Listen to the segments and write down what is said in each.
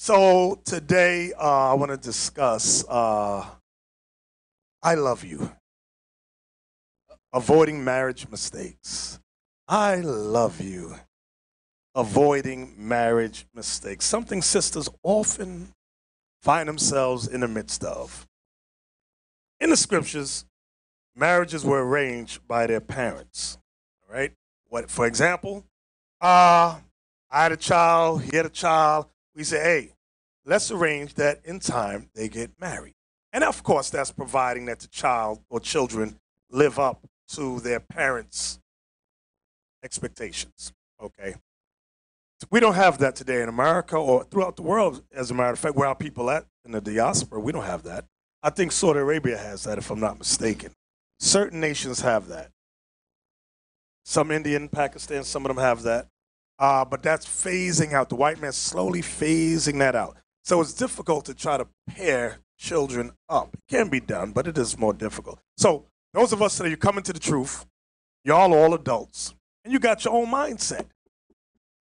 So today I want to discuss I love you, avoiding marriage mistakes. I love you, avoiding marriage mistakes. Something sisters often find themselves in the midst of. In the scriptures, marriages were arranged by their parents. All right. What, for example, I had a child, he had a child. We say, hey, let's arrange that in time they get married. And of course, that's providing that the child or children live up to their parents' expectations. Okay. We don't have that today in America or throughout the world, as a matter of fact, where our people at in the diaspora, we don't have that. I think Saudi Arabia has that, if I'm not mistaken. Certain nations have that. Some Indian, Pakistan, some of them have that. But that's phasing out. The white man's slowly phasing that out. So it's difficult to try to pair children up. It can be done, but it is more difficult. So those of us that are coming to the truth, y'all are all adults, and you got your own mindset.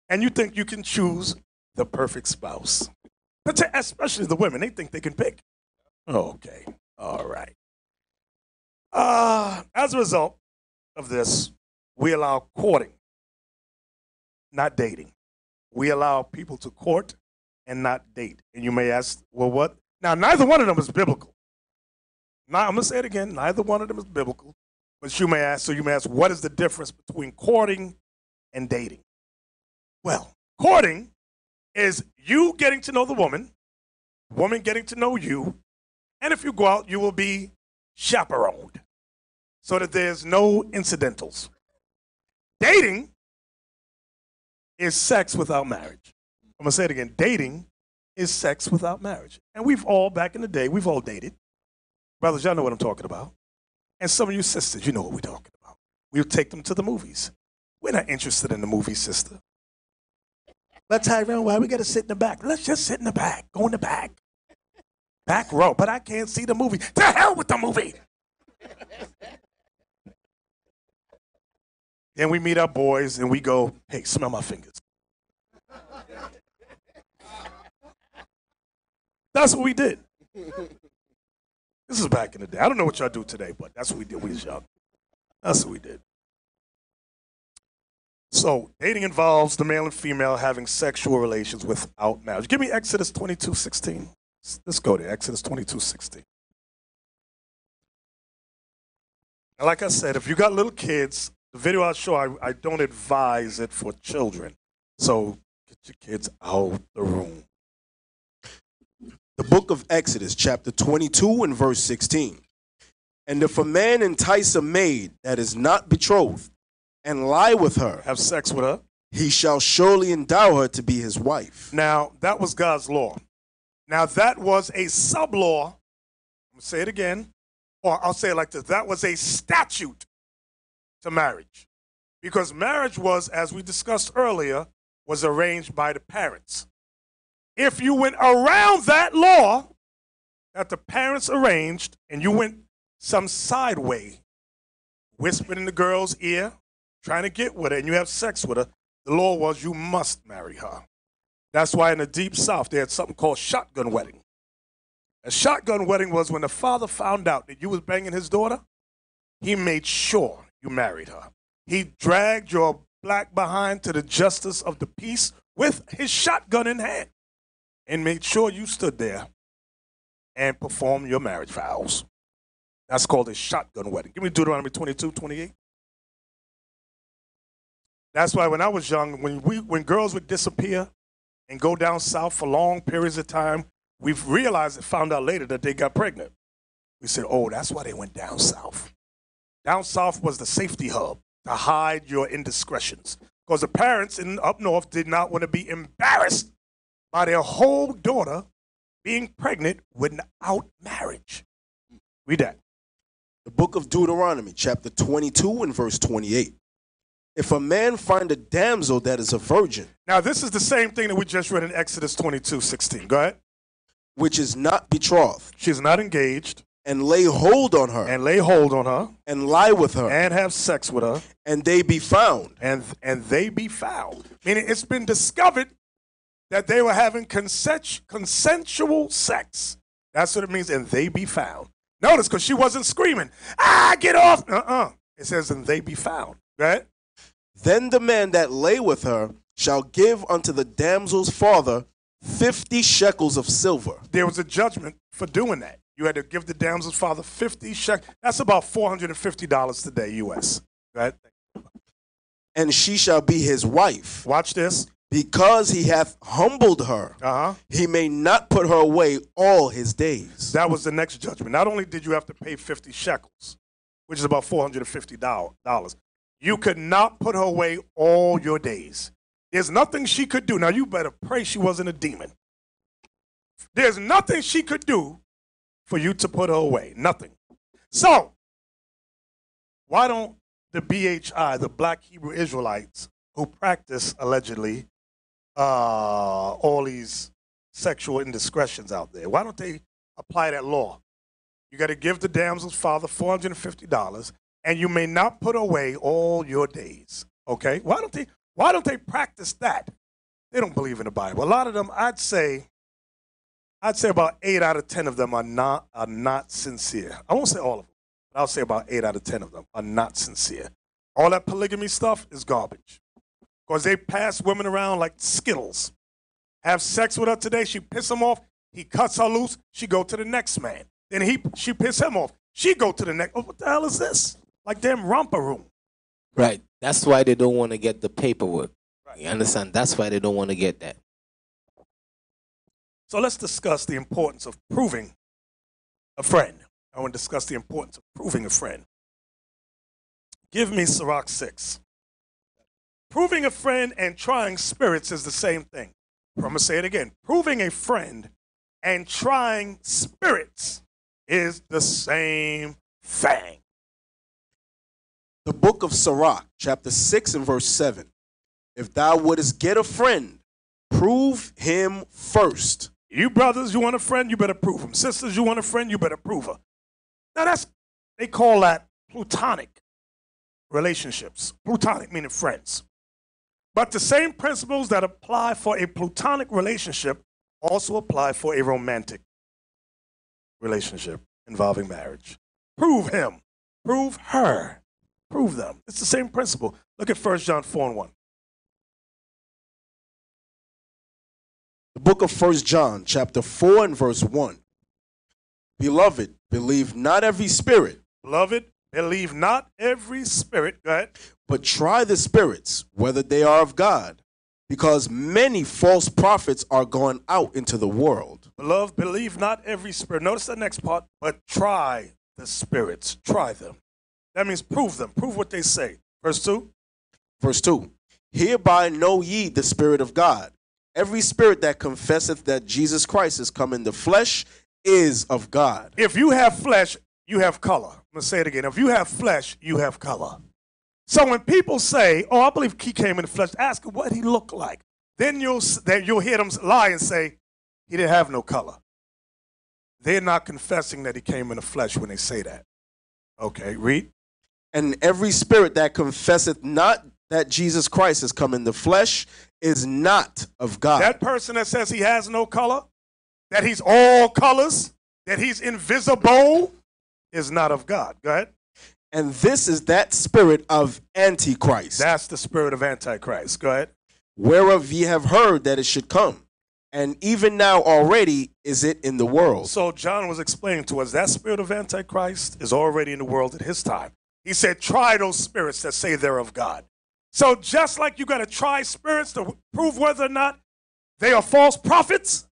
And you think you can choose the perfect spouse. But especially the women, they think they can pick. Okay, all right. As a result of this, we allow courting, not dating. We allow people to court and not date. And you may ask, well, what? Now, neither one of them is biblical. Now, I'm going to say it again. Neither one of them is biblical. But you may ask, what is the difference between courting and dating? Well, courting is you getting to know the woman getting to know you, and if you go out, you will be chaperoned so that there's no incidentals. Dating is sex without marriage. I'm going to say it again. Dating is sex without marriage. And we've all, back in the day, we've all dated. Brothers, y'all know what I'm talking about. And some of you sisters, you know what we're talking about. We'll take them to the movies. We're not interested in the movie, sister. Let's hide around. Why we got to sit in the back? Let's just sit in the back. Go in the back. Back row. But I can't see the movie. To hell with the movie. Then we meet our boys and we go, hey, smell my fingers. That's what we did. This is back in the day. I don't know what y'all do today, but that's what we did when we was young. That's what we did. So, dating involves the male and female having sexual relations without marriage. Give me Exodus 22:16. Let's go there, Exodus 22:16. Now, like I said, if you got little kids, the video I'll show, I don't advise it for children. So, get your kids out the room. The book of Exodus, chapter 22 and verse 16. And if a man entice a maid that is not betrothed, and lie with her, have sex with her, he shall surely endow her to be his wife. Now, that was God's law. Now, that was a sub-law. I'm going to say it again, or I'll say it like this. That was a statute to marriage. Because marriage was, as we discussed earlier, was arranged by the parents. If you went around that law that the parents arranged, and you went some side way, whispered in the girl's ear, trying to get with her, and you have sex with her, the law was you must marry her. That's why in the Deep South, they had something called shotgun wedding. A shotgun wedding was when the father found out that you was banging his daughter, he made sure you married her. He dragged your black behind to the justice of the peace with his shotgun in hand and made sure you stood there and performed your marriage vows. That's called a shotgun wedding. Give me Deuteronomy 22:28. That's why when I was young, when girls would disappear and go down south for long periods of time, we've realized and found out later that they got pregnant. We said, oh, that's why they went down south. Down south was the safety hub to hide your indiscretions. Because the parents up north did not want to be embarrassed by their whole daughter being pregnant without marriage. Read that. The book of Deuteronomy, chapter 22 and verse 28. If a man find a damsel that is a virgin. Now, this is the same thing that we just read in Exodus 22:16. Go ahead. Which is not betrothed. She's not engaged. And lay hold on her. And lay hold on her. And lie with her. And have sex with her. And they be found. And they be found. Meaning it's been discovered that they were having consensual sex. That's what it means, and they be found. Notice, because she wasn't screaming, get off. It says, and they be found. Right? Then the man that lay with her shall give unto the damsel's father 50 shekels of silver. There was a judgment for doing that. You had to give the damsel's father 50 shekels. That's about $450 today, U.S. Right? And she shall be his wife. Watch this. Because he hath humbled her, he may not put her away all his days. That was the next judgment. Not only did you have to pay 50 shekels, which is about $450, you could not put her away all your days. There's nothing she could do. Now, you better pray she wasn't a demon. There's nothing she could do for you to put her away. Nothing. So, why don't the BHI, the Black Hebrew Israelites, who practice, allegedly, all these sexual indiscretions out there, why don't they apply that law? You got to give the damsel's father $450, and you may not put away all your days. Okay? Why don't they practice that? They don't believe in the Bible. A lot of them, I'd say about 8 out of 10 of them are not sincere. I won't say all of them, but I'll say about 8 out of 10 of them are not sincere. All that polygamy stuff is garbage. Because they pass women around like Skittles. Have sex with her today, she piss him off, he cuts her loose, she go to the next man. Then she piss him off, she go to the next. Oh, what the hell is this? Like damn romper room. Right. That's why they don't want to get the paperwork. Right. You understand? That's why they don't want to get that. So let's discuss the importance of proving a friend. I want to discuss the importance of proving a friend. Give me Sirach 6. Proving a friend and trying spirits is the same thing. I'm going to say it again. Proving a friend and trying spirits is the same thing. The book of Sirach, chapter 6 and verse 7. If thou wouldest get a friend, prove him first. You brothers, you want a friend, you better prove him. Sisters, you want a friend, you better prove her. Now they call that plutonic relationships. Plutonic meaning friends. But the same principles that apply for a plutonic relationship also apply for a romantic relationship involving marriage. Prove him. Prove her. Prove them. It's the same principle. Look at 1 John 4 and 1. The book of 1 John, chapter 4 and verse 1. Beloved, believe not every spirit. Beloved, believe not every spirit. Go ahead. But try the spirits, whether they are of God, because many false prophets are gone out into the world. Beloved, believe not every spirit. Notice the next part. But try the spirits. Try them. That means prove them. Prove what they say. Verse 2. Verse 2. Hereby know ye the Spirit of God. Every spirit that confesseth that Jesus Christ is come in the flesh is of God. If you have flesh, you have color. I'm going to say it again. If you have flesh, you have color. So when people say, oh, I believe he came in the flesh, ask him what he looked like. Then you'll hear them lie and say, he didn't have no color. They're not confessing that he came in the flesh when they say that. Okay, read. And every spirit that confesseth not that Jesus Christ has come in the flesh is not of God. That person that says he has no color, that he's all colors, that he's invisible, is not of God. Go ahead. And this is that spirit of Antichrist. That's the spirit of Antichrist. Go ahead. Whereof ye have heard that it should come. And even now already is it in the world. So John was explaining to us that spirit of Antichrist is already in the world at his time. He said, try those spirits that say they're of God. So just like you got to try spirits to prove whether or not they are false prophets,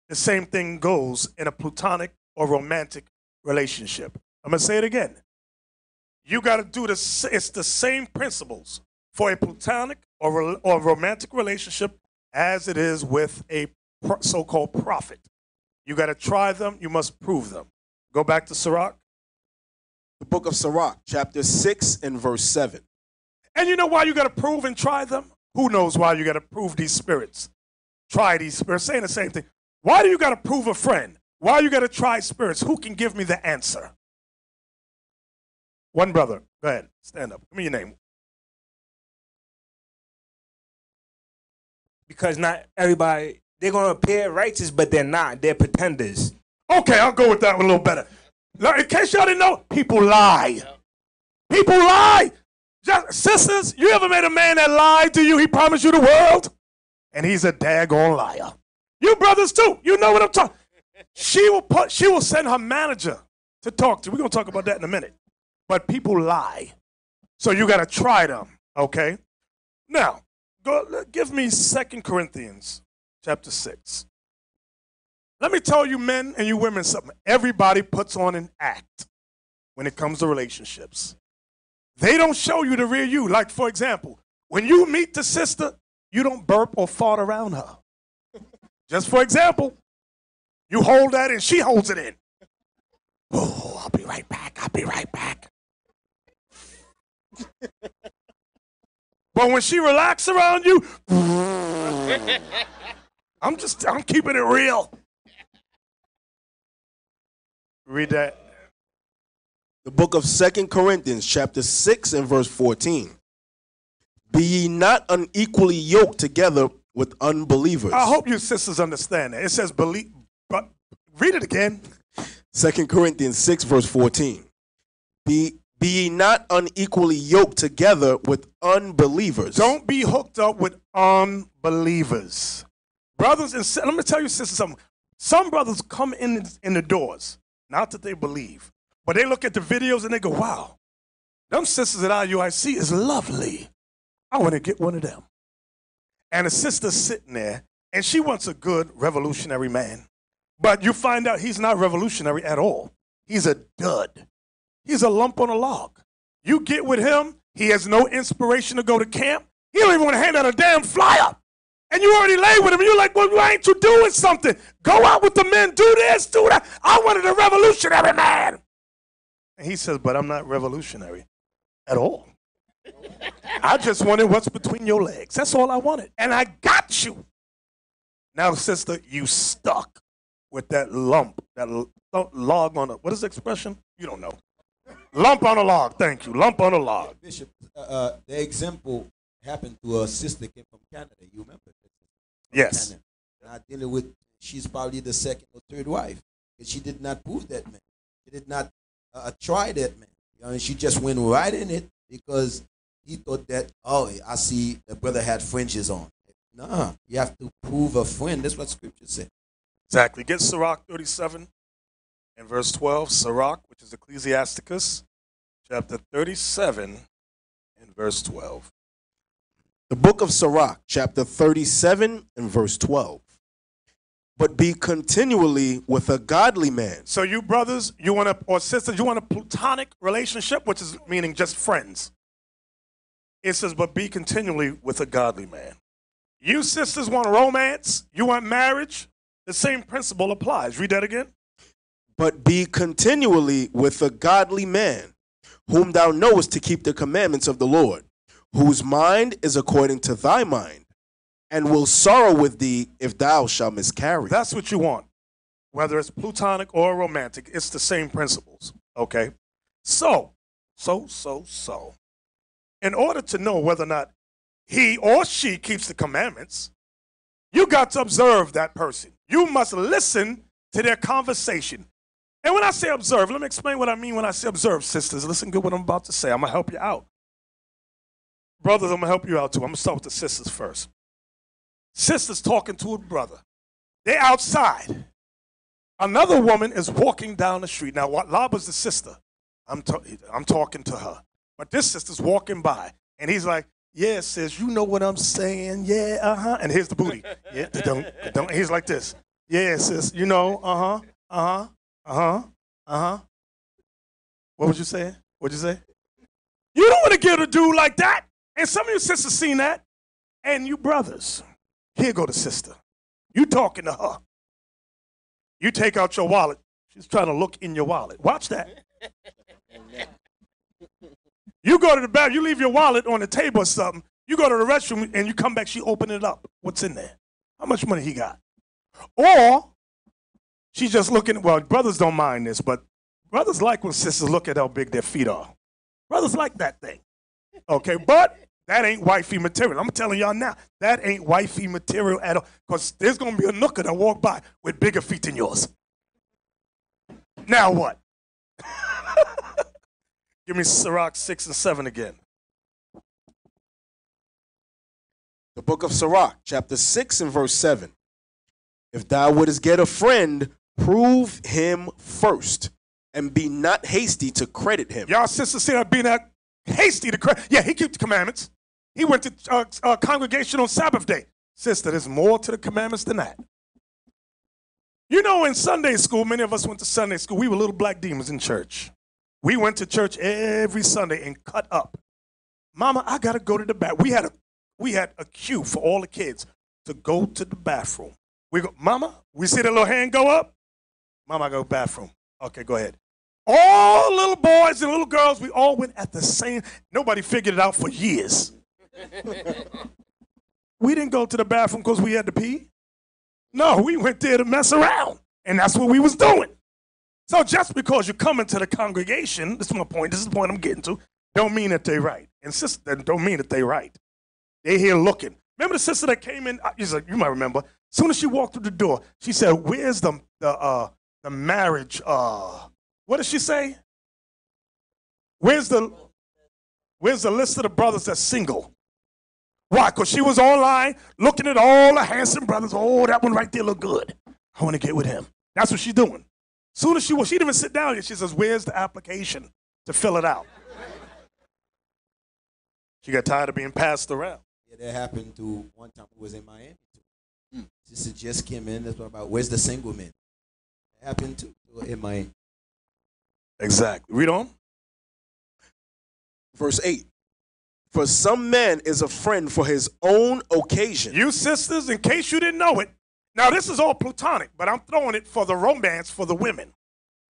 the same thing goes in a platonic or romantic relationship. I'm going to say it again. You got to do this. It's the same principles for a platonic or romantic relationship as it is with a so-called prophet. You got to try them. You must prove them. Go back to Sirach. The book of Sirach, chapter 6 and verse 7. And you know why you got to prove and try them? Who knows why you got to prove these spirits? Try these spirits. Saying the same thing. Why do you got to prove a friend? Why you got to try spirits? Who can give me the answer? One brother. Go ahead. Stand up. Give me your name. Because not everybody they're going to appear righteous, but they're not. They're pretenders. Okay, I'll go with that one a little better. Now, in case y'all didn't know, people lie. People lie. Sisters, you ever met a man that lied to you? He promised you the world, and he's a daggone liar. You brothers too. You know what I'm talking. She will send her manager to talk to. We're gonna talk about that in a minute. But people lie, so you gotta try them. Okay. Now, give me 2 Corinthians chapter 6. Let me tell you, men and you women, something. Everybody puts on an act when it comes to relationships. They don't show you the real you. Like, for example, when you meet the sister, you don't burp or fart around her. Just for example, you hold that and she holds it in. Oh, I'll be right back. I'll be right back. But when she relaxes around you, I'm keeping it real. Read that. The book of 2 Corinthians, chapter 6 and verse 14. Be ye not unequally yoked together with unbelievers. I hope you sisters understand that. It says believe, but read it again. 2 Corinthians 6 verse 14. Be ye not unequally yoked together with unbelievers. Don't be hooked up with unbelievers. Brothers and sisters, let me tell you sisters something. Some brothers come in the doors, not that they believe, but they look at the videos and they go, wow, them sisters at IUIC is lovely. I want to get one of them. And a sister's sitting there, and she wants a good revolutionary man. But you find out he's not revolutionary at all. He's a dud. He's a lump on a log. You get with him, he has no inspiration to go to camp. He don't even want to hand out a damn flyer. And you already lay with him, and you're like, well, why ain't you doing something? Go out with the men, do this, do that. I wanted a revolutionary man. And he says, but I'm not revolutionary at all. I just wanted what's between your legs. That's all I wanted. And I got you. Now, sister, you stuck with that lump, that log on a, what is the expression? You don't know. Lump on a log. Thank you. Lump on a log. Bishop, the example happened to a sister came from Canada. You remember? Yes. Canada. Not dealing with, she's probably the second or third wife. And she did not prove that man. She did not try that man. You know, and she just went right in it because he thought that, oh, I see the brother had fringes on. No, you have to prove a friend. That's what Scripture said. Exactly. Get Sirach 37 and verse 12. Sirach, which is Ecclesiasticus, chapter 37 and verse 12. The book of Sirach, chapter 37 and verse 12. But be continually with a godly man. So you brothers, you want or sisters, you want a platonic relationship, which is meaning just friends. It says, but be continually with a godly man. You sisters want romance, you want marriage, the same principle applies. Read that again. But be continually with a godly man, whom thou knowest to keep the commandments of the Lord, whose mind is according to thy mind, and will sorrow with thee if thou shalt miscarry. That's what you want. Whether it's platonic or romantic, it's the same principles. Okay? So. In order to know whether or not he or she keeps the commandments, you got to observe that person. You must listen to their conversation. And when I say observe, let me explain what I mean when I say observe, sisters. Listen good what I'm about to say. I'm going to help you out. Brothers, I'm going to help you out too. I'm going to start with the sisters first. Sisters talking to a brother. They're outside. Another woman is walking down the street. Now, Laba's the sister. I'm talking to her. But this sister's walking by. And he's like, yeah, sis, you know what I'm saying. Yeah, uh-huh. And here's the booty. Yeah, don't. He's like this. Yeah, sis, you know, uh-huh, uh-huh, uh-huh, uh-huh. What was you saying? What'd you say? You don't want to get a dude like that. And some of you sisters seen that. And you brothers, here go the sister. You talking to her. You take out your wallet. She's trying to look in your wallet. Watch that. You go to the bathroom, you leave your wallet on the table or something. You go to the restroom and you come back, she open it up. What's in there? How much money he got? Or she's just looking, well, brothers don't mind this, but brothers like when sisters look at how big their feet are. Brothers like that thing. Okay, but That ain't wifey material. I'm telling y'all now, that ain't wifey material at all. Because there's going to be a nooker that walk by with bigger feet than yours. Now what? Give me Sirach 6 and 7 again. The book of Sirach, chapter 6 and verse 7. If thou wouldest get a friend, prove him first, and be not hasty to credit him. Y'all sisters say I'm being hasty to credit. Yeah, he keeps the commandments. He went to congregation on Sabbath day. Sister, there's more to the commandments than that. You know, in Sunday school, many of us went to Sunday school. We were little black demons in church. We went to church every Sunday and cut up. Mama, I got to go to the bathroom. We had a queue for all the kids to go to the bathroom. We go, Mama, we see the little hand go up. Mama, I go to the bathroom. Okay, go ahead. All little boys and little girls, we all went at the same. Nobody figured it out for years. We didn't go to the bathroom because we had to pee. No, we went there to mess around, and that's what we was doing. So just because you come into the congregation, this is my point, this is the point I'm getting to, don't mean that they're right. And sister, don't mean that they're right. They're here looking. Remember the sister that came in, you might remember, as soon as she walked through the door, she said, where's the marriage, what did she say? Where's the list of the brothers that's single? Why? Because she was online looking at all the handsome brothers. Oh, that one right there look good. I want to get with him. That's what she's doing. Soon as she didn't even sit down yet. She says, where's the application to fill it out? She got tired of being passed around. Yeah, that happened to one time we was in Miami too. Sister just came in. That's what about where's the single men? That happened too in Miami. Exactly. Read on. Verse 8. For some man is a friend for his own occasion. You sisters, in case you didn't know it, now this is all platonic, but I'm throwing it for the romance for the women.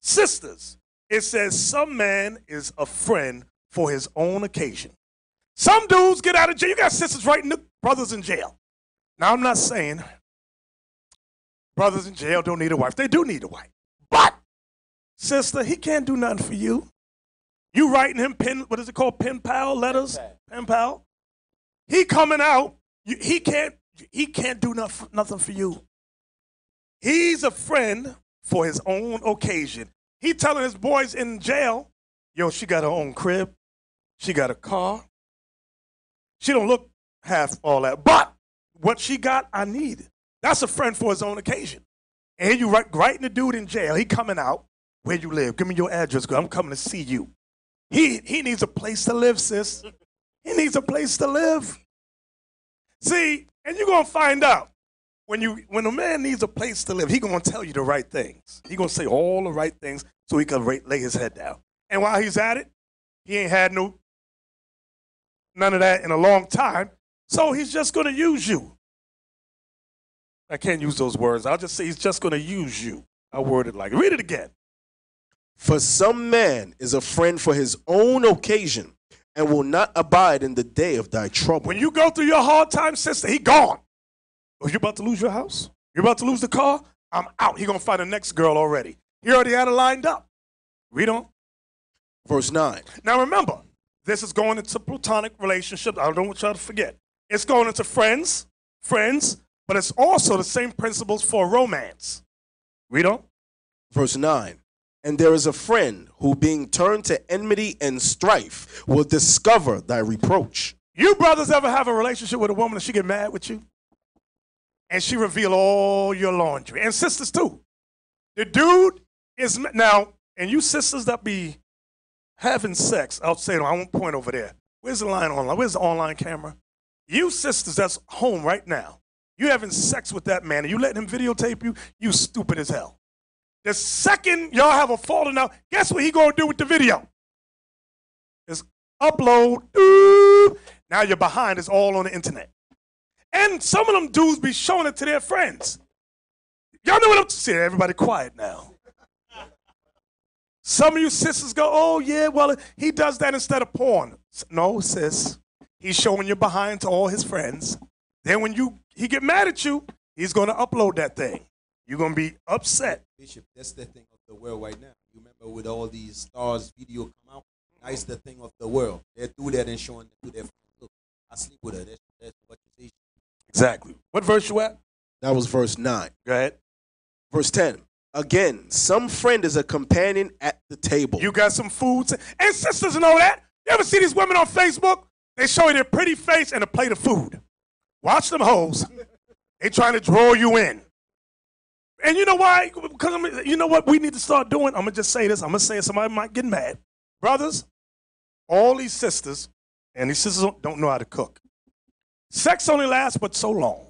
Sisters, it says some man is a friend for his own occasion. Some dudes get out of jail. You got sisters writing brothers in jail. Now I'm not saying brothers in jail don't need a wife. They do need a wife. But, sister, he can't do nothing for you. You writing him what is it called? Pen pal letters? Pen pal. He coming out. He can't do nothing for you. He's a friend for his own occasion. He telling his boys in jail, yo, she got her own crib. She got a car. She don't look half all that. But what she got, I need. That's a friend for his own occasion. And you writing the dude in jail. He coming out. Where you live? Give me your address. I'm coming to see you. He needs a place to live, sis. He needs a place to live. See, and you're going to find out. When a man needs a place to live, he's going to tell you the right things. He's going to say all the right things so he can lay his head down. And while he's at it, he ain't had none of that in a long time. So he's just going to use you. I can't use those words. I'll just say he's just going to use you. I'll word it like, read it again. For some man is a friend for his own occasion and will not abide in the day of thy trouble. When you go through your hard time, sister, he gone. Oh, you about to lose your house? You're about to lose the car? I'm out. He going to find the next girl already. He already had it lined up. Read on. Verse 9. Now remember, this is going into platonic relationships. I don't want y'all to forget. It's going into friends, but it's also the same principles for romance. Read on. Verse 9. And there is a friend who, being turned to enmity and strife, will discover thy reproach. You brothers ever have a relationship with a woman and she get mad with you? And she reveal all your laundry. And sisters too. The dude is, now, and you sisters that be having sex, I'll say, I won't point over there. Where's the line online? Where's the online camera? You sisters that's home right now, you having sex with that man and you letting him videotape you, you stupid as hell. The second y'all have a falling out, guess what he gonna do with the video? Is upload. Now you're behind. It's all on the internet. And some of them dudes be showing it to their friends. Y'all know what I'm saying? Everybody quiet now. Some of you sisters go, oh yeah, well, he does that instead of porn. No, sis. He's showing you behind to all his friends. Then when he get mad at you, he's gonna upload that thing. You're gonna be upset. Bishop, that's the thing of the world right now. You remember with all these stars video come out? Now it's the thing of the world. They do that and showing it to their friends. Look, I sleep with her. That's what you say. Exactly. What verse you at? That was verse 9. Go ahead. Verse 10. Again, some friend is a companion at the table. You got some food. And sisters know that. You ever see these women on Facebook? They show you their pretty face and a plate of food. Watch them hoes. They trying to draw you in. And you know why? Because you know what we need to start doing? I'm going to just say this. I'm going to say it. Somebody might get mad. Brothers, all these sisters, and these sisters don't know how to cook. Sex only lasts but so long.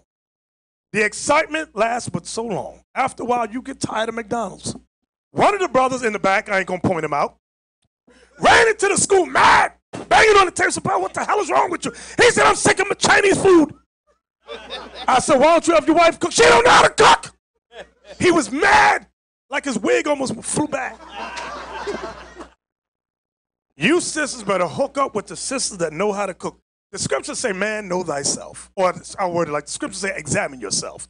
The excitement lasts but so long. After a while, you get tired of McDonald's. One of the brothers in the back, I ain't going to point him out, ran into the school mad, banging on the table. Said, "What the hell is wrong with you?" He said, "I'm sick of my Chinese food." I said, "Why don't you have your wife cook?" "She don't know how to cook." He was mad, like his wig almost flew back. You sisters better hook up with the sisters that know how to cook. The scriptures say, "Man, know thyself." Or our word, like the scriptures say, "Examine yourself."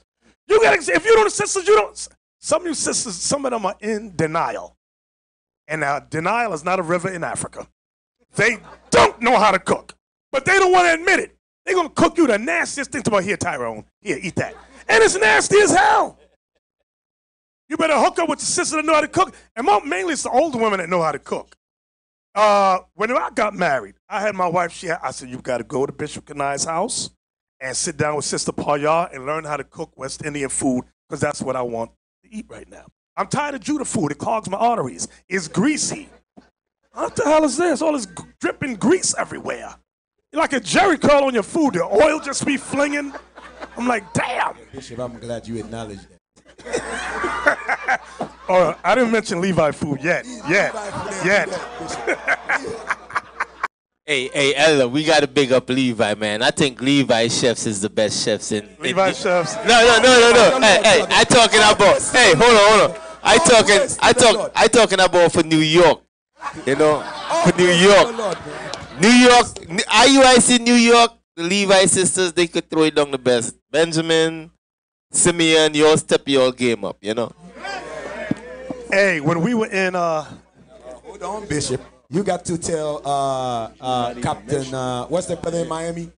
You gotta, if you don't, sisters, you don't. Some of you sisters, some of them are in denial. And now denial is not a river in Africa. They don't know how to cook, but they don't want to admit it. They're gonna cook you the nastiest thing. Tomorrow, here, Tyrone, here, eat that, and it's nasty as hell. You better hook up with the sisters that know how to cook, and mainly it's the older women that know how to cook. When I got married, I had my wife. I said, "You got to go to Bishop Kanai's house and sit down with Sister Payar and learn how to cook West Indian food, because that's what I want to eat right now. I'm tired of Judah food. It clogs my arteries. It's greasy. What the hell is this? All this dripping grease everywhere. You're like a jerry curl on your food. The oil just be flinging. I'm like, damn." Bishop, I'm glad you acknowledged that. Oh, I didn't mention Levi food yet. Hey, Ella, we got to big up Levi, man. I think Levi chefs is the best chefs in. Levi chefs. No. Hey, I talking about. Hey, hold on. I talking about for New York. You know, for New York. New York, IUIC New York, the Levi sisters, they could throw it down the best. Benjamin, Simeon, you all step your game up, you know. Hey, when we were in Hold on, Bishop. You got to tell Captain, what's the brother in Miami?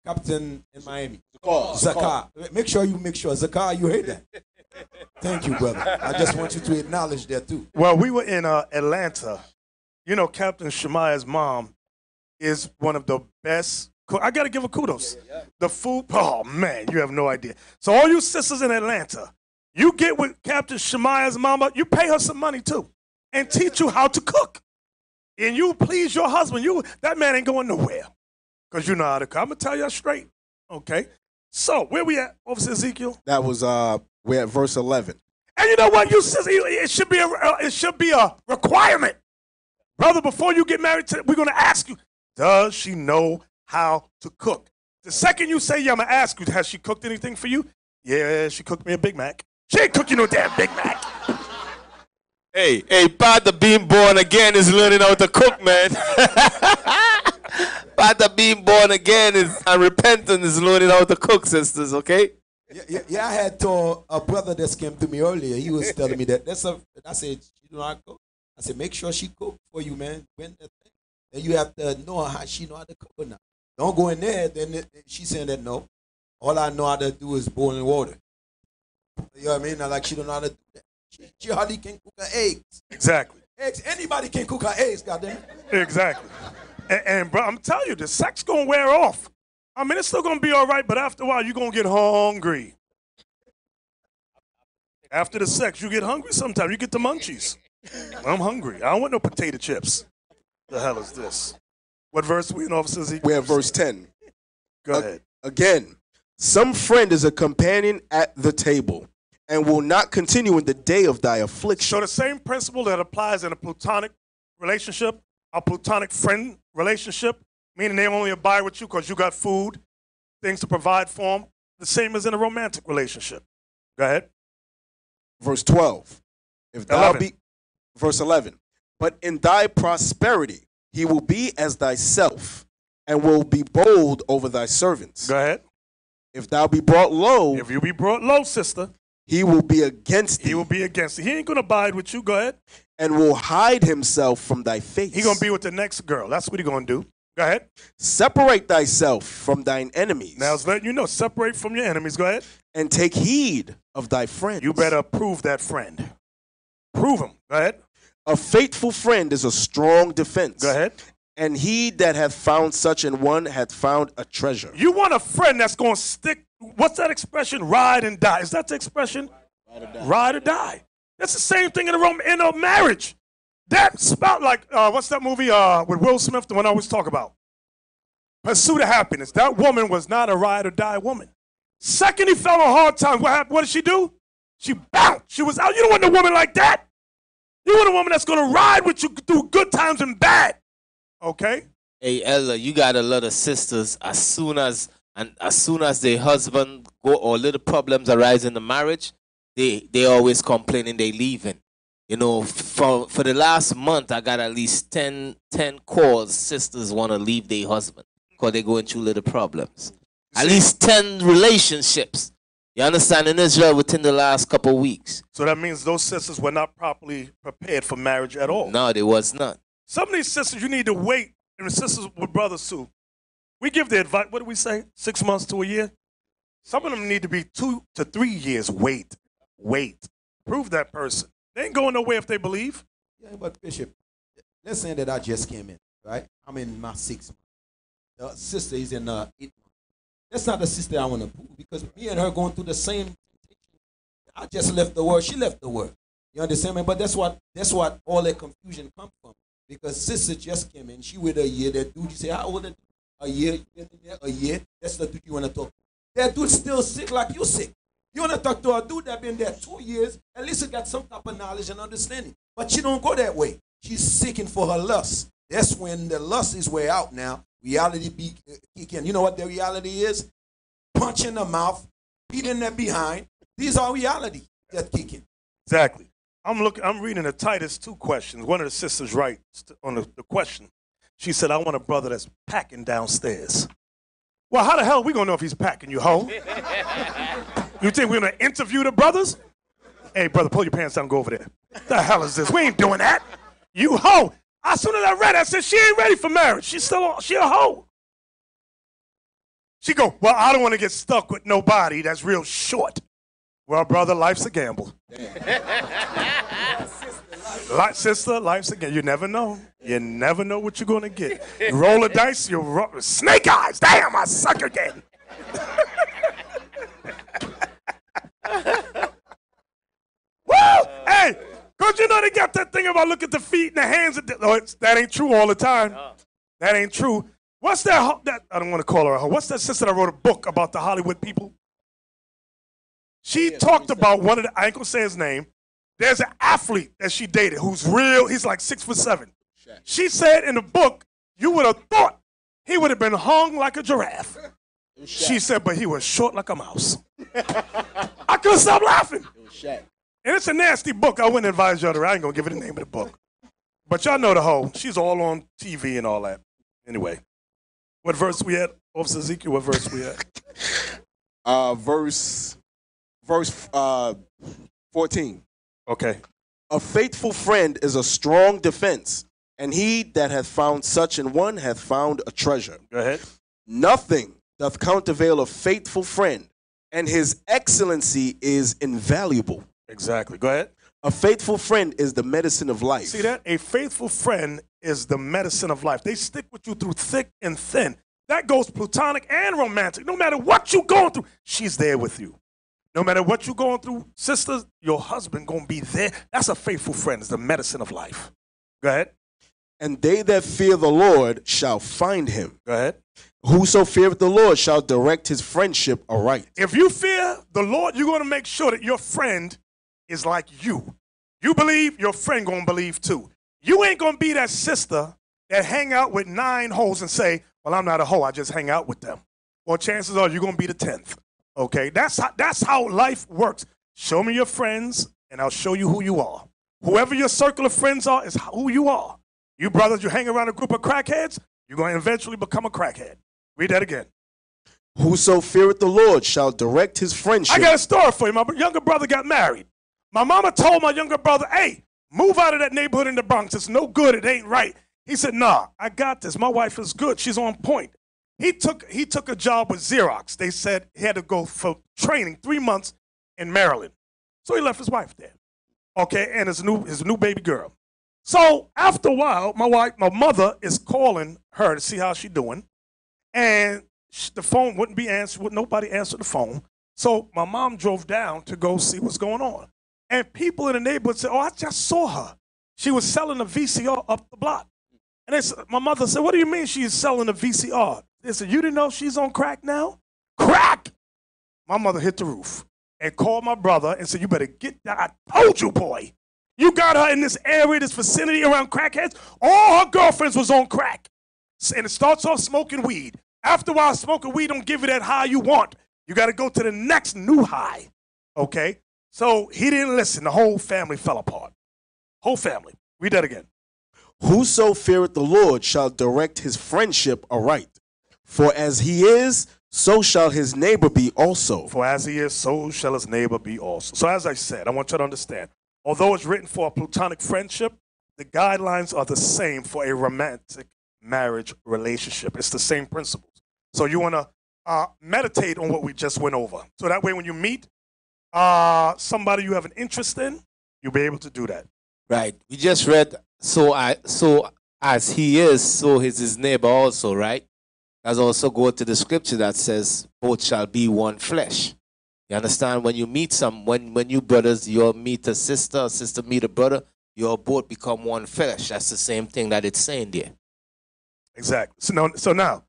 Captain in Miami. Zakar. Make sure. Zakar, you heard that. Thank you, brother. I just want you to acknowledge that too. Well, we were in Atlanta. You know, Captain Shemaya's mom is one of the best. I got to give her kudos. The food, oh man, you have no idea. So all you sisters in Atlanta, you get with Captain Shemaya's mama, you pay her some money too, and teach you how to cook. And you please your husband. That man ain't going nowhere, because you know how to cook. I'm going to tell you straight. Okay? So where we at, Officer Ezekiel? That was, we're at verse 11. And you know what? You sisters, it should be a requirement. Brother, before you get married, we're going to ask you, does she know how to cook? The second you say, yeah, I'm going to ask you, has she cooked anything for you? Yeah, she cooked me a Big Mac. She ain't cook you no damn Big Mac. Hey, Father being born again is learning how to cook, man. Father being born again and repentant is learning how to cook, sisters, okay? Yeah, I had told a brother that came to me earlier. He was telling me that. I said, "She know how to cook?" I said, "Make sure she cook for you, man. When that thing, and you have to know how she know how to cook or not. Don't go in there." Then she's saying that no, all I know how to do is boiling water. You know what I mean? Not like she don't know how to do that. She hardly can cook her eggs. Exactly. Eggs. Anybody can cook her eggs, goddamn. Exactly. And bro, I'm telling you, the sex gonna wear off. I mean, it's still gonna be all right, but after a while, you're gonna get hungry. After the sex, you get hungry sometimes. You get the munchies. I'm hungry. I don't want no potato chips. The hell is this? What verse we in, Officer Ezekiel? We're at verse 10. Go ahead. Again, some friend is a companion at the table and will not continue in the day of thy affliction. So the same principle that applies in a platonic relationship, a platonic friend relationship, meaning they only abide with you because you got food, things to provide for them, the same as in a romantic relationship. Go ahead. Verse 12. If thou 11. be, verse 11. But in thy prosperity he will be as thyself, and will be bold over thy servants. Go ahead. If thou be brought low, If you be brought low, sister, he will be against thee. he will be against you. He ain't going to abide with you. Go ahead. And will hide himself from thy face. He going to be with the next girl. That's what he going to do. Go ahead. Separate thyself from thine enemies. Now it's letting you know, separate from your enemies. Go ahead. And take heed of thy friends. You better prove that friend. Prove him. Go ahead. A faithful friend is a strong defense. Go ahead. And he that hath found such an one hath found a treasure. You want a friend that's going to stick. What's that expression? Ride and die. Is that the expression? Ride or die. That's the same thing in a marriage. That's about like, what's that movie with Will Smith, the one I always talk about? Pursuit of Happiness. That woman was not a ride or die woman. Second he fell on hard times, what happened? What did she do? She bounced. She was out. You don't want a woman like that. You want a woman that's going to ride with you through good times and bad. Okay? Hey, Ella, you got a lot of sisters. As soon as their husband go or little problems arise in the marriage, they always complaining they leaving. You know, for the last month, I got at least 10 calls. Sisters want to leave their husband because they're going through little problems. At least 10 relationships. You understand? In Israel within the last couple of weeks. So that means those sisters were not properly prepared for marriage at all. No, they was not. Some of these sisters, you need to wait. And the sisters with brothers too. We give the advice, what do we say? 6 months to a year? Some of them need to be 2 to 3 years. Wait. Prove that person. They ain't going nowhere if they believe. Yeah, but Bishop, let's say that I just came in, right? I'm in my 6 months. The sister is in 8 months. That's not the sister I want to prove because me and her going through the same. I just left the word. She left the word. You understand me? But that's what all that confusion comes from. Because sister just came in. She with a year. That dude, you say, how old? A year. A year. That's the dude you want to talk to. That dude's still sick like you sick. You want to talk to a dude that been there 2 years. At least he got some type of knowledge and understanding. But she don't go that way. She's seeking for her lust. That's when the lust is way out now. Reality be kicking. You know what the reality is? Punch in the mouth, beat in the behind. These are reality that kicking. Exactly. I'm reading the Titus 2 questions. One of the sisters writes on the question. She said, I want a brother that's packing downstairs. Well, how the hell are we going to know if he's packing, you hoe? You think we're going to interview the brothers? Hey, brother, pull your pants down and go over there. The hell is this? We ain't doing that. You hoe. As soon as I read it, I said, she ain't ready for marriage. She a hoe. She go, well, I don't want to get stuck with nobody that's real short. Well, brother, life's a gamble. Sister, life's a gamble. You never know. You never know what you're going to get. You roll the dice, you roll snake eyes. Damn, I suck again. Woo! Hey, because you know they got that thing about look at the feet and the hands. That ain't true all the time. No. That ain't true. What's that? I don't want to call her a hoe. What's that sister that wrote a book about the Hollywood people? She talked about one of the, I ain't going to say his name. There's an athlete that she dated who's real. He's like 6'7". She said in the book, you would have thought he would have been hung like a giraffe. She said, but he was short like a mouse. I couldn't stop laughing. And it's a nasty book. I wouldn't advise y'all to read. I ain't going to give it the name of the book. But y'all know the hoe. She's all on TV and all that. Anyway, what verse we at? Officer Ezekiel, what verse we at? Verse 14. Okay. A faithful friend is a strong defense, and he that hath found such an one hath found a treasure. Go ahead. Nothing doth countervail a faithful friend, and his excellency is invaluable. Exactly. Go ahead. A faithful friend is the medicine of life. See that? A faithful friend is the medicine of life. They stick with you through thick and thin. That goes platonic and romantic. No matter what you're going through, she's there with you. No matter what you're going through, sisters, your husband going to be there. That's a faithful friend. It's the medicine of life. Go ahead. And they that fear the Lord shall find him. Go ahead. Whoso feareth the Lord shall direct his friendship aright. If you fear the Lord, you're going to make sure that your friend is like you. You believe, your friend going to believe too. You ain't going to be that sister that hang out with 9 hoes and say, well, I'm not a hoe, I just hang out with them. Well, chances are you're going to be the 10th. Okay, that's how life works. Show me your friends, and I'll show you who you are. Whoever your circle of friends are is who you are. You brothers, you hang around a group of crackheads, you're going to eventually become a crackhead. Read that again. Whoso feareth the Lord shall direct his friendship. I got a story for you. My younger brother got married. My mama told my younger brother, hey, move out of that neighborhood in the Bronx. It's no good. It ain't right. He said, nah, I got this. My wife is good. She's on point. He took a job with Xerox. They said he had to go for training 3 months in Maryland. So he left his wife there. Okay, and his new baby girl. So after a while, my mother is calling her to see how she's doing. And the phone wouldn't be answered. Nobody answered the phone. So my mom drove down to go see what's going on. And people in the neighborhood said, oh, I just saw her. She was selling a VCR up the block. And they said, my mother said, what do you mean she's selling a VCR? They said, you didn't know she's on crack now? Crack! My mother hit the roof and called my brother and said, you better get down. I told you, boy. You got her in this area, this vicinity around crackheads. All her girlfriends was on crack. And it starts off smoking weed. After a while, smoking weed don't give you that high you want. You got to go to the next new high, okay? So he didn't listen. The whole family fell apart. Whole family. Read that again. Whoso feareth the Lord shall direct his friendship aright. For as he is, so shall his neighbor be also. For as he is, so shall his neighbor be also. So as I said, I want you to understand, although it's written for a platonic friendship, the guidelines are the same for a romantic marriage relationship. It's the same principles. So you want to meditate on what we just went over. So that way when you meet somebody you have an interest in, you'll be able to do that. Right. We just read, so as he is, so is his neighbor also, right? Let's also go to the scripture that says, both shall be one flesh. You understand? When you meet when you brothers, you'll meet a sister meet a brother, you'll both become one flesh. That's the same thing that it's saying there. Exactly. So now,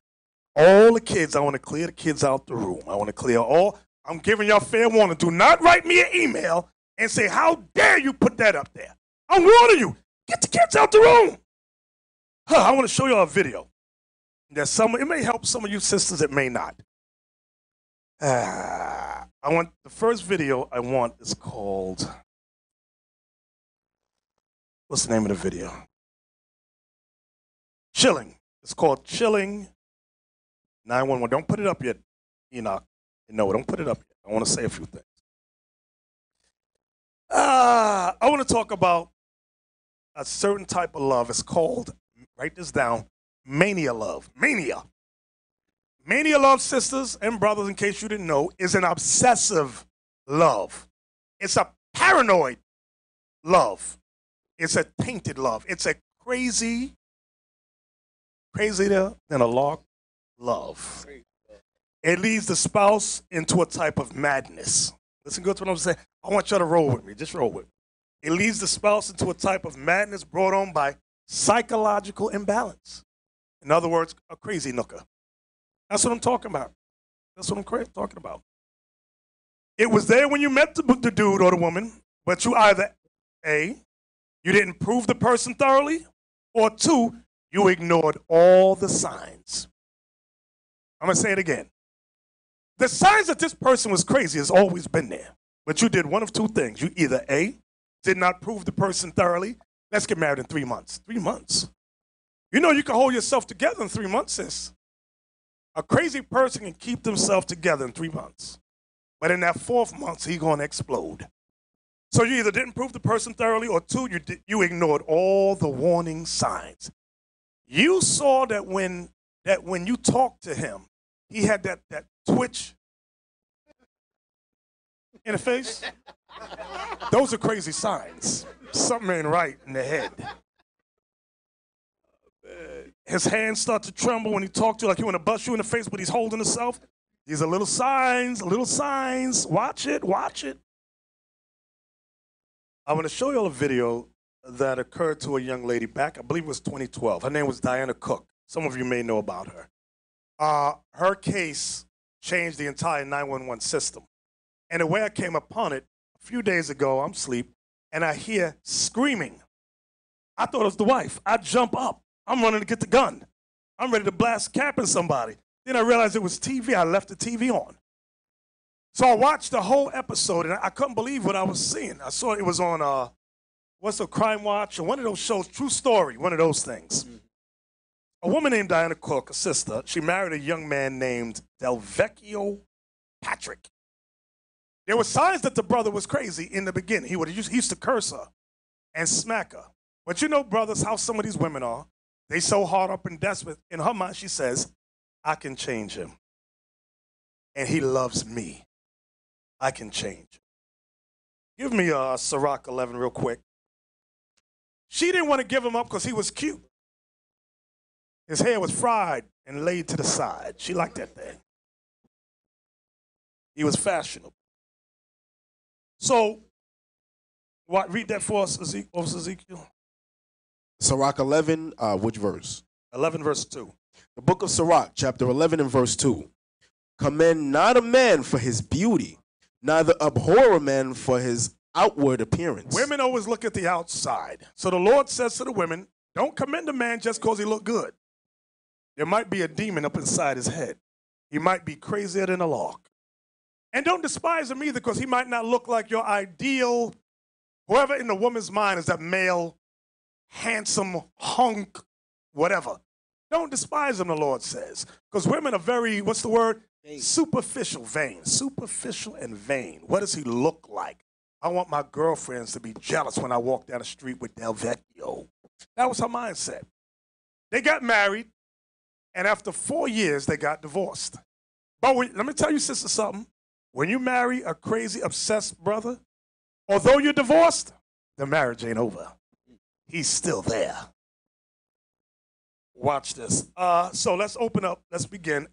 all the kids, I want to clear the kids out the room. I want to clear all. I'm giving y'all fair warning. Do not write me an email and say, how dare you put that up there? I'm warning you. Get the kids out the room. I want to show y'all a video. It may help some of you sisters, it may not. The first video I want is called, what's the name of the video? Chilling. It's called Chilling 911. Don't put it up yet, Enoch. No, don't put it up yet. I want to say a few things. I want to talk about a certain type of love. It's called, write this down, mania love. Mania. Mania love, sisters and brothers, in case you didn't know, is an obsessive love. It's a paranoid love. It's a tainted love. It's a crazier than a locked love. It leads the spouse into a type of madness. Listen good to what I'm saying. I want y'all to roll with me. Just roll with me. It leads the spouse into a type of madness brought on by psychological imbalance. In other words, a crazy nooker. That's what I'm talking about. That's what I'm talking about. It was there when you met the dude or the woman, but you either, A, you didn't prove the person thoroughly, or 2, you ignored all the signs. I'm going to say it again. The signs that this person was crazy has always been there, but you did one of 2 things. You either, A, did not prove the person thoroughly. Let's get married in 3 months. 3 months. You know you can hold yourself together in 3 months, sis. A crazy person can keep themselves together in 3 months. But in that 4th month, he's going to explode. So you either didn't prove the person thoroughly, or 2, you ignored all the warning signs. You saw that when you talked to him, he had that twitch in the face. Those are crazy signs. Something ain't right in the head. His hands start to tremble when he talks to you, like he want to bust you in the face, but he's holding himself. These are little signs, little signs. Watch it, watch it. I want to show you all a video that occurred to a young lady back, I believe it was 2012. Her name was Diana Cook. Some of you may know about her. Her case changed the entire 911 system. And the way I came upon it, a few days ago, I'm asleep, and I hear screaming. I thought it was the wife. I jump up. I'm running to get the gun. I'm ready to blast cap in somebody. Then I realized it was TV. I left the TV on. So I watched the whole episode, and I couldn't believe what I was seeing. I saw it was on, what's a Crime Watch, or one of those shows, True Story, one of those things. A woman named Diana Cook, a sister, she married a young man named Delvecchio Patrick. There were signs that the brother was crazy in the beginning. He used to curse her and smack her. But you know, brothers, how some of these women are. They so hard up and desperate. In her mind, she says, I can change him. And he loves me. I can change him. Give me Sirach 11 real quick. She didn't want to give him up because he was cute. His hair was fried and laid to the side. She liked that thing. He was fashionable. So, read that for us, Ezekiel. Sirach 11, which verse? 11 verse 2. The book of Sirach, chapter 11 and verse 2. Commend not a man for his beauty, neither abhor a man for his outward appearance. Women always look at the outside. So the Lord says to the women, don't commend a man just because he look good. There might be a demon up inside his head. He might be crazier than a lark. And don't despise him either because he might not look like your ideal, whoever in the woman's mind is that male, handsome, hunk, whatever. Don't despise him, the Lord says. Because women are very, what's the word? Vain. Superficial, vain. Superficial and vain. What does he look like? I want my girlfriends to be jealous when I walk down the street with Del Vecchio. That was her mindset. They got married, and after 4 years, they got divorced. But let me tell you, sister, something. When you marry a crazy, obsessed brother, although you're divorced, the marriage ain't over. He's still there. Watch this. So let's open up. Let's begin.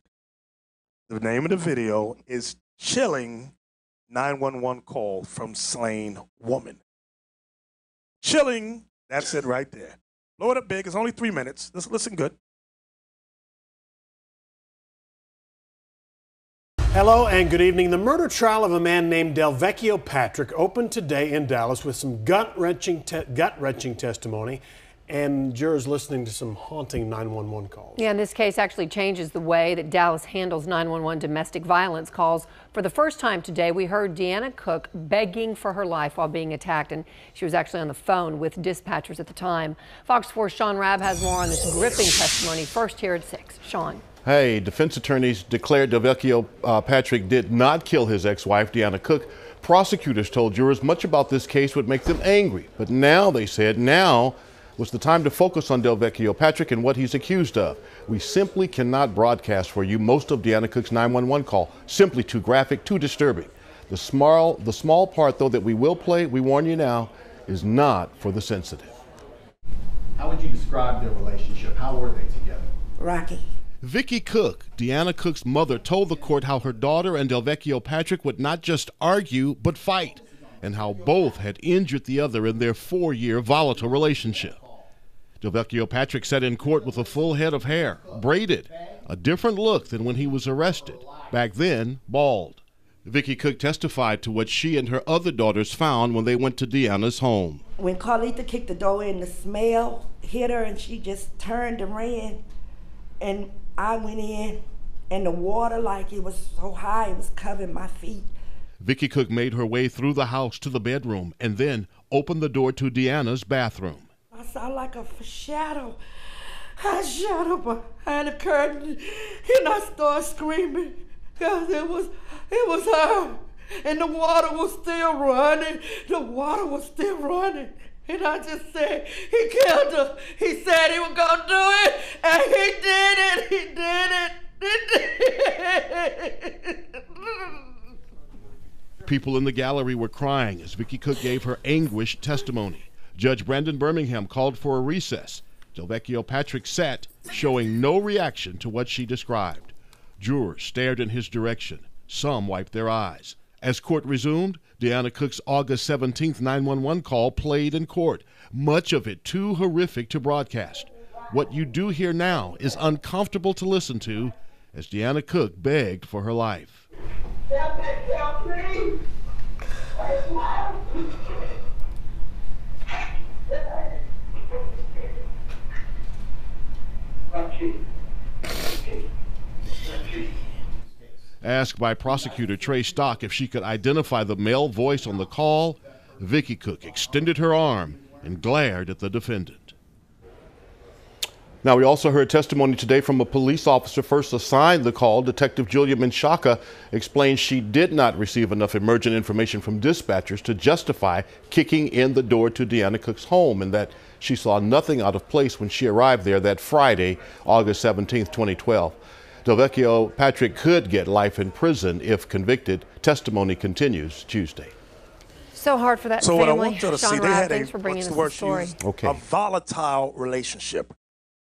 The name of the video is Chilling 911 Call from Slain Woman. Chilling, that's it right there. Load up big. It's only 3 minutes. Listen good. Hello and good evening. The murder trial of a man named Del Vecchio Patrick opened today in Dallas with some gut-wrenching testimony and jurors listening to some haunting 911 calls. Yeah, and this case actually changes the way that Dallas handles 911 domestic violence calls. For the first time today, we heard Deanna Cook begging for her life while being attacked, and she was actually on the phone with dispatchers at the time. Fox 4's Sean Rabb has more on this gripping testimony. First here at 6. Sean. Hey, defense attorneys declared Del Vecchio Patrick did not kill his ex-wife, Deanna Cook. Prosecutors told jurors much about this case would make them angry. But now, they said, now was the time to focus on Del Vecchio Patrick and what he's accused of. We simply cannot broadcast for you most of Deanna Cook's 911 call. Simply too graphic, too disturbing. The small part, though, that we will play, we warn you now, is not for the sensitive. How would you describe their relationship? How were they together? Rocky. Vicky Cook, Deanna Cook's mother, told the court how her daughter and Del Vecchio Patrick would not just argue, but fight, and how both had injured the other in their 4-year volatile relationship. Del Vecchio Patrick sat in court with a full head of hair, braided, a different look than when he was arrested, back then bald. Vicky Cook testified to what she and her other daughters found when they went to Deanna's home. When Carlita kicked the door in, the smell hit her and she just turned and ran. And I went in, and the water, like it was so high, it was covering my feet. Vicky Cook made her way through the house to the bedroom and then opened the door to Deanna's bathroom. I saw like a shadow. A shadow behind the curtain, and I started screaming because it was her, and the water was still running. The water was still running. And I just said, he killed her. He said he was going to do it, and he did it. He did it. People in the gallery were crying as Vicky Cook gave her anguished testimony. Judge Brandon Birmingham called for a recess. Del Vecchio Patrick sat, showing no reaction to what she described. Jurors stared in his direction. Some wiped their eyes. As court resumed, Deanna Cook's August 17th 911 call played in court, much of it too horrific to broadcast. What you do hear now is uncomfortable to listen to as Deanna Cook begged for her life. Help me. Asked by prosecutor Trey Stock if she could identify the male voice on the call, Vicky Cook extended her arm and glared at the defendant. Now, we also heard testimony today from a police officer first assigned the call. Detective Julia Menchaca explained she did not receive enough emergent information from dispatchers to justify kicking in the door to Deanna Cook's home, and that she saw nothing out of place when she arrived there that Friday, August 17th, 2012. Delvecchio Patrick could get life in prison if convicted. Testimony continues Tuesday. So hard for that so family. So what I want you to see, they had thanks for bringing us the story. A volatile relationship.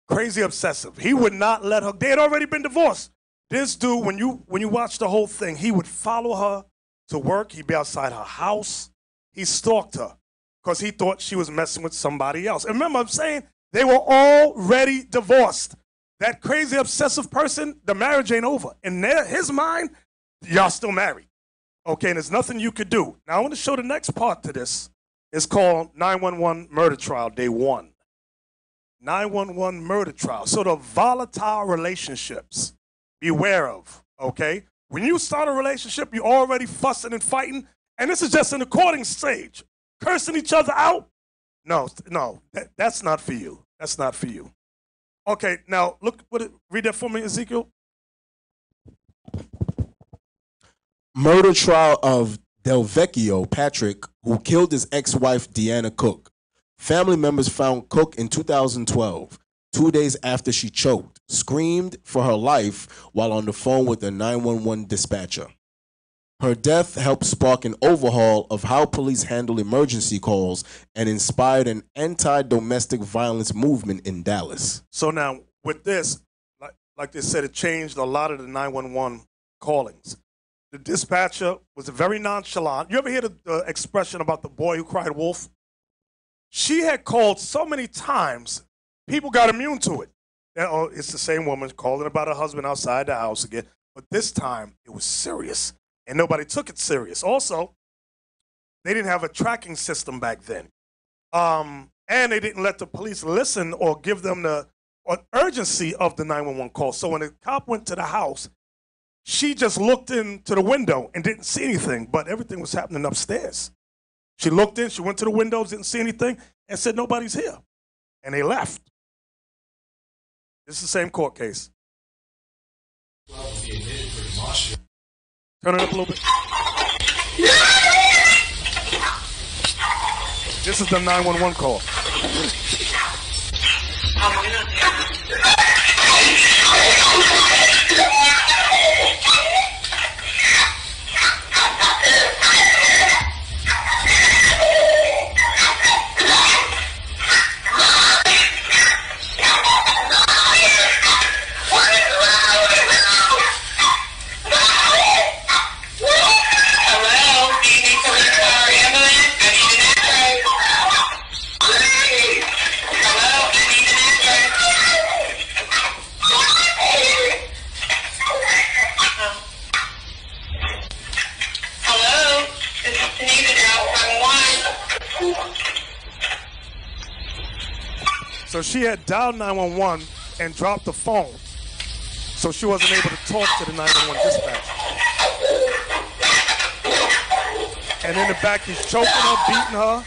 Crazy obsessive. He would not let her. They had already been divorced. This dude, when you watch the whole thing, he would follow her to work. He'd be outside her house. He stalked her because he thought she was messing with somebody else. And remember, I'm saying they were already divorced. That crazy obsessive person, the marriage ain't over. In his mind, y'all still married. Okay, and there's nothing you could do. Now, I want to show the next part to this. It's called 911 Murder Trial, Day 1. 911 Murder Trial. So the volatile relationships, beware of, okay? When you start a relationship, you're already fussing and fighting, and this is just in the courting stage. Cursing each other out? No, that's not for you. That's not for you. Okay, now, read that for me, Ezekiel. Murder trial of Delvecchio Patrick, who killed his ex-wife Deanna Cook. Family members found Cook in 2012, 2 days after she choked, screamed for her life while on the phone with a 911 dispatcher. Her death helped spark an overhaul of how police handle emergency calls and inspired an anti-domestic violence movement in Dallas. So now, with this, like they said, it changed a lot of the 911 callings. The dispatcher was very nonchalant. You ever hear the expression about the boy who cried wolf? She had called so many times, people got immune to it. It's the same woman calling about her husband outside the house again. But this time, it was serious, and nobody took it serious. Also, they didn't have a tracking system back then. And they didn't let the police listen or give them the urgency of the 911 call. So when the cop went to the house, she just looked into the window and didn't see anything, but everything was happening upstairs. She looked in, she went to the windows, didn't see anything, and said, nobody's here. And they left. This is the same court case. Turn it up a little bit. This is the 911 call. So she had dialed 911 and dropped the phone, so she wasn't able to talk to the 911 dispatch. And in the back, he's choking her, beating her.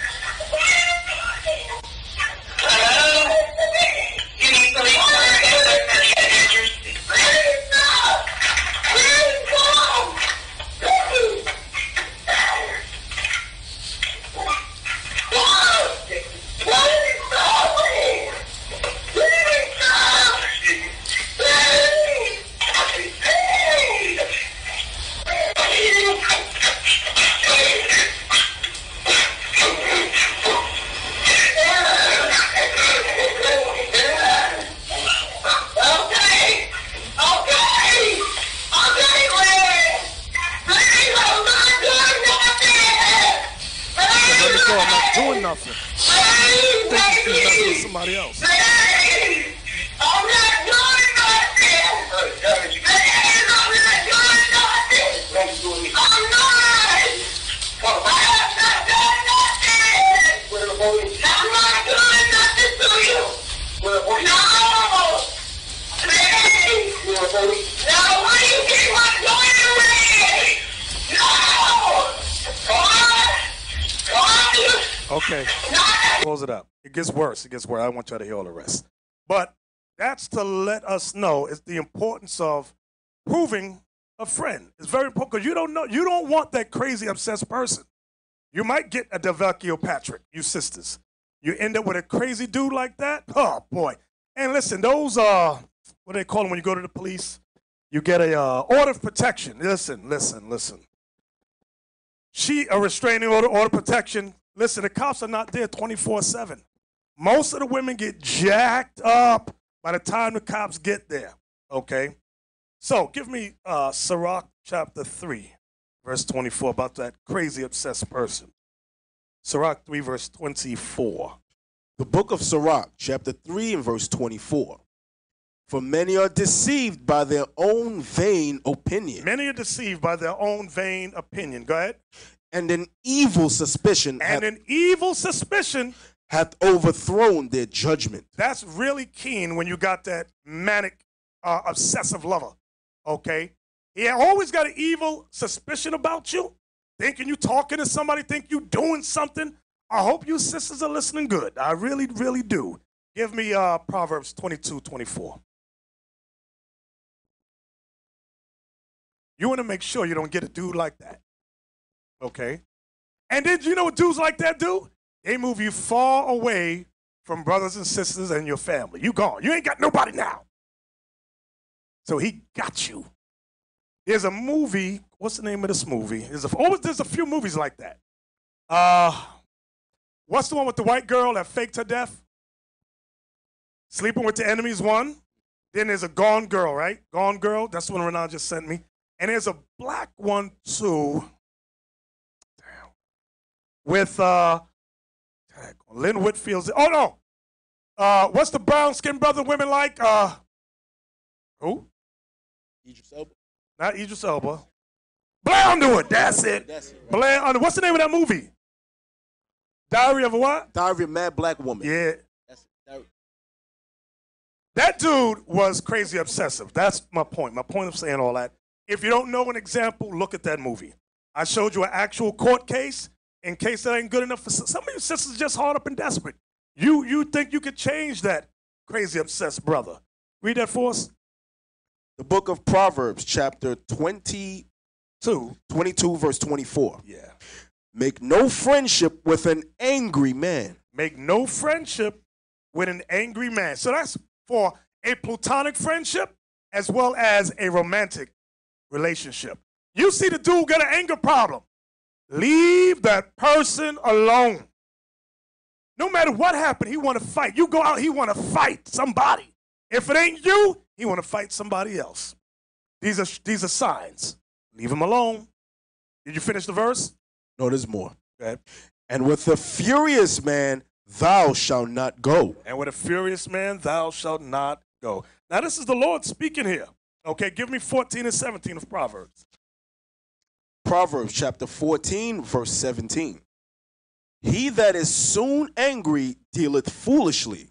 Doing nothing. Thinking she's messing with somebody else. I'm not doing nothing. I'm not. I have not done nothing. I'm not doing nothing to you. No. Please. No, why do you keep on going away? No. Okay, close it up. It gets worse. It gets worse. I want y'all to hear all the rest. But That's to let us know it's the importance of proving a friend. It's very important because you don't want that crazy obsessed person. You might get a Delvecchio Patrick, you sisters. You end up with a crazy dude like that. Oh boy! And listen, those what do they call them when you go to the police? You get a order of protection. Listen. A restraining order of protection. Listen, the cops are not there 24/7. Most of the women get jacked up by the time the cops get there, okay? So give me Sirach chapter 3, verse 24, about that crazy obsessed person. Sirach 3, verse 24. The book of Sirach, chapter 3 and verse 24. For many are deceived by their own vain opinion. Many are deceived by their own vain opinion. Go ahead. And an evil suspicion hath overthrown their judgment. That's really keen when you got that manic, obsessive lover, okay? He always got an evil suspicion about you, thinking you talking to somebody, think you doing something. I hope you sisters are listening good. I really, really do. Give me Proverbs 22:24. You want to make sure you don't get a dude like that, okay? And then you know what dudes like that do? They move you far away from brothers and sisters and your family. You gone. You ain't got nobody now. So he got you. There's a movie. What's the name of this movie? There's a few movies like that. What's the one with the white girl that faked her death? Sleeping with the Enemy's one. Then there's a Gone Girl, right? Gone Girl. That's the one Renan just sent me. And there's a black one too. Damn. With Lynn Whitfield's. Oh no. What's the brown skinned brother women like? Who? Idris Elba. Not Idris Elba. Blair Underwood. That's it. Blair Underwood. What's the name of that movie? Diary of a what? Diary of a Mad Black Woman. Yeah. That dude was crazy obsessive. That's my point. My point of saying all that. If you don't know an example, look at that movie. I showed you an actual court case. In case that ain't good enough for some of you sisters, just hard up and desperate. You think you could change that crazy obsessed brother? Read that for us. The book of Proverbs, chapter 22, verse 24. Yeah. Make no friendship with an angry man. Make no friendship with an angry man. So that's for a platonic friendship as well as a romantic relationship. You see the dude got an anger problem. Leave that person alone. No matter what happened, he want to fight. You go out, he want to fight somebody. If it ain't you, he want to fight somebody else. These are signs. Leave him alone. Did you finish the verse? No, there's more. Okay. And with a furious man, thou shalt not go. And with a furious man, thou shalt not go. Now, this is the Lord speaking here. Okay, give me 14 and 17 of Proverbs. Proverbs chapter 14, verse 17. He that is soon angry dealeth foolishly,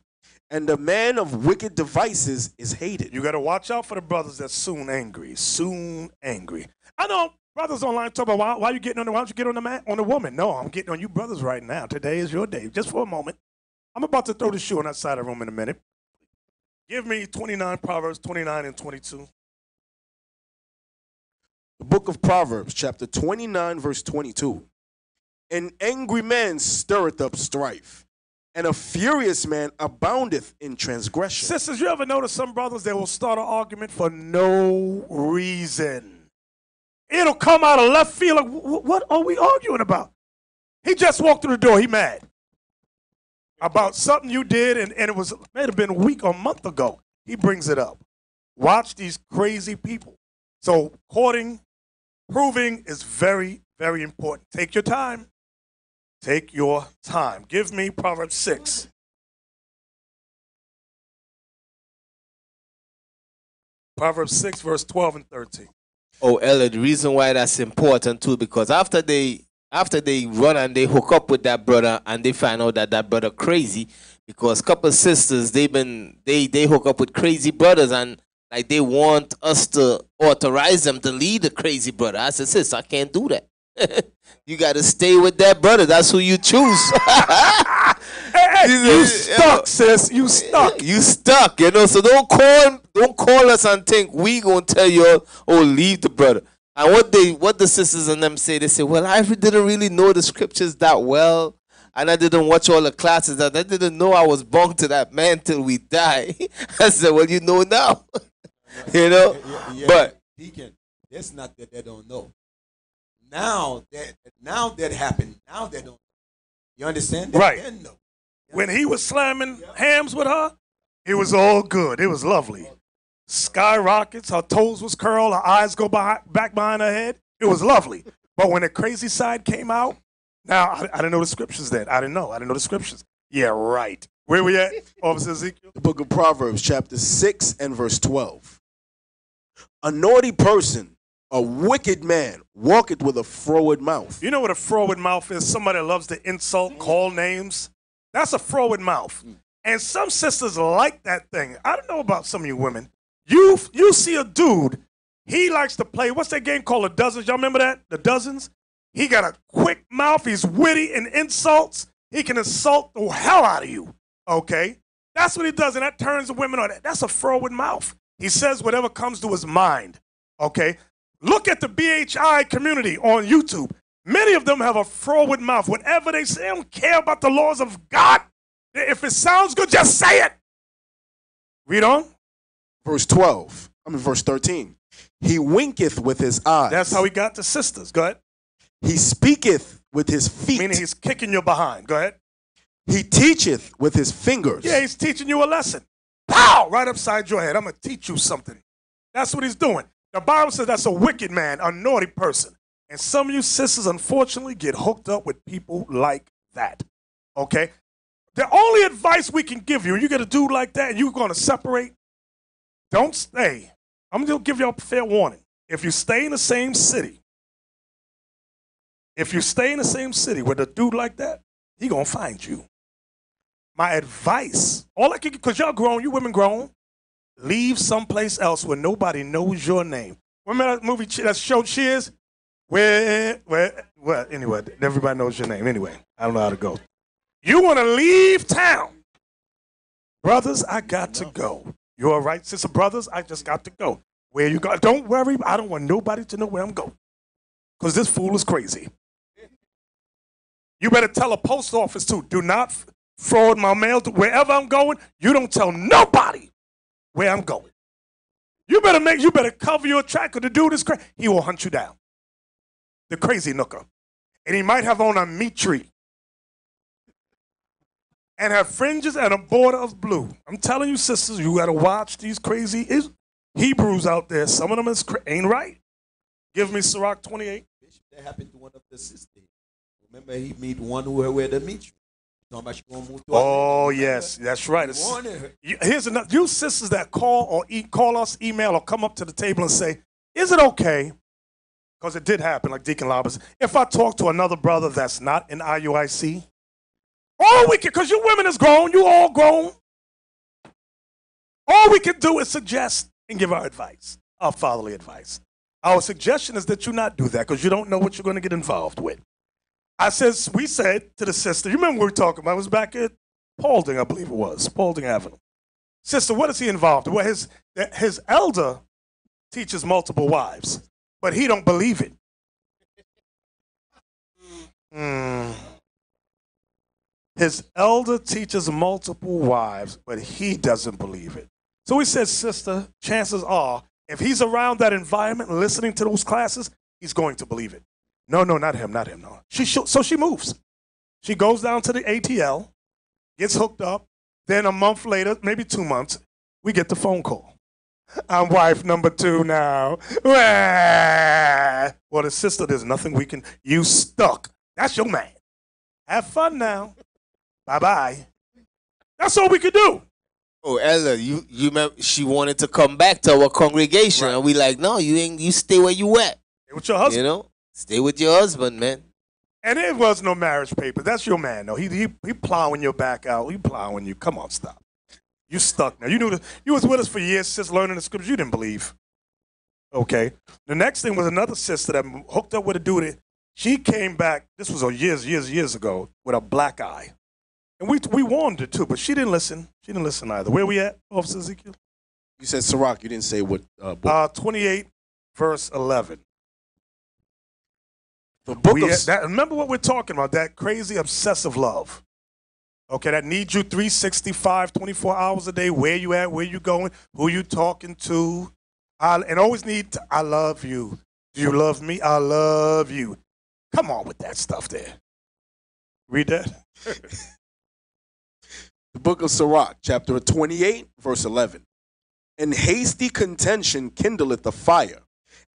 and the man of wicked devices is hated. You got to watch out for the brothers that's soon angry. Soon angry. I know brothers online talk about why you getting on the, why don't you get on the man, on the woman? No, I'm getting on you brothers right now. Today is your day. Just for a moment. I'm about to throw the shoe on that side of the room in a minute. Give me 29 Proverbs 29 and 22. The book of Proverbs, chapter 29, verse 22. An angry man stirreth up strife, and a furious man aboundeth in transgression. Sisters, you ever notice some brothers that will start an argument for no reason? It'll come out of left field. Like, what are we arguing about? He just walked through the door. He mad about something you did, and it was may have been a week or a month ago. He brings it up. Watch these crazy people. So courting, proving is very, very important. Take your time. Take your time. Give me Proverbs 6. Proverbs 6, verse 12 and 13. Oh, Ella, the reason why that's important too, because after they run and they hook up with that brother and they find out that brother crazy, because a couple of sisters they hook up with crazy brothers and like they want us to authorize them to lead the crazy brother. I said, sis, I can't do that. You got to stay with that brother. That's who you choose. Hey, You stuck, sis. You stuck. You stuck, you know. So don't call us and think we gonna tell you, oh, leave the brother. And what the sisters and them say, they say, well, I didn't really know the scriptures that well, and I didn't watch all the classes, and I didn't know I was bound to that man till we die. I said, well, you know now. You know? Yeah, but Deacon, it's not that they don't know. Now that happened, now they don't know. You understand? They Right. didn't know. When he was slamming hams with her, it was all good. It was lovely. Skyrockets, her toes was curled, her eyes go back behind her head. It was lovely. But when the crazy side came out, now I didn't know the scriptures then. I didn't know the scriptures. Yeah, right. Where we at, Officer Ezekiel? The book of Proverbs, chapter 6 and verse 12. A naughty person, a wicked man, walketh with a froward mouth. You know what a froward mouth is? Somebody that loves to insult, call names. That's a froward mouth. And some sisters like that thing. I don't know about some of you women. You see a dude, he likes to play, what's that game called, The Dozens? Y'all remember that? The Dozens? He got a quick mouth. He's witty in insults. He can insult the hell out of you. Okay? That's what he does, and that turns the women on. That's a froward mouth. He says whatever comes to his mind. Okay? Look at the BHI community on YouTube. Many of them have a froward mouth. Whatever they say, they don't care about the laws of God. If it sounds good, just say it. Read on. Verse 13. He winketh with his eyes. That's how he got to sisters. Go ahead. He speaketh with his feet. Meaning he's kicking your behind. Go ahead. He teacheth with his fingers. Yeah, he's teaching you a lesson. Pow! Right upside your head. I'm going to teach you something. That's what he's doing. The Bible says that's a wicked man, a naughty person. And some of you sisters, unfortunately, get hooked up with people like that. Okay? The only advice we can give you, you get a dude like that and you're going to separate, don't stay. I'm going to give you a fair warning. If you stay in the same city, with a dude like that, he going to find you. My advice, all I can, because y'all grown, you women grown, leave someplace else where nobody knows your name. Remember that movie, that show Cheers? Well, anyway, everybody knows your name. Anyway, I don't know how to go. You want to leave town. Brothers, I got to go. You all right, sister? Brothers, I just got to go. Where you go? Don't worry. I don't want nobody to know where I'm going. Because this fool is crazy. You better tell a post office, too. Do not fraud my mail. Wherever I'm going, you don't tell nobody where I'm going. You better cover your track, because the dude is crazy. He will hunt you down. The crazy nooker. And he might have on a meat tree. And have fringes and a border of blue. I'm telling you, sisters, you got to watch these crazy Hebrews out there. Some of them ain't right. Give me Sirach 28. That happened to one of the sisters. Remember, he meet one who wear the meat tree. Talking about she gonna move to Oh, yes, that's right. Here's another. You sisters that call us, email, or come up to the table and say, is it okay? Because it did happen, like Deacon Lobbers. If I talk to another brother that's not in IUIC, all we can, because you women is grown, you all grown. All we can do is suggest and give our advice, our fatherly advice. Our suggestion is that you not do that, because you don't know what you're going to get involved with. We said to the sister, you remember what we were talking about? It was back at Paulding, I believe it was, Paulding Avenue. Sister, what is he involved in? Well, his elder teaches multiple wives, but he don't believe it. His elder teaches multiple wives, but he doesn't believe it. So we said, sister, chances are, if he's around that environment and listening to those classes, he's going to believe it. No, not him, no. So she moves. She goes down to the ATL, gets hooked up. Then a month later, maybe 2 months, we get the phone call. I'm wife number 2 now. Well, the sister, there's nothing we can. You stuck. That's your man. Have fun now. Bye-bye. That's all we could do. Oh, Ella, you remember she wanted to come back to our congregation, right. And we like, no, you stay where you at. Stay with your husband. You know, stay with your husband, man. And there was no marriage paper. That's your man, though. He plowing your back out. He plowing you. Come on, stop. You stuck now. You was with us for years, sis, learning the scriptures. You didn't believe. Okay. The next thing was another sister that hooked up with a dude. She came back. This was years ago with a black eye. And we warned her too, but she didn't listen. She didn't listen either. Where we at, Officer Ezekiel? You said Sirach. You didn't say what book. 28, verse 11. The book of remember what we're talking about, that crazy obsessive love. Okay, that needs you 365, 24 hours a day, where you at, where you going, who you talking to. And always need to, I love you. Do you love me? I love you. Come on with that stuff there. Read that. The book of Sirach, chapter 28, verse 11. In hasty contention kindleth the fire,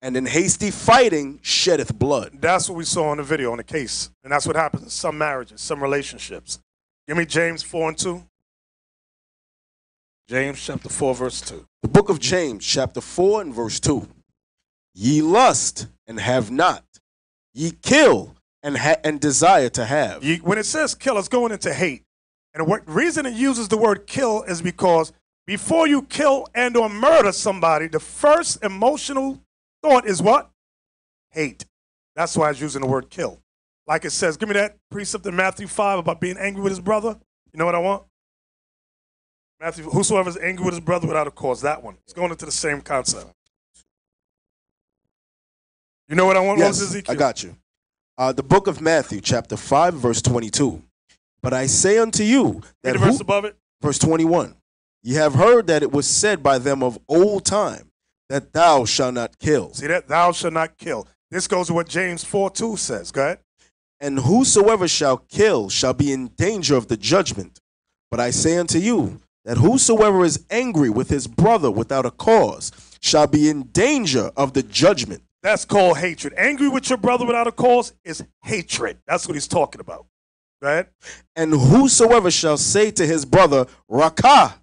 and in hasty fighting sheddeth blood. That's what we saw in the video, on the case. And that's what happens in some marriages, some relationships. Give me James 4 and 2. James chapter 4, verse 2. The book of James, chapter 4 and verse 2. Ye lust and have not. Ye kill and desire to have. When it says kill, it's going into hate. And the reason it uses the word kill is because before you kill and or murder somebody, the first emotional thought is what? Hate. That's why it's using the word kill. Like it says, give me that precept in Matthew 5 about being angry with his brother. You know what I want? Matthew, whosoever is angry with his brother without a cause, that one. It's going into the same concept. You know what I want? Yes, Ezekiel? I got you. The book of Matthew, chapter 5, verse 22. But I say unto you that the verse above it. Verse 21. Ye have heard that it was said by them of old time, that thou shalt not kill. See that? Thou shalt not kill. This goes to what James 4:2 says. Go ahead. And whosoever shall kill shall be in danger of the judgment. But I say unto you that whosoever is angry with his brother without a cause shall be in danger of the judgment. That's called hatred. Angry with your brother without a cause is hatred. That's what he's talking about. Go ahead. And whosoever shall say to his brother, Rakah,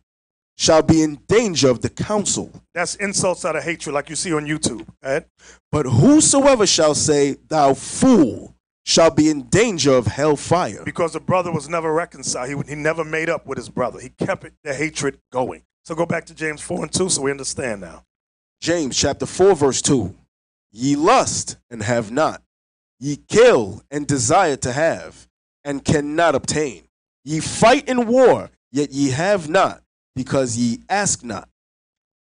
shall be in danger of the council. That's insults out of hatred like you see on YouTube. Go ahead. But whosoever shall say, thou fool, shall be in danger of hellfire. Because the brother was never reconciled. He never made up with his brother. He kept the hatred going. So go back to James 4 and 2 so we understand now. James chapter 4, verse 2. Ye lust and have not. Ye kill and desire to have, and cannot obtain. Ye fight in war, yet ye have not, because ye ask not.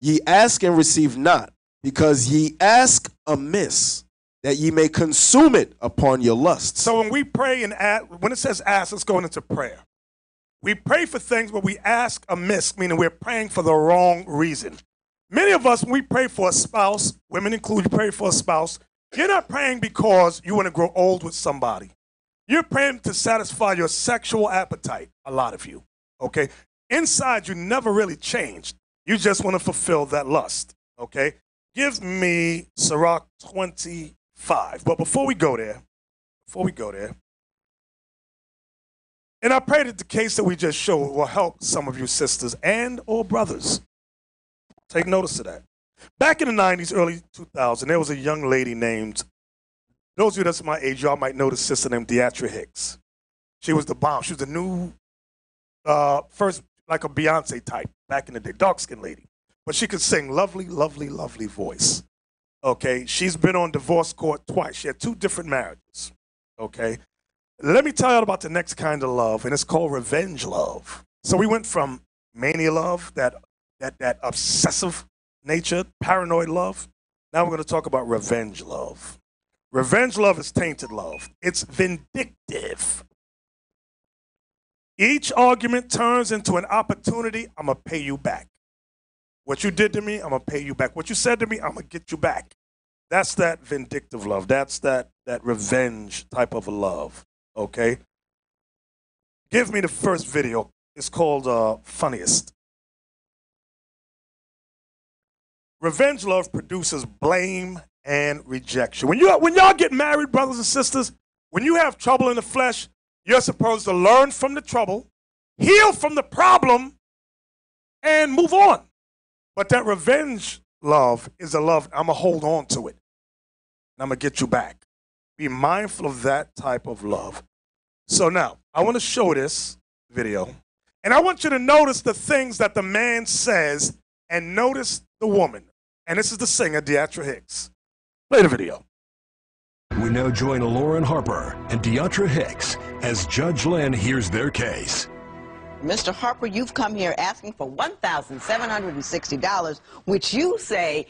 Ye ask and receive not, because ye ask amiss, that ye may consume it upon your lusts. So when we pray and ask, when it says ask, it's going into prayer. We pray for things, but we ask amiss, meaning we're praying for the wrong reason. Many of us, when we pray for a spouse, women included, pray for a spouse, you're not praying because you want to grow old with somebody. You're praying to satisfy your sexual appetite, a lot of you, okay? Inside, you never really changed. You just want to fulfill that lust, okay? Give me Sirach 25. But before we go there, and I pray that the case that we just showed will help some of you sisters and or brothers. Take notice of that. Back in the 90s, early 2000s, there was a young lady named, those of you that's my age, y'all might know the sister named Deatra Hicks. She was the bomb. She was the new, first, like a Beyonce type back in the day, dark-skinned lady. But she could sing, lovely, lovely, lovely voice. Okay, she's been on divorce court twice. She had 2 different marriages. Okay, let me tell you about the next kind of love, and it's called revenge love. So we went from mania love, that obsessive nature, paranoid love. Now we're going to talk about revenge love. Revenge love is tainted love. It's vindictive. Each argument turns into an opportunity. I'm going to pay you back. What you did to me, I'm going to pay you back. What you said to me, I'm going to get you back. That's that vindictive love. That's that revenge type of a love, okay? Give me the first video. It's called Funniest. Revenge love produces blame and rejection. When y'all get married, brothers and sisters, when you have trouble in the flesh, you're supposed to learn from the trouble, heal from the problem, and move on. But that revenge love is a love, I'm going to hold on to it, and I'm going to get you back. Be mindful of that type of love. So now, I want to show this video, and I want you to notice the things that the man says and notice the woman. And this is the singer, Deatra Hicks. Play the video. We now join Lauren Harper and Deatra Hicks as Judge Lynn hears their case. Mr. Harper, you've come here asking for $1,760, which you say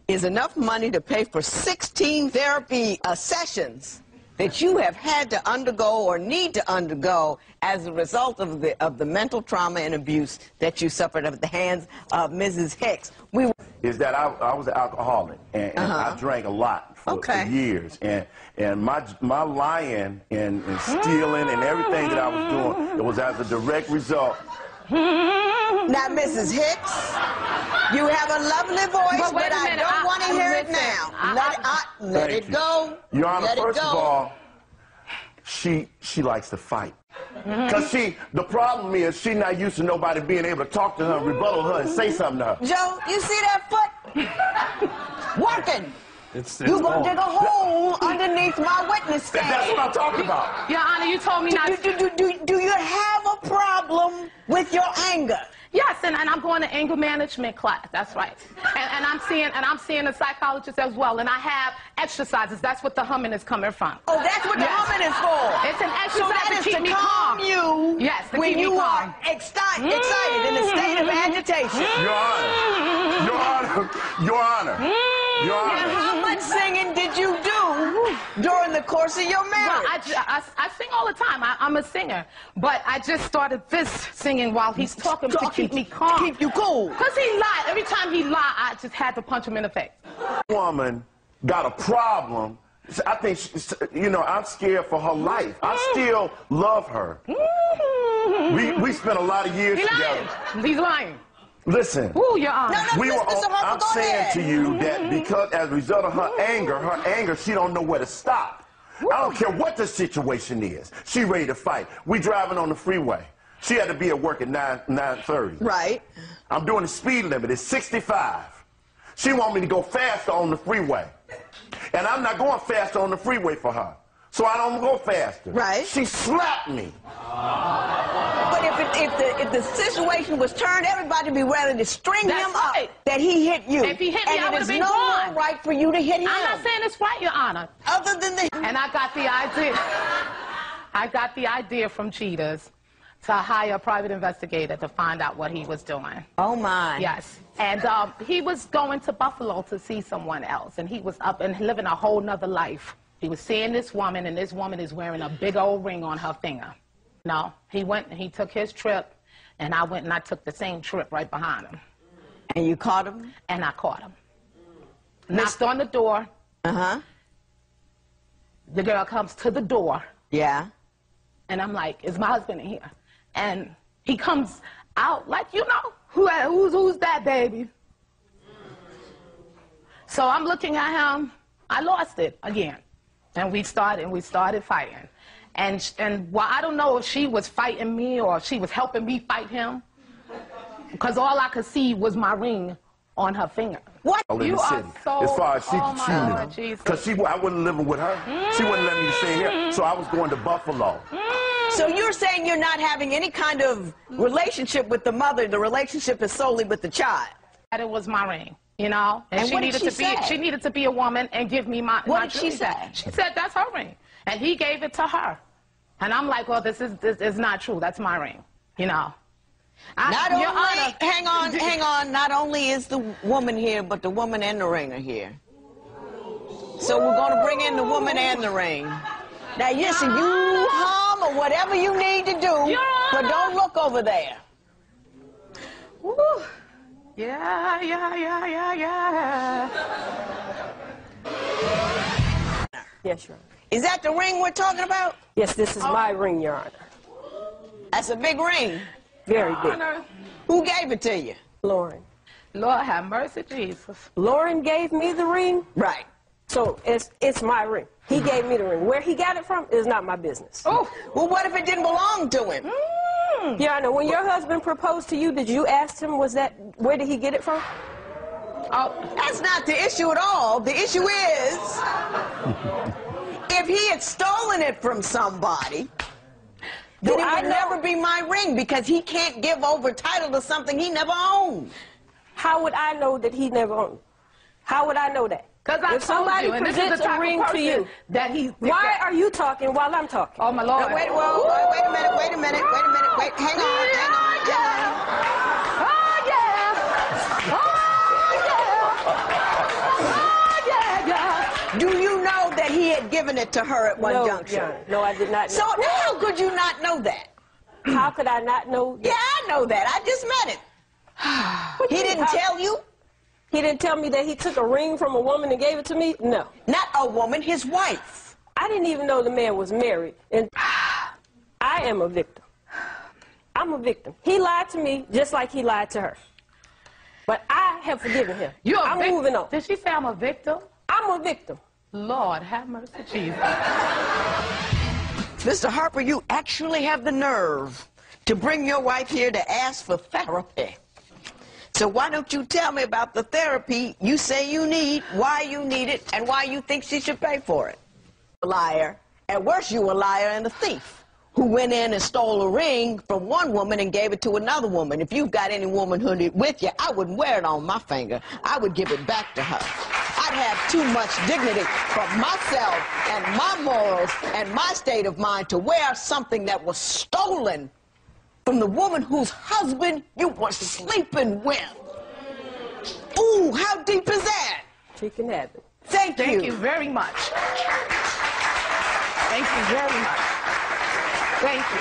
is enough money to pay for 16 therapy sessions that you have had to undergo or need to undergo as a result of the mental trauma and abuse that you suffered at the hands of Mrs. Hicks. Is that I was an alcoholic, and I drank a lot for years, and my lying and stealing and everything that I was doing, it was as a direct result. Now, Mrs. Hicks, you have a lovely voice, but I don't want to hear it now. Let it go. Your Honor, first of all, she likes to fight. Because the problem is she's not used to nobody being able to talk to her, rebuttal her, and say something to her. Joe, you see that foot? Working. You're going to dig a hole underneath my witness stand. That's what I'm talking about. Your Honor, you told me not to. Do you have a problem with your anger? Yes, and I'm going to anger management class. That's right. And I'm seeing a psychologist as well. And I have exercises. That's what the humming is coming from. Oh, that's what the humming is for. It's an exercise to keep me calm calm. you. Yes, to when keep me you calm. are excited in a state of agitation. Your Honor. And how much singing did you do during the course of your marriage? Well, I sing all the time. I'm a singer. But I just started this singing while he's talking to keep me calm. Keep you cool. Because he lied. Every time he lied, I just had to punch him in the face. Woman got a problem. I think, I'm scared for her life. I still love her. We spent a lot of years together. He's lying. Listen, Ooh, Your Honor. I'm saying to you that because as a result of her anger, she don't know where to stop. I don't care what the situation is. She ready to fight. We driving on the freeway. She had to be at work at 9:30. Right. I'm doing the speed limit. It's 65. She want me to go faster on the freeway. And I'm not going faster on the freeway for her. So I don't go faster. Right. She slapped me. But if the situation was turned, everybody would be ready to string him up that he hit you. If he hit me, I would have been gone. gone. And it is no right for you to hit him. I'm not saying it's right, Your Honor. Other than the... And I got the idea. I got the idea from Cheetahs to hire a private investigator to find out what he was doing. Oh, my. Yes. And he was going to Buffalo to see someone else, and he was up and living a whole nother life. He was seeing this woman, and this woman is wearing a big old ring on her finger. No, he went and he took his trip, and I went and I took the same trip right behind him. And you caught him? And I caught him. Knocked on the door. Uh-huh. The girl comes to the door. Yeah. And I'm like, is my husband in here? And he comes out like, who's that, baby? So I'm looking at him. I lost it again. And we started fighting. And while I don't know if she was fighting me or if she was helping me fight him, because all I could see was my ring on her finger. What? You are so... As far as she could choose. Because I wasn't living with her. She wouldn't let me stay here. So I was going to Buffalo. So you're saying you're not having any kind of relationship with the mother. The relationship is solely with the child. That it was my ring. And she needed to be a woman and give me my What did she say? She said that's her ring, and he gave it to her. And I'm like, well, this is not true. That's my ring. Hang on. Not only is the woman here, but the woman and the ring are here. So we're going to bring in the woman and the ring. Now, listen, you hum or whatever you need to do, but don't look over there. Woo. Yeah. Yes, Your Honor. Is that the ring we're talking about? Yes, this is my ring, Your Honor. That's a big ring. Very big. Who gave it to you? Lauren. Lord have mercy, Jesus. Lauren gave me the ring? Right. So it's my ring. He gave me the ring. Where he got it from is not my business. Oh, well, what if it didn't belong to him? Your Honor, when your husband proposed to you, did you ask him, where did he get it from? Oh, that's not the issue at all. The issue is, if he had stolen it from somebody, then it would never be my ring, because he can't give over title to something he never owned. How would I know that he never owned? How would I know that? Because if somebody presents a ring to you, that why are you talking while I'm talking? Oh, my Lord. Wait a minute. right, hang on. Do you know that he had given it to her at one juncture? No, I did not know. So how could you not know that? How could I not know that? Yeah, I know that. I just met him. He didn't tell you? He didn't tell me that he took a ring from a woman and gave it to me? No. Not a woman, his wife. I didn't even know the man was married. And I am a victim. I'm a victim. He lied to me just like he lied to her. But I have forgiven him. I'm moving on. Did she say I'm a victim? I'm a victim. Lord, have mercy, Jesus. Mr. Harper, you actually have the nerve to bring your wife here to ask for therapy. So why don't you tell me about the therapy you say you need, why you need it, and why you think she should pay for it? A liar. At worst, you a liar and a thief who went in and stole a ring from one woman and gave it to another woman. If you've got any womanhood with you, I wouldn't wear it on my finger. I would give it back to her. I'd have too much dignity for myself and my morals and my state of mind to wear something that was stolen from the woman whose husband you were sleeping with. Ooh, how deep is that? She can have it. Thank you. Thank you very much. Thank you very much. Thank you.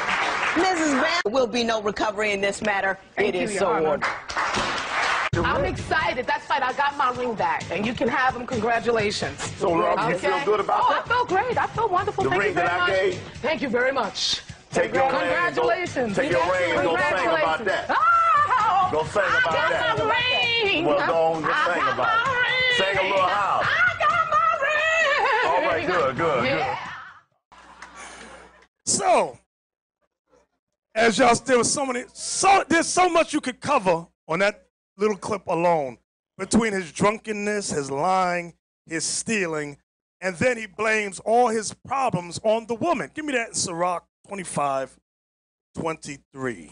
Mrs. Van, there will be no recovery in this matter. Thank it you, is Your so Honor. ordered. I'm excited. That's right. I got my ring back, and you can have them. Congratulations. So, Rob, you feel good about that? I feel great. I feel wonderful. The Thank ring you very that I much. gave? Thank you very much. Take your ring and go, Congratulations. take your ring and go sing about that. Oh, Go sing about I that. got my ring. Well, go on, just I sing got about my it. ring. Sing a little house. I got my ring. All right, good. Yeah. So, as y'all still there's so much you could cover on that little clip alone, between his drunkenness, his lying, his stealing, and then he blames all his problems on the woman. Give me that in Sirach 25:23.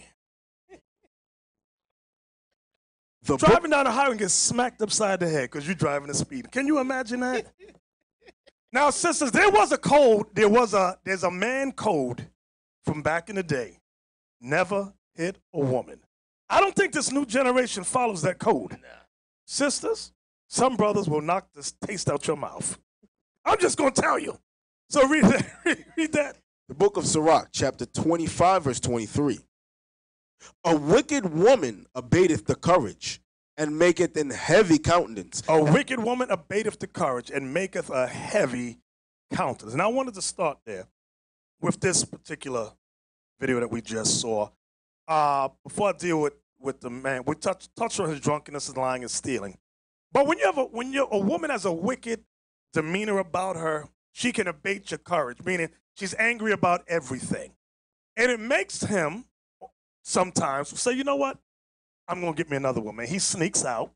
Driving down the highway and get smacked upside the head because you're driving the speed. Can you imagine that? Now, sisters, there was a code. There's a man code from back in the day. Never hit a woman. I don't think this new generation follows that code. Nah. Sisters, some brothers will knock this taste out your mouth. I'm just going to tell you. So read that. Read that. The book of Sirach, chapter 25, verse 23. A wicked woman abateth the courage, and maketh an heavy countenance. A wicked woman abateth the courage, and maketh a heavy countenance. And I wanted to start there with this particular video that we just saw. Before I deal with the man, we touched on his drunkenness, his lying, and stealing. But when a woman has a wicked demeanor about her, she can abate your courage, meaning she's angry about everything. And it makes him sometimes say, you know what? I'm going to get me another woman. He sneaks out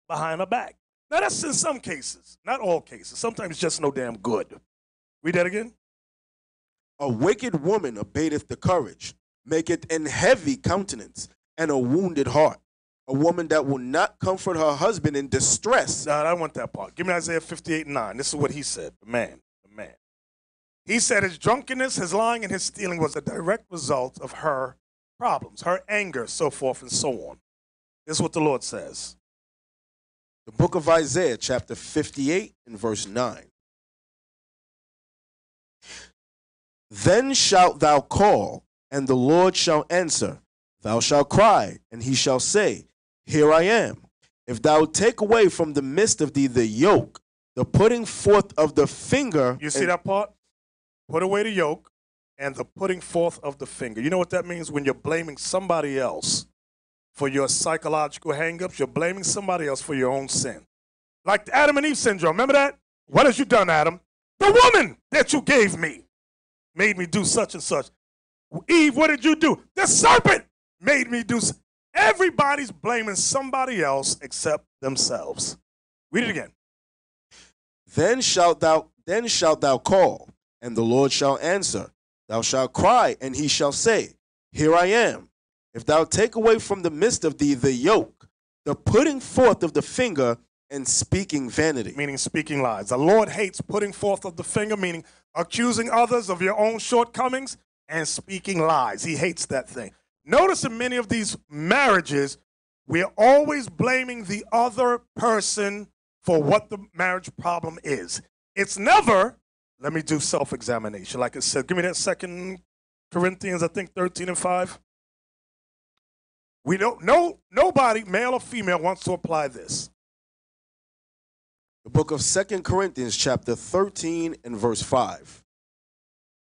behind her back. Now, that's in some cases, not all cases. Sometimes it's just no damn good. Read that again. A wicked woman abateth the courage, maketh an heavy countenance, and a wounded heart. A woman that will not comfort her husband in distress. No, I want that part. Give me Isaiah 58:9. This is what he said, the man. He said his drunkenness, his lying, and his stealing was a direct result of her problems, her anger, so forth and so on. This is what the Lord says. The book of Isaiah, chapter 58, and verse 9. Then shalt thou call, and the Lord shall answer. Thou shalt cry, and he shall say, Here I am. If thou take away from the midst of thee the yoke, the putting forth of the finger. You see that part? Put away the yoke and the putting forth of the finger. You know what that means? When you're blaming somebody else for your psychological hang-ups, you're blaming somebody else for your own sin. Like the Adam and Eve syndrome. Remember that? What has you done, Adam? The woman that you gave me made me do such and such. Eve, what did you do? The serpent made me do. Everybody's blaming somebody else except themselves. Read it again. Then shalt thou call, and the Lord shall answer. Thou shalt cry, and he shall say, Here I am. If thou take away from the midst of thee the yoke, the putting forth of the finger, and speaking vanity. Meaning speaking lies. The Lord hates putting forth of the finger, meaning accusing others of your own shortcomings and speaking lies. He hates that thing. Notice in many of these marriages, we're always blaming the other person for what the marriage problem is. It's never, let me do self-examination. Like I said, give me that 2 Corinthians, I think 13 and 5. We don't know, nobody, male or female, wants to apply this. The book of 2 Corinthians, chapter 13 and verse 5.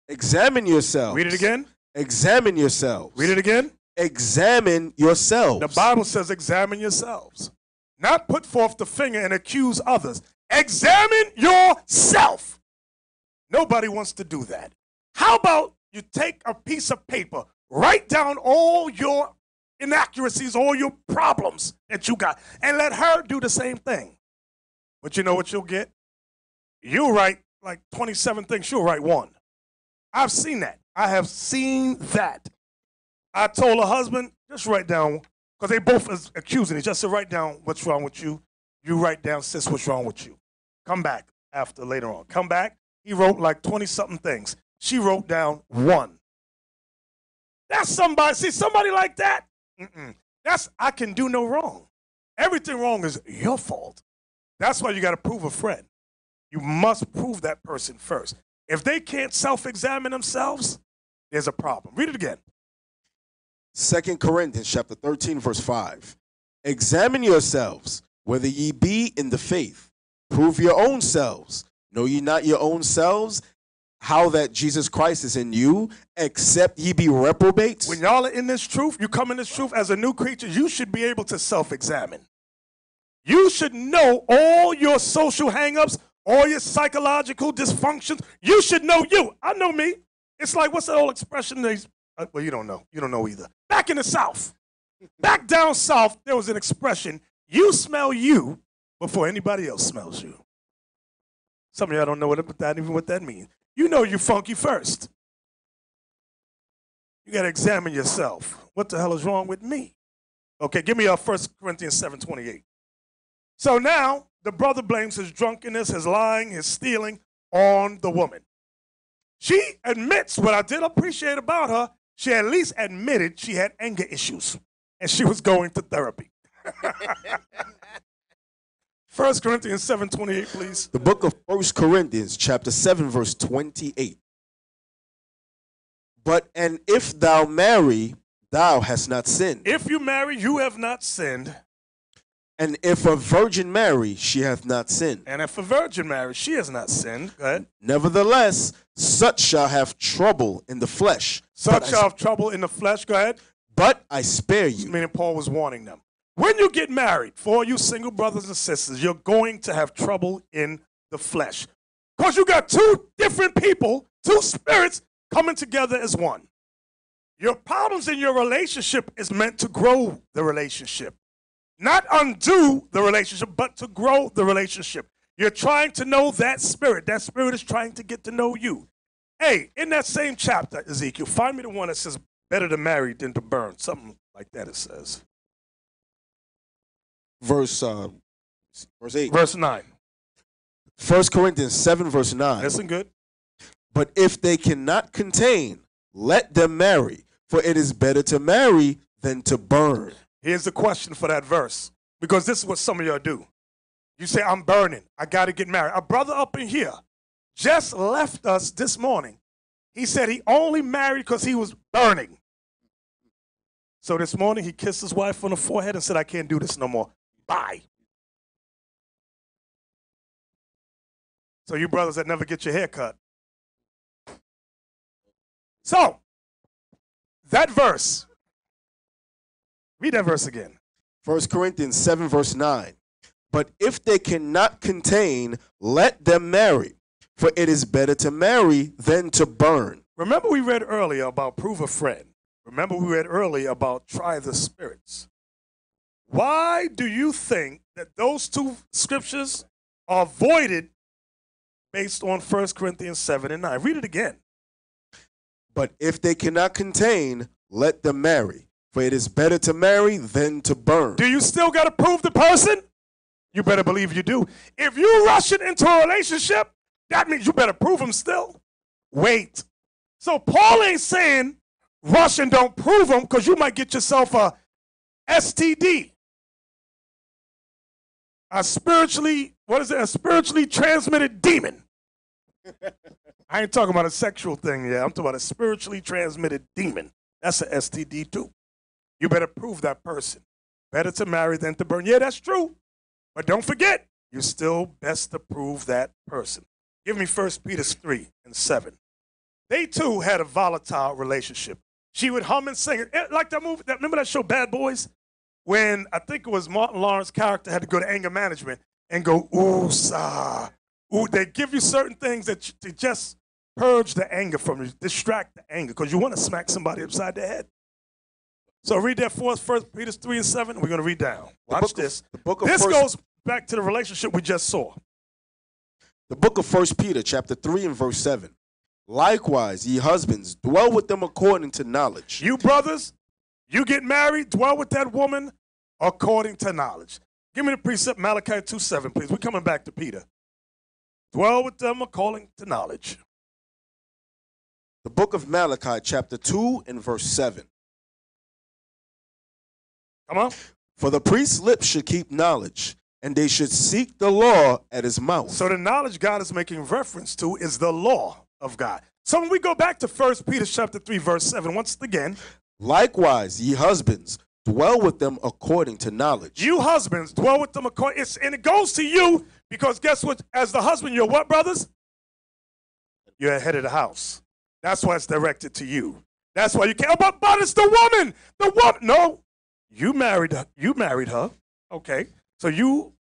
Examine yourselves. Read it again. Examine yourselves. Read it again. Examine yourselves. The Bible says examine yourselves. Not put forth the finger and accuse others. Examine yourself. Nobody wants to do that. How about you take a piece of paper, write down all your inaccuracies, all your problems that you got, and let her do the same thing. But you know what you'll get? You'll write like 27 things. She'll write 1. I've seen that. I have seen that. I told her husband, just write down, because they both is accusing each other. Just write down what's wrong with you. You write down, sis, what's wrong with you. Come back after later on. Come back. He wrote like 20-something things. She wrote down 1. That's somebody. See, somebody like that? That's, I can do no wrong. Everything wrong is your fault. That's why you got to prove a friend. You must prove that person first. If they can't self-examine themselves, there's a problem. Read it again. 2 Corinthians chapter 13, verse 5. Examine yourselves, whether ye be in the faith. Prove your own selves. Know ye not your own selves, how that Jesus Christ is in you, except ye be reprobates? When y'all are in this truth, you come in this truth as a new creature, you should be able to self-examine. You should know all your social hang-ups, all your psychological dysfunctions. You should know you. I know me. It's like, what's that old expression? Well, you don't know. You don't know either. Back in the South, back down south, there was an expression, you smell you before anybody else smells you. Some of y'all don't know what that means. You know you funky first. You got to examine yourself. What the hell is wrong with me? Okay, give me 1 Corinthians 7:28. So now the brother blames his drunkenness, his lying, his stealing on the woman. She admits, what I did appreciate about her, she at least admitted she had anger issues and she was going to therapy. 1 Corinthians 7:28, please. The book of 1 Corinthians, chapter 7, verse 28. But, and if thou marry, thou hast not sinned. If you marry, you have not sinned. And if a virgin marry, she hath not sinned. And if a virgin marry, she has not sinned. Go ahead. Nevertheless, such shall have trouble in the flesh. Such shall have trouble in the flesh. Go ahead. But I spare you. Meaning Paul was warning them. When you get married, for you single brothers and sisters, you're going to have trouble in the flesh. Because you got 2 different people, 2 spirits coming together as one. Your problems in your relationship is meant to grow the relationship. Not undo the relationship, but to grow the relationship. You're trying to know that spirit. That spirit is trying to get to know you. Hey, in that same chapter, Ezekiel, find me the one that says, better to marry than to burn. Something like that it says. Verse 8. Verse 9. 1 Corinthians 7, verse 9. Listen good. But if they cannot contain, let them marry, for it is better to marry than to burn. Here's the question for that verse, because this is what some of y'all do. You say, I'm burning. I got to get married. A brother up in here just left us this morning. He said he only married because he was burning. So this morning he kissed his wife on the forehead and said, I can't do this no more. Bye. So you brothers that never get your hair cut. So, that verse. Read that verse again. 1 Corinthians 7, verse 9. But if they cannot contain, let them marry, for it is better to marry than to burn. Remember we read earlier about prove a friend. Remember we read earlier about try the spirits. Why do you think that those 2 scriptures are voided based on 1 Corinthians 7 and 9? Read it again. But if they cannot contain, let them marry, for it is better to marry than to burn. Do you still got to prove the person? You better believe you do. If you rush it into a relationship, that means you better prove them still. Wait. So Paul ain't saying rush and don't prove them because you might get yourself a STD. A spiritually transmitted demon. I ain't talking about a sexual thing, yeah. I'm talking about a spiritually transmitted demon. That's an STD too. You better prove that person. Better to marry than to burn. Yeah, that's true. But don't forget, you're still best to prove that person. Give me 1 Peter 3:7. They too had a volatile relationship. She would hum and sing. Like that movie, remember that show Bad Boys? When I think it was Martin Lawrence's character had to go to anger management and go, ooh, sa. Ooh, they give you certain things to just purge the anger from you, distract the anger, because you want to smack somebody upside the head. So read that for us, 1 Peter 3:7. We're going to read down. Watch this. This goes back to the relationship we just saw. The book of 1 Peter, chapter 3 and verse 7. Likewise, ye husbands, dwell with them according to knowledge. You brothers, you get married, dwell with that woman according to knowledge. Give me the precept, Malachi 2:7, please. We're coming back to Peter. Dwell with them according to knowledge. The book of Malachi, chapter 2 and verse 7. Come on. For the priest's lips should keep knowledge, and they should seek the law at his mouth. So the knowledge God is making reference to is the law of God. So when we go back to 1 Peter chapter 3, verse 7, once again. Likewise, ye husbands, dwell with them according to knowledge. You husbands, dwell with them according, and it goes to you, because guess what? As the husband, you're what, brothers? You're head of the house. That's why it's directed to you. That's why you can't, but it's the woman. The woman, no. You married her. Okay. So you,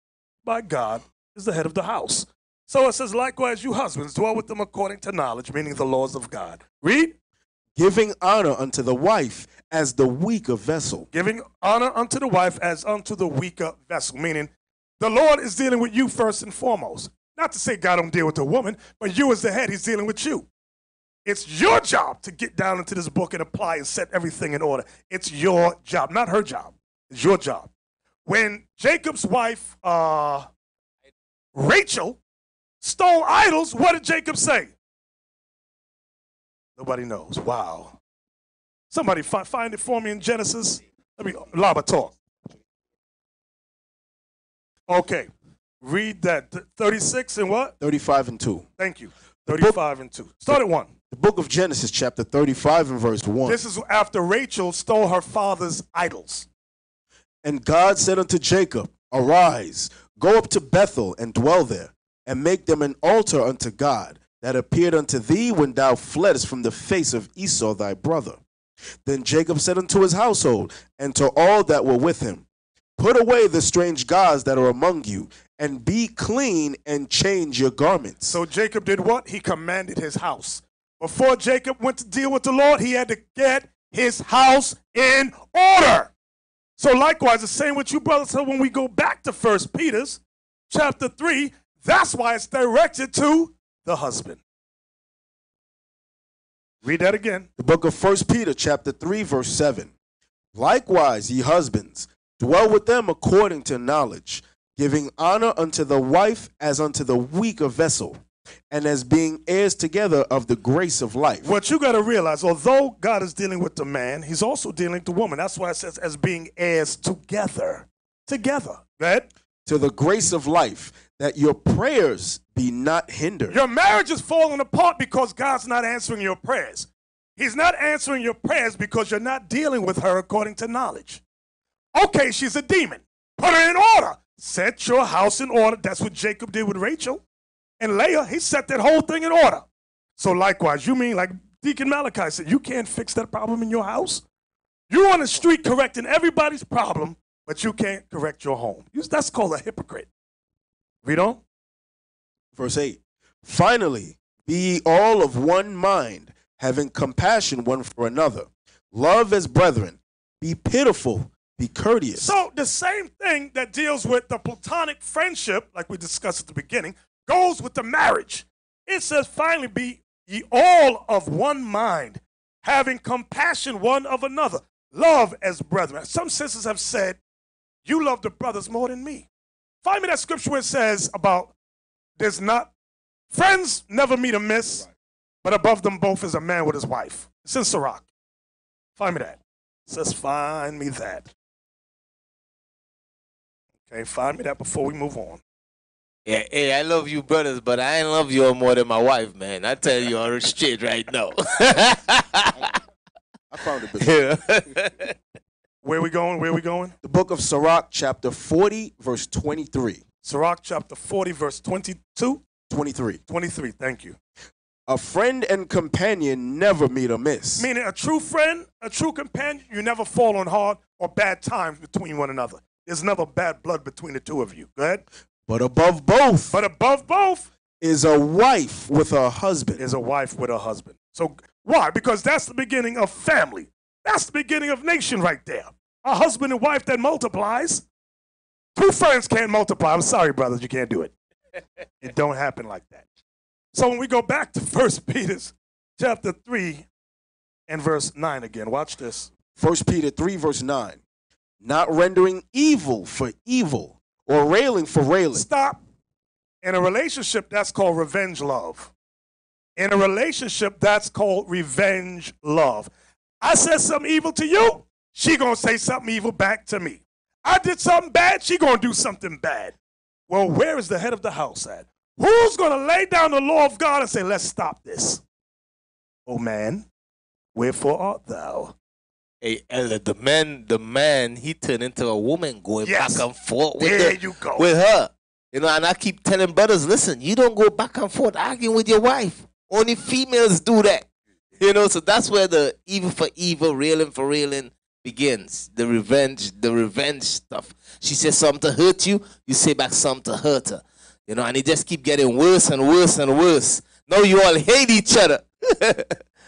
by God, is the head of the house. So it says, likewise, you husbands, dwell with them according to knowledge, meaning the laws of God. Read. Giving honor unto the wife as the weaker vessel. Giving honor unto the wife as unto the weaker vessel, meaning the Lord is dealing with you first and foremost. Not to say God don't deal with the woman, but you as the head, he's dealing with you. It's your job to get down into this book and apply and set everything in order. It's your job, not her job. It's your job. When Jacob's wife, Rachel, stole idols, what did Jacob say? Nobody knows. Wow. Somebody find it for me in Genesis. Let me, Laba talk. Okay. Read that. 36 and what? 35 and 2. Thank you. 35 and 2. Start at 1. The book of Genesis, chapter 35 and verse 1. This is after Rachel stole her father's idols. And God said unto Jacob, Arise, go up to Bethel and dwell there, and make them an altar unto God, that appeared unto thee when thou fleddest from the face of Esau thy brother. Then Jacob said unto his household, and to all that were with him, Put away the strange gods that are among you, and be clean, and change your garments. So Jacob did what? He commanded his house. Before Jacob went to deal with the Lord, he had to get his house in order. So likewise, the same with you, brothers. So when we go back to 1 Peter chapter 3, that's why it's directed to the husband. Read that again. The book of 1 Peter chapter 3, verse 7. Likewise, ye husbands, dwell with them according to knowledge, giving honor unto the wife as unto the weaker vessel, and as being heirs together of the grace of life. What you got to realize, although God is dealing with the man, he's also dealing with the woman. That's why it says as being heirs together. Together. Right? To the grace of life, that your prayers be not hindered. Your marriage is falling apart because God's not answering your prayers. He's not answering your prayers because you're not dealing with her according to knowledge. Okay, she's a demon. Put her in order. Set your house in order. That's what Jacob did with Rachel. And Leah, he set that whole thing in order. So likewise, you mean like Deacon Malachi said, you can't fix that problem in your house? You're on the street correcting everybody's problem, but you can't correct your home. That's called a hypocrite. Read on. Verse 8. Finally, be ye all of one mind, having compassion one for another. Love as brethren. Be pitiful. Be courteous. So the same thing that deals with the platonic friendship, like we discussed at the beginning, goes with the marriage. It says, finally, be ye all of one mind, having compassion one of another. Love as brethren. Some sisters have said, you love the brothers more than me. Find me that scripture where it says about friends never meet amiss, but above them both is a man with his wife. It's in Sirach. Find me that. It says find me that. Okay, find me that before we move on. Yeah, hey, I love you, brothers, but I ain't love you more than my wife, man. I tell you all straight right now. I found it. Yeah. Where we going? Where we going? The book of Sirach, chapter 40, verse 23. Sirach, chapter 40, verse 22? 23. 23, thank you. A friend and companion never meet amiss. Meaning a true friend, a true companion, you never fall on hard or bad times between one another. There's never bad blood between the two of you. Go ahead. But above both. But above both. Is a wife with her husband. Is a wife with her husband. So why? Because that's the beginning of family. That's the beginning of nation right there. A husband and wife that multiplies. Two friends can't multiply. I'm sorry, brothers, you can't do it. It don't happen like that. So when we go back to 1 Peter chapter 3 and verse 9 again, watch this. 1 Peter 3 verse 9. Not rendering evil for evil or railing for railing. Stop. In a relationship, that's called revenge love. In a relationship, that's called revenge love. I said something evil to you, she gonna say something evil back to me. I did something bad, she gonna do something bad. Well, where is the head of the house at? Who's gonna lay down the law of God and say, let's stop this? Oh man, wherefore art thou? Hey, Ella, the man, he turned into a woman going back and forth with with her. You know, and I keep telling brothers, listen, you don't go back and forth arguing with your wife. Only females do that. You know, so that's where the evil for evil, railing for railing begins. The revenge stuff. She says something to hurt you, you say back something to hurt her. You know, and it just keep getting worse and worse and worse. Now you all hate each other.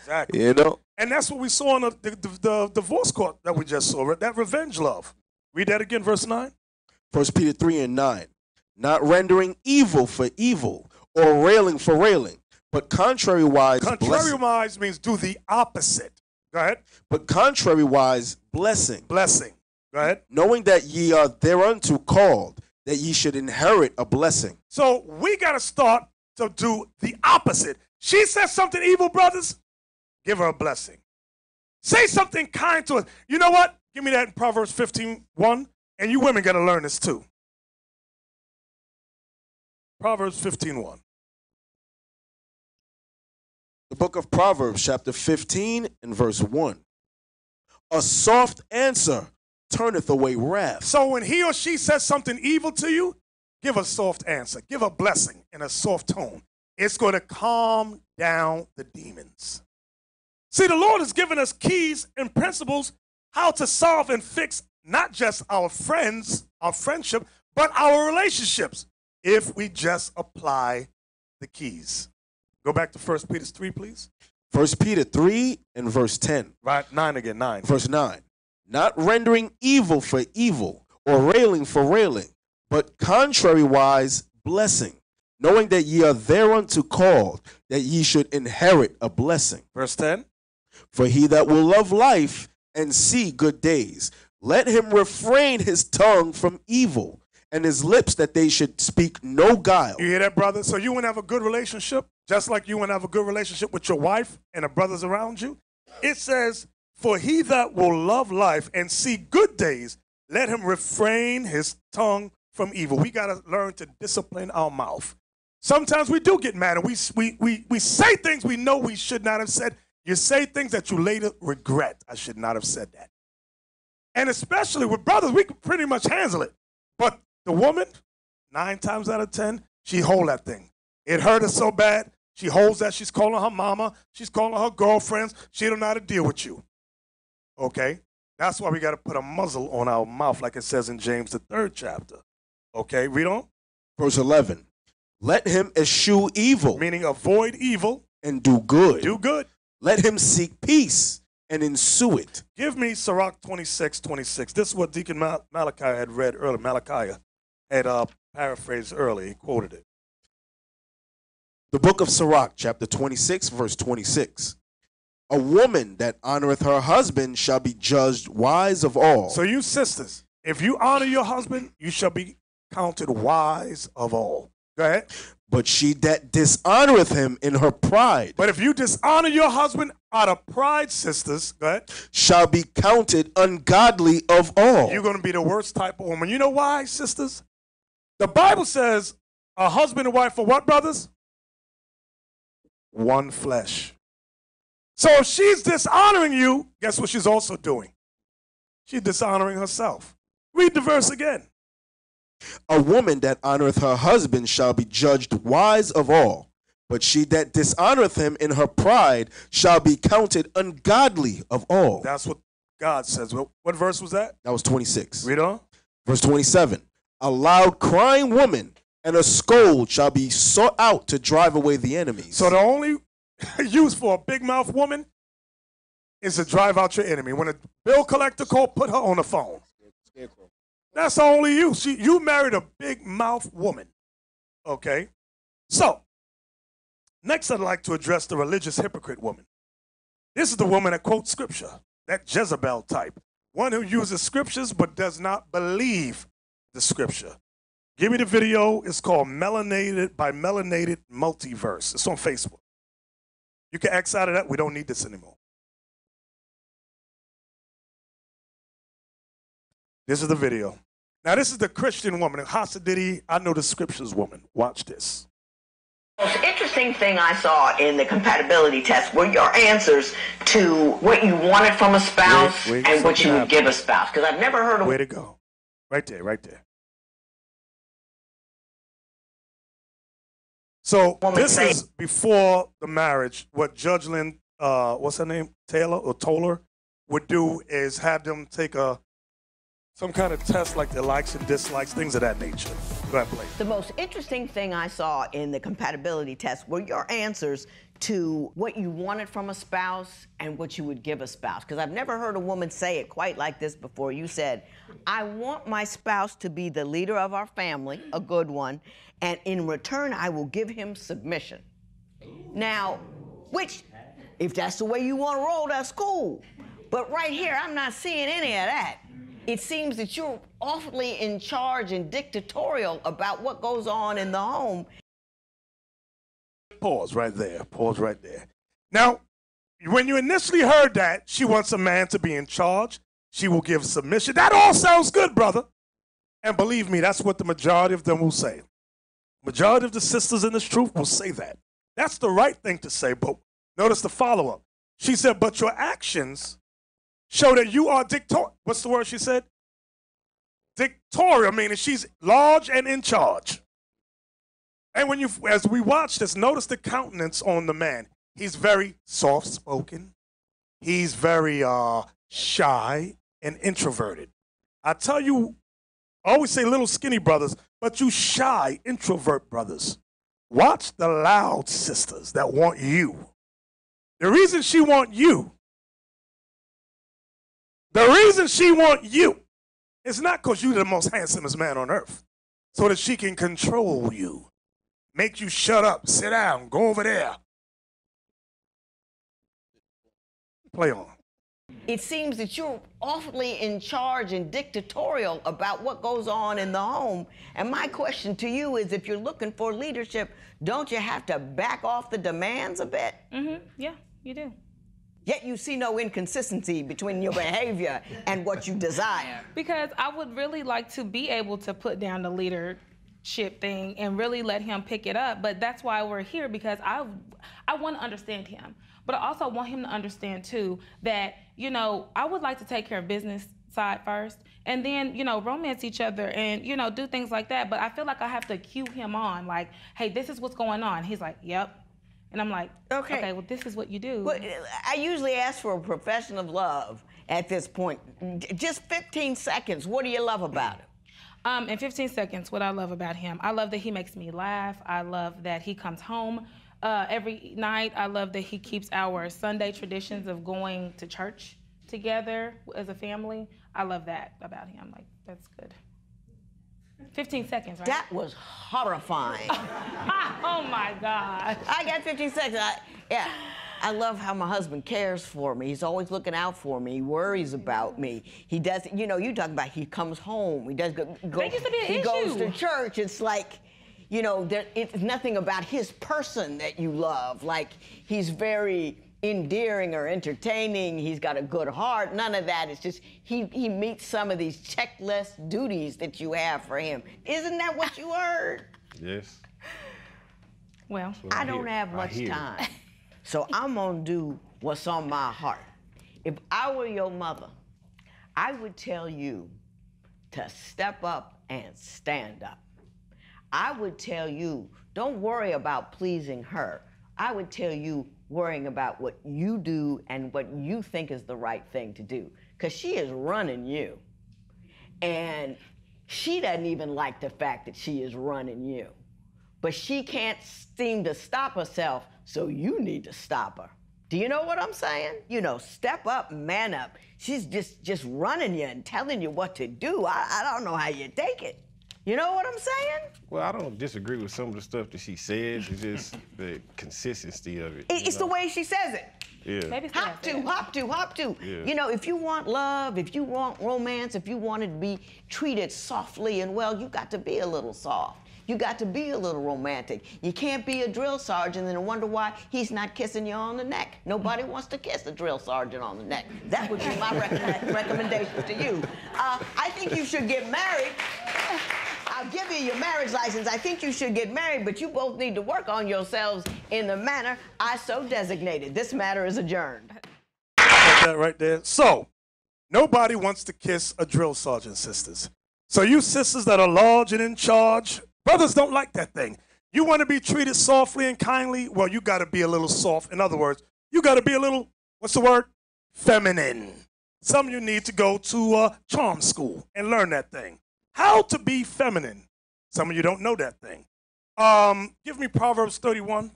Exactly. You know? And that's what we saw in the divorce court that we just saw, that revenge love. Read that again, verse 9. 1 Peter 3 and 9. Not rendering evil for evil or railing for railing, but contrariwise blessing. Contrariwise means do the opposite. Go ahead. But contrariwise blessing. Blessing. Go ahead. Knowing that ye are thereunto called, that ye should inherit a blessing. So we got to start to do the opposite. She says something evil, brothers, give her a blessing. Say something kind to us. You know what? Give me that in Proverbs 15:1, and you women got to learn this too. Proverbs 15:1. The book of Proverbs, chapter 15 and verse 1. A soft answer turneth away wrath. So when he or she says something evil to you, give a soft answer. Give a blessing in a soft tone. It's going to calm down the demons. See, the Lord has given us keys and principles how to solve and fix not just our friends, our friendship, but our relationships if we just apply the keys. Go back to 1 Peter 3, please. 1 Peter 3 and verse 10. Right, 9 again, 9. Verse 9. Not rendering evil for evil or railing for railing, but contrariwise blessing, knowing that ye are thereunto called, that ye should inherit a blessing. Verse 10. For he that will love life and see good days, let him refrain his tongue from evil, and his lips that they should speak no guile. You hear that, brother? So you want to have a good relationship, just like you want to have a good relationship with your wife and the brothers around you? It says, for he that will love life and see good days, let him refrain his tongue from evil. We got to learn to discipline our mouth. Sometimes we do get mad and we say things we know we should not have said. You say things that you later regret. I should not have said that. And especially with brothers, we can pretty much handle it. But the woman, 9 times out of 10, she hold that thing. It hurt her so bad, she holds that. She's calling her mama. She's calling her girlfriends. She don't know how to deal with you. Okay? That's why we got to put a muzzle on our mouth, like it says in James, the 3rd chapter. Okay, read on. Verse 11. Let him eschew evil. Meaning avoid evil. And do good. Do good. Let him seek peace and ensue it. Give me Sirach 26:26. This is what Deacon Malachi had read earlier. Malachi had paraphrased earlier. He quoted it. The book of Sirach, chapter 26, verse 26. A woman that honoreth her husband shall be judged wise of all. So you sisters, if you honor your husband, you shall be counted wise of all. Go ahead. But she that dishonoreth him in her pride. But if you dishonor your husband out of pride, sisters, go ahead, shall be counted ungodly of all. You're going to be the worst type of woman. You know why, sisters? The Bible says a husband and wife are what, brothers? One flesh. So if she's dishonoring you, guess what she's also doing? She's dishonoring herself. Read the verse again. A woman that honoreth her husband shall be judged wise of all, but she that dishonoreth him in her pride shall be counted ungodly of all. That's what God says. What verse was that? That was 26. Read on. Verse 27. A loud crying woman and a scold shall be sought out to drive away the enemies. So the only use for a big mouth woman is to drive out your enemy. When a bill collector called, put her on the phone. That's the only use. You married a big mouth woman. Okay? So, next I'd like to address the religious hypocrite woman. This is the woman that quotes scripture, that Jezebel type. One who uses scriptures but does not believe the scripture. Give me the video. It's called Melanated Multiverse. It's on Facebook. You can X out of that. We don't need this anymore. This is the video. Now, this is the Christian woman, Hasididi, I know the scriptures woman. Watch this. The most interesting thing I saw in the compatibility test were your answers to what you wanted from a spouse and what you would give a spouse. Because I've never heard of... Way to go. Right there, right there. So this is before the marriage. What Judge Lynn, what's her name, Taylor or Toller, would do is have them take some kind of test like their likes and dislikes, things of that nature. Go ahead, play. The most interesting thing I saw in the compatibility test were your answers to what you wanted from a spouse and what you would give a spouse. Because I've never heard a woman say it quite like this before. You said, I want my spouse to be the leader of our family, a good one, and in return, I will give him submission. Now, which, if that's the way you want to roll, that's cool. But right here, I'm not seeing any of that. It seems that you're awfully in charge and dictatorial about what goes on in the home. Pause right there. Pause right there. Now, when you initially heard that she wants a man to be in charge, she will give submission. That all sounds good, brother. And believe me, that's what the majority of them will say. Majority of the sisters in this truth will say that. That's the right thing to say, but notice the follow-up. She said, but your actions show that you are dictatorial. What's the word she said? Dictatorial, meaning she's large and in charge. And when as we watch this, notice the countenance on the man. He's very soft-spoken. He's very shy and introverted. I tell you, I always say little skinny brothers, but you shy introvert brothers. Watch the loud sisters that want you. The reason she want you is not because you're the most handsomest man on earth, so that she can control you, make you shut up, sit down, go over there. Play on. It seems that you're awfully in charge and dictatorial about what goes on in the home. And my question to you is, if you're looking for leadership, don't you have to back off the demands a bit? Mm-hmm. Yeah, you do. Yet you see no inconsistency between your behavior and what you desire. Because I would really like to be able to put down the leadership thing and really let him pick it up. But that's why we're here, because I want to understand him. But I also want him to understand, too, that, you know, I would like to take care of business side first and then, you know, romance each other and, you know, do things like that. But I feel like I have to cue him on, like, hey, this is what's going on. He's like, yep. And I'm like, okay, well, this is what you do. Well, I usually ask for a profession of love at this point. Just 15 seconds. What do you love about him? In 15 seconds, what I love about him, I love that he makes me laugh. I love that he comes home every night. I love that he keeps our Sunday traditions of going to church together as a family. I love that about him. Like, that's good. 15 seconds, right? That was horrifying. Oh, my God. I got 15 seconds. I love how my husband cares for me. He's always looking out for me. He worries about me. He does, you know, you talk about he comes home. He does go that used to be an he issue. goes to church. It's like, you know, it's nothing about his person that you love. Like, he's very endearing or entertaining. He's got a good heart. None of that. It's just he meets some of these checklist duties that you have for him. Isn't that what you heard? Yes. Well, I don't have much time, so I'm gonna do what's on my heart. If I were your mother, I would tell you to step up and stand up. I would tell you, don't worry about pleasing her. I would tell you, worrying about what you do and what you think is the right thing to do, because she is running you. And she doesn't even like the fact that she is running you. But she can't seem to stop herself, so you need to stop her. Do you know what I'm saying? You know, step up, man up. She's just running you and telling you what to do. I don't know how you take it. You know what I'm saying? Well, I don't disagree with some of the stuff that she says. It's just the consistency of it. It's the way she says it. Yeah. Maybe hop to. Yeah. You know, if you want love, if you want romance, if you want to be treated softly and well, you got to be a little soft. You got to be a little romantic. You can't be a drill sergeant and wonder why he's not kissing you on the neck. Nobody wants to kiss a drill sergeant on the neck. That would be my recommendation to you. I think you should get married. I'll give you your marriage license. I think you should get married, but you both need to work on yourselves in the manner I so designated. This matter is adjourned. That right there. So, nobody wants to kiss a drill sergeant, sisters. So you sisters that are large and in charge, brothers don't like that thing. You want to be treated softly and kindly? Well, you got to be a little soft. In other words, you got to be a little, what's the word? Feminine. Some of you need to go to charm school and learn that thing. How to be feminine. Some of you don't know that thing. Give me Proverbs 31.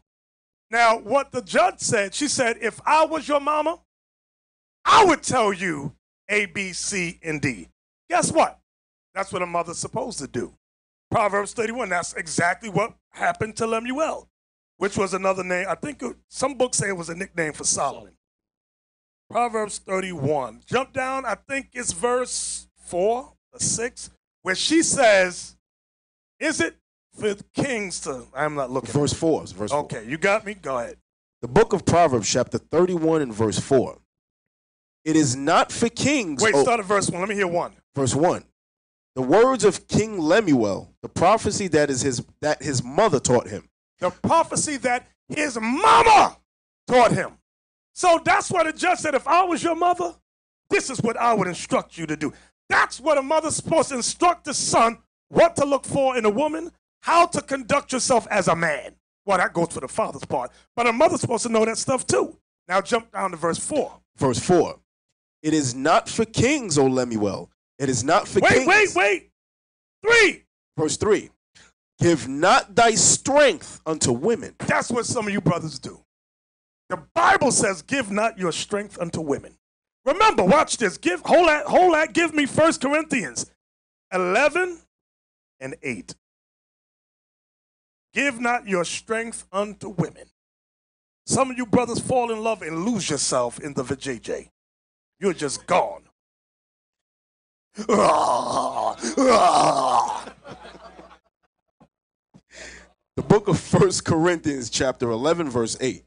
Now, what the judge said, she said, if I was your mama, I would tell you A, B, C, and D. Guess what? That's what a mother's supposed to do. Proverbs 31, that's exactly what happened to Lemuel, which was another name. I think some books say it was a nickname for Solomon. Proverbs 31. Jump down, I think it's verse 4 or 6, where she says, is it for kings to, I'm not looking. Verse 4. Verse 4. Okay, you got me? Go ahead. The book of Proverbs, chapter 31 and verse 4. It is not for kings. Wait, start at verse 1. Let me hear 1. Verse 1. The words of King Lemuel, the prophecy that his mother taught him. The prophecy that his mama taught him. So that's why the judge said, if I was your mother, this is what I would instruct you to do. That's what a mother's supposed to instruct the son, what to look for in a woman, how to conduct yourself as a man. Well, that goes for the father's part. But a mother's supposed to know that stuff too. Now jump down to verse 4. Verse 4. It is not for kings, O Lemuel. It is not for kings. Wait. 3. Verse 3. Give not thy strength unto women. That's what some of you brothers do. The Bible says, give not your strength unto women. Remember, watch this. Hold that. Give me 1 Corinthians 11 and 8. Give not your strength unto women. Some of you brothers fall in love and lose yourself in the vajayjay. You're just gone. The book of 1 Corinthians chapter 11 verse 8.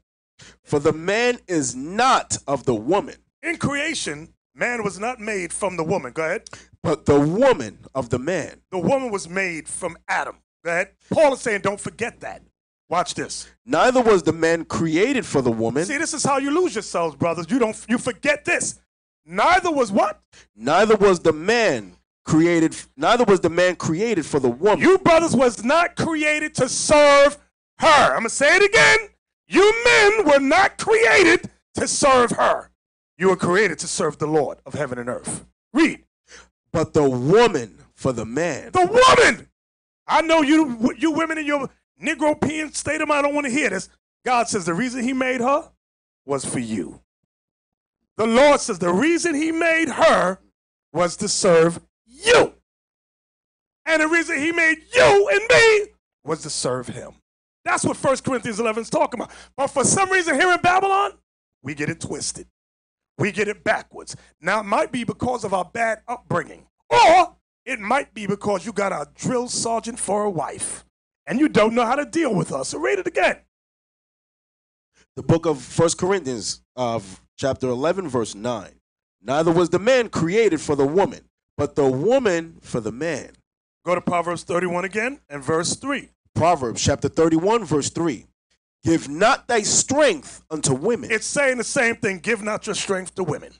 For the man is not of the woman. In creation, man was not made from the woman. Go ahead. But the woman of the man. The woman was made from Adam. Go ahead. Paul is saying don't forget that. Watch this. Neither was the man created for the woman. See, this is how you lose yourselves, brothers. You forget this. Neither was what? Neither was the man created for the woman. You brothers was not created to serve her. I'm going to say it again. You men were not created to serve her. You were created to serve the Lord of heaven and earth. Read. But the woman for the man. The woman. I know you women in your Negropean state of mind don't want to hear this. God says the reason he made her was for you. The Lord says the reason he made her was to serve you. And the reason he made you and me was to serve him. That's what 1 Corinthians 11 is talking about. But for some reason here in Babylon, we get it twisted. We get it backwards. Now, it might be because of our bad upbringing. Or it might be because you got a drill sergeant for a wife. and you don't know how to deal with her. So read it again. The book of 1 Corinthians, chapter 11, verse 9. Neither was the man created for the woman, but the woman for the man. Go to Proverbs 31 again and verse 3. Proverbs chapter 31, verse 3. Give not thy strength unto women. It's saying the same thing. Give not your strength to women.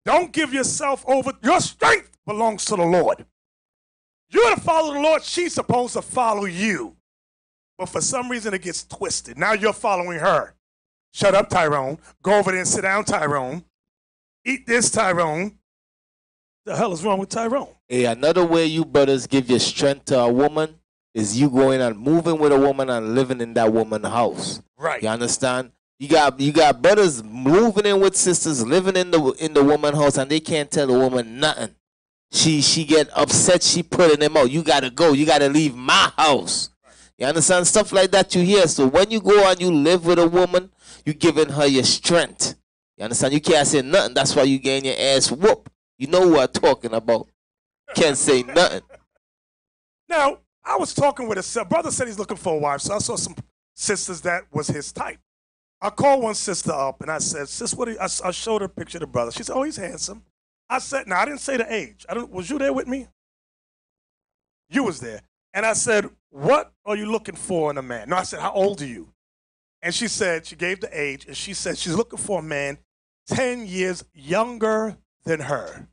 Don't give yourself over. Your strength belongs to the Lord. You're to follow the Lord. She's supposed to follow you. But for some reason, it gets twisted. Now you're following her. Shut up, Tyrone. Go over there and sit down, Tyrone. Eat this, Tyrone. The hell is wrong with Tyrone? Hey, another way you brothers give your strength to a woman is you going and moving with a woman and living in that woman's house. Right. You understand? You got brothers moving in with sisters, living in the woman's house, and they can't tell the woman nothing. She get upset. She putting them out. You gotta go. You gotta leave my house. You understand? Stuff like that you hear. So when you go and you live with a woman, you giving her your strength. You understand? You can't say nothing. That's why you getting your ass whooped. You know who I'm talking about. Can't say nothing. Now, I was talking with a brother said he's looking for a wife, so I saw some sisters that was his type. I called one sister up and I said, "Sis, what?" I showed her a picture of the brother. She said, "Oh, he's handsome." I said, "Now I didn't say the age. Was you there with me? You was there." And I said, "What are you looking for in a man?" No, I said, "How old are you?" And she said, she gave the age, and she said she's looking for a man 10 years younger than her.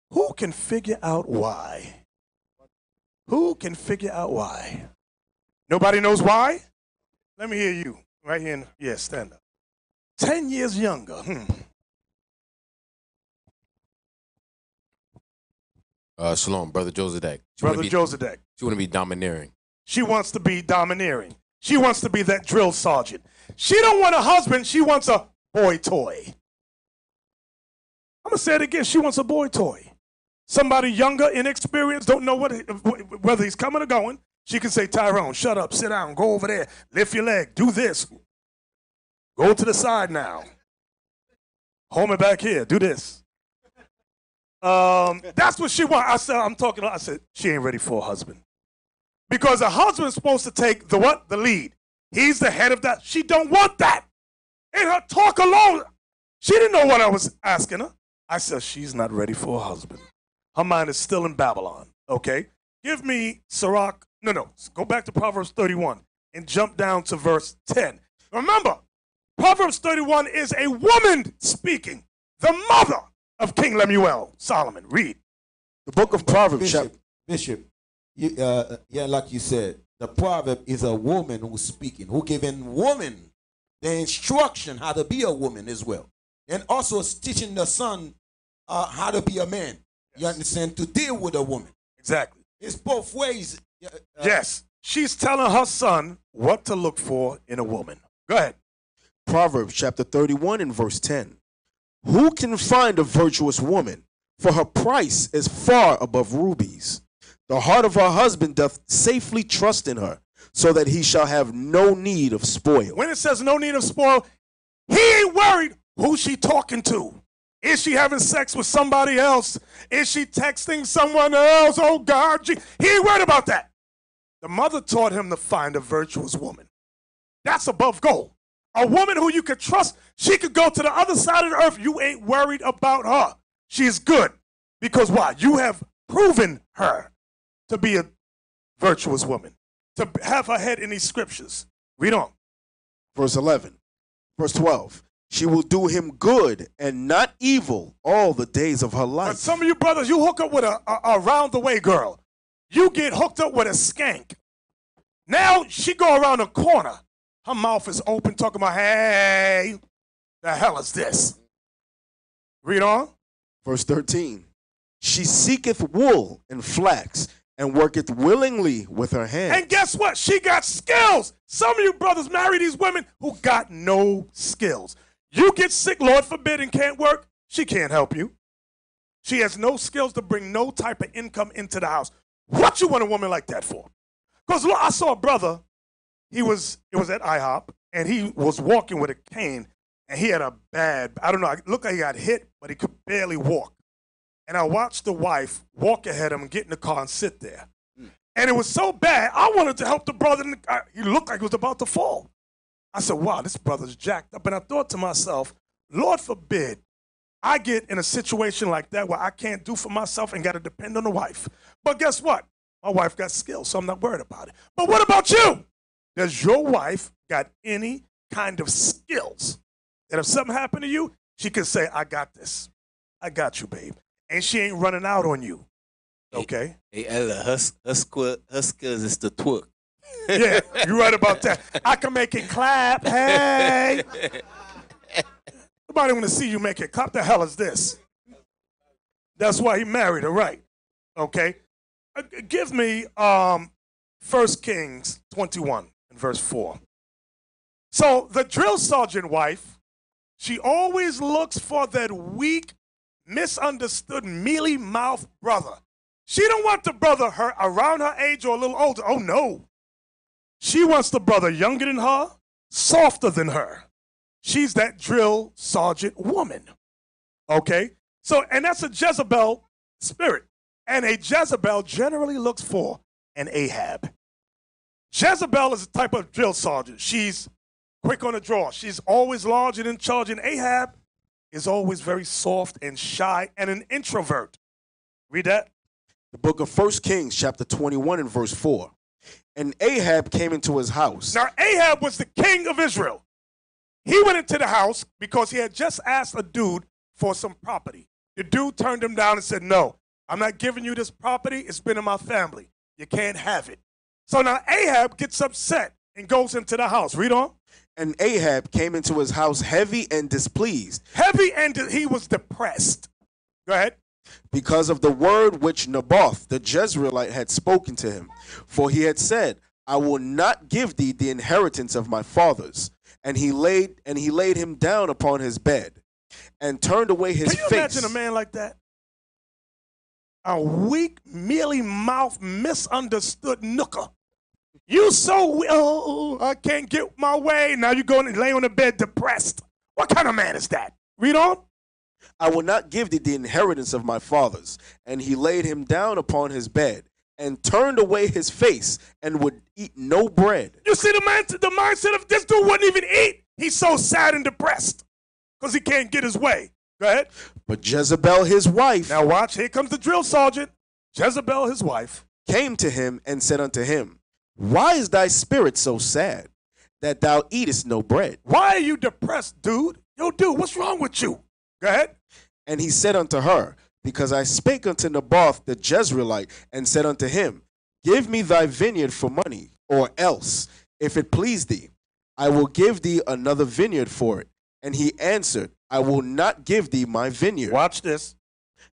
Who can figure out why? Who can figure out why? Nobody knows why? Let me hear you. Right here. Yeah, stand up. 10 years younger. Shalom, Brother Josedek. Brother Josedek. She want to be domineering. She wants to be domineering. She wants to be that drill sergeant. She don't want a husband. She wants a boy toy. I'm going to say it again. She wants a boy toy. Somebody younger, inexperienced, don't know whether he's coming or going. She can say, "Tyrone, shut up, sit down, go over there, lift your leg, do this. Go to the side now. Hold me back here, do this." That's what she wants. I said, she ain't ready for a husband. Because a husband's supposed to take the what? The lead. He's the head of that. She don't want that. In her talk alone, she didn't know what I was asking her. I said, she's not ready for a husband. Her mind is still in Babylon, okay? Give me Sirach. No. Go back to Proverbs 31 and jump down to verse 10. Remember, Proverbs 31 is a woman speaking, the mother of King Lemuel, Solomon. Read. The book of Proverbs. Bishop, like you said, the proverb is a woman who's speaking, who giving woman the instruction how to be a woman as well. And also teaching the son how to be a man. Yes. You understand? To deal with a woman. Exactly. It's both ways. Yes. She's telling her son what to look for in a woman. Go ahead. Proverbs chapter 31 and verse 10. Who can find a virtuous woman? For her price is far above rubies. The heart of her husband doth safely trust in her, so that he shall have no need of spoil. When it says no need of spoil, he ain't worried who she talking to. Is she having sex with somebody else? Is she texting someone else? Oh, God. He ain't worried about that. The mother taught him to find a virtuous woman. That's above gold. A woman who you could trust. She could go to the other side of the earth. You ain't worried about her. She's good. Because why? You have proven her to be a virtuous woman, to have her head in these scriptures. Read on. Verse 11. Verse 12. She will do him good and not evil all the days of her life. But some of you brothers, you hook up with a round-the-way girl. You get hooked up with a skank. Now she go around the corner. Her mouth is open talking about, hey, the hell is this? Read on. Verse 13. She seeketh wool and flax and worketh willingly with her hands. And guess what? She got skills. Some of you brothers marry these women who got no skills. You get sick, Lord forbid, and can't work, she can't help you. She has no skills to bring no type of income into the house. What you want a woman like that for? Because I saw a brother, it was at IHOP, and he was walking with a cane, and he had a bad, I don't know, it looked like he got hit, but he could barely walk. And I watched the wife walk ahead of him, get in the car, and sit there. And it was so bad, I wanted to help the brother. He looked like he was about to fall. I said, wow, this brother's jacked up. And I thought to myself, Lord forbid I get in a situation like that where I can't do for myself and got to depend on the wife. But guess what? My wife got skills, so I'm not worried about it. But what about you? Does your wife got any kind of skills that if something happened to you, she can say, I got this. I got you, babe. And she ain't running out on you. Okay? Hey, Ella, her skills is the twerk. Yeah, you're right about that. I can make it clap. Hey. Nobody want to see you make it clap. The hell is this? That's why he married her, right? Okay. Give me 1 Kings 21 and verse 4. So the drill sergeant wife, she always looks for that weak, misunderstood, mealy-mouthed brother. She don't want the brother her around her age or a little older. Oh, no. She wants the brother younger than her, softer than her. She's that drill sergeant woman. Okay? So, and that's a Jezebel spirit. And a Jezebel generally looks for an Ahab. Jezebel is a type of drill sergeant. She's quick on the draw. She's always large and in charge. And Ahab is always very soft and shy and an introvert. Read that. The book of 1 Kings, chapter 21 and verse 4. And Ahab came into his house. Now, Ahab was the king of Israel. He went into the house because he had just asked a dude for some property. The dude turned him down and said, no, I'm not giving you this property. It's been in my family. You can't have it. So now Ahab gets upset and goes into the house. Read on. And Ahab came into his house heavy and displeased. Heavy and he was depressed. Go ahead. Because of the word which Naboth the Jezreelite had spoken to him. For he had said, I will not give thee the inheritance of my fathers. And he laid him down upon his bed and turned away his face. Can you imagine a man like that? A weak, mealy-mouthed, misunderstood nooker. You so, I can't get my way. Now you're going to lay on the bed depressed. What kind of man is that? Read on. I will not give thee the inheritance of my fathers. And he laid him down upon his bed and turned away his face and would eat no bread. You see the mindset of this dude wouldn't even eat. He's so sad and depressed because he can't get his way. Go ahead. But Jezebel, his wife. Now watch, here comes the drill sergeant. Jezebel, his wife, came to him and said unto him, why is thy spirit so sad that thou eatest no bread? Why are you depressed, dude? Yo, dude, what's wrong with you? Go ahead. And he said unto her, because I spake unto Naboth the Jezreelite, and said unto him, give me thy vineyard for money, or else, if it please thee, I will give thee another vineyard for it. And he answered, I will not give thee my vineyard. Watch this.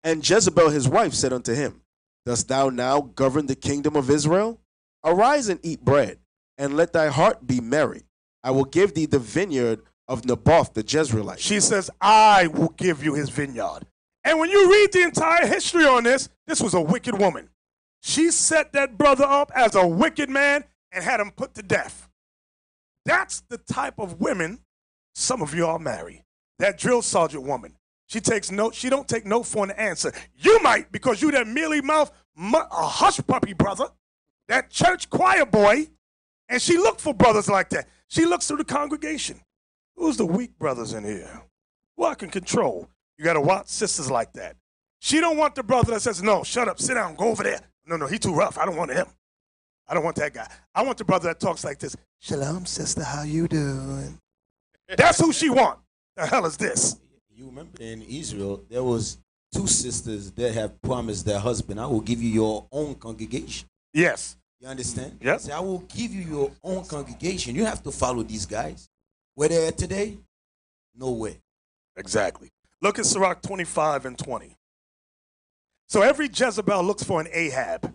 And Jezebel his wife said unto him, dost thou now govern the kingdom of Israel? Arise and eat bread, and let thy heart be merry. I will give thee the vineyard of Naboth the Jezreelite. She says, I will give you his vineyard. And when you read the entire history on this was a wicked woman. She set that brother up as a wicked man and had him put to death. That's the type of women some of y'all marry. That drill sergeant woman. She don't take no for an answer. You might, because you that mealy mouth, a hush puppy brother, that church choir boy, and she looked for brothers like that. She looks through the congregation. Who's the weak brothers in here? Who I can control? You got to watch sisters like that. She don't want the brother that says, no, shut up, sit down, go over there. No, he too rough. I don't want him. I don't want that guy. I want the brother that talks like this. Shalom, sister, how you doing? That's who she want. The hell is this? You remember in Israel, there was 2 sisters that have promised their husband, I will give you your own congregation. Yes. You understand? Yes. Say, I will give you your own congregation. You have to follow these guys. Where they're at today? No way. Exactly. Look at Sirach 25 and 20. So every Jezebel looks for an Ahab.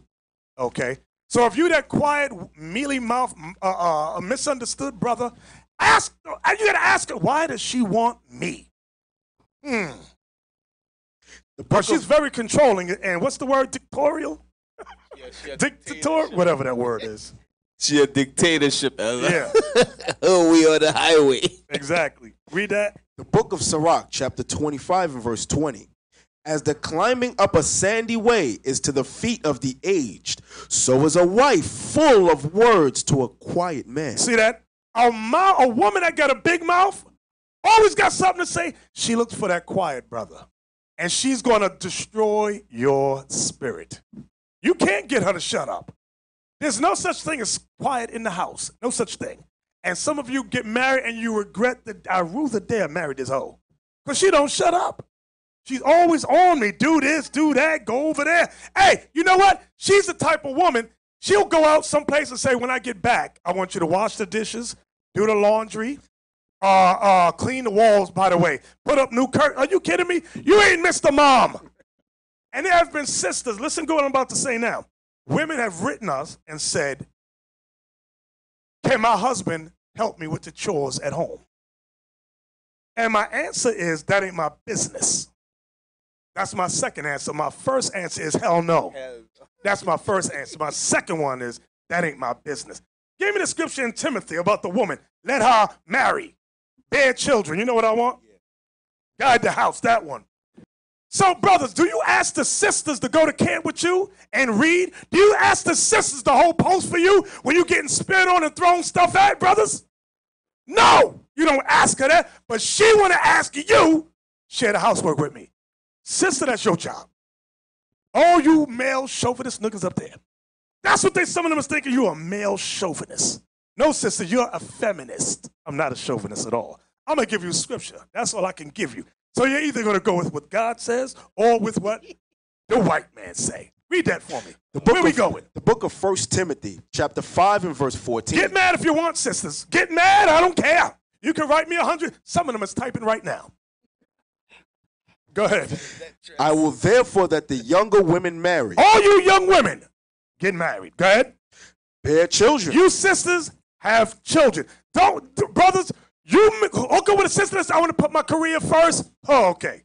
Okay? So if you that quiet, mealy-mouthed, misunderstood brother, you got to ask her, why does she want me? But she's very controlling. And what's the word? Dictatorial? Dictator? Whatever that word is. She a dictatorship, Ella. Yeah. Oh, we on the highway. Exactly. Read that. The book of Sirach, chapter 25 and verse 20. As the climbing up a sandy way is to the feet of the aged, so is a wife full of words to a quiet man. See that? A woman that got a big mouth, always got something to say. She looks for that quiet brother. And she's going to destroy your spirit. You can't get her to shut up. There's no such thing as quiet in the house. No such thing. And some of you get married and you regret that I rather dare marry this hoe. Because she don't shut up. She's always on me. Do this, do that, go over there. Hey, you know what? She's the type of woman, she'll go out someplace and say, when I get back, I want you to wash the dishes, do the laundry, clean the walls, by the way. Put up new curtains. Are you kidding me? You ain't Mr. Mom. And there have been sisters, listen to what I'm about to say now. Women have written us and said, can my husband help me with the chores at home? And my answer is, that ain't my business. That's my second answer. My first answer is, hell no. That's my first answer. My second one is, that ain't my business. Give me the scripture in Timothy about the woman. Let her marry, bear children. You know what I want? Guide the house, that one. So, brothers, do you ask the sisters to go to camp with you and read? Do you ask the sisters to hold post for you when you're getting spit on and thrown stuff at, brothers? No, you don't ask her that, but she want to ask you, share the housework with me. Sister, that's your job. All you male chauvinist niggas up there. That's what some of them is thinking, you're a male chauvinist. No, sister, you're a feminist. I'm not a chauvinist at all. I'm going to give you scripture. That's all I can give you. So you're either going to go with what God says or with what the white man say. Read that for me. Where we going? The book of 1 Timothy, chapter 5 and verse 14. Get mad if you want, sisters. Get mad. I don't care. You can write me 100. Some of them is typing right now. Go ahead. I will therefore that the younger women marry. All you young women, get married. Go ahead. Bear children. You sisters have children. Brothers, you okay with a sister that says, I want to put my career first? Oh, okay.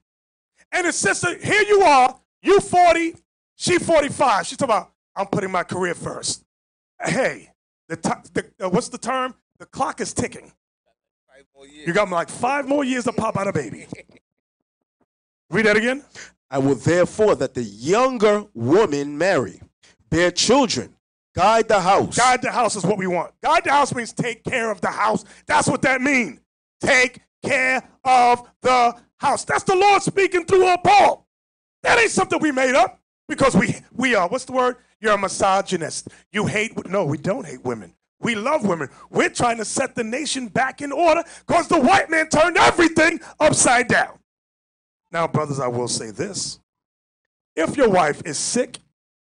And a sister, here you are, you 40, she 45. She's talking about, I'm putting my career first. Hey, what's the term? The clock is ticking. You got like 5 more years to pop out a baby. Read that again. I will therefore that the younger woman marry, bear children, guide the house. Guide the house is what we want. Guide the house means take care of the house. That's what that means. Take care of the house. That's the Lord speaking through Paul. That ain't something we made up because we are, what's the word? You're a misogynist. You hate, no, we don't hate women. We love women. We're trying to set the nation back in order because the white man turned everything upside down. Now, brothers, I will say this. If your wife is sick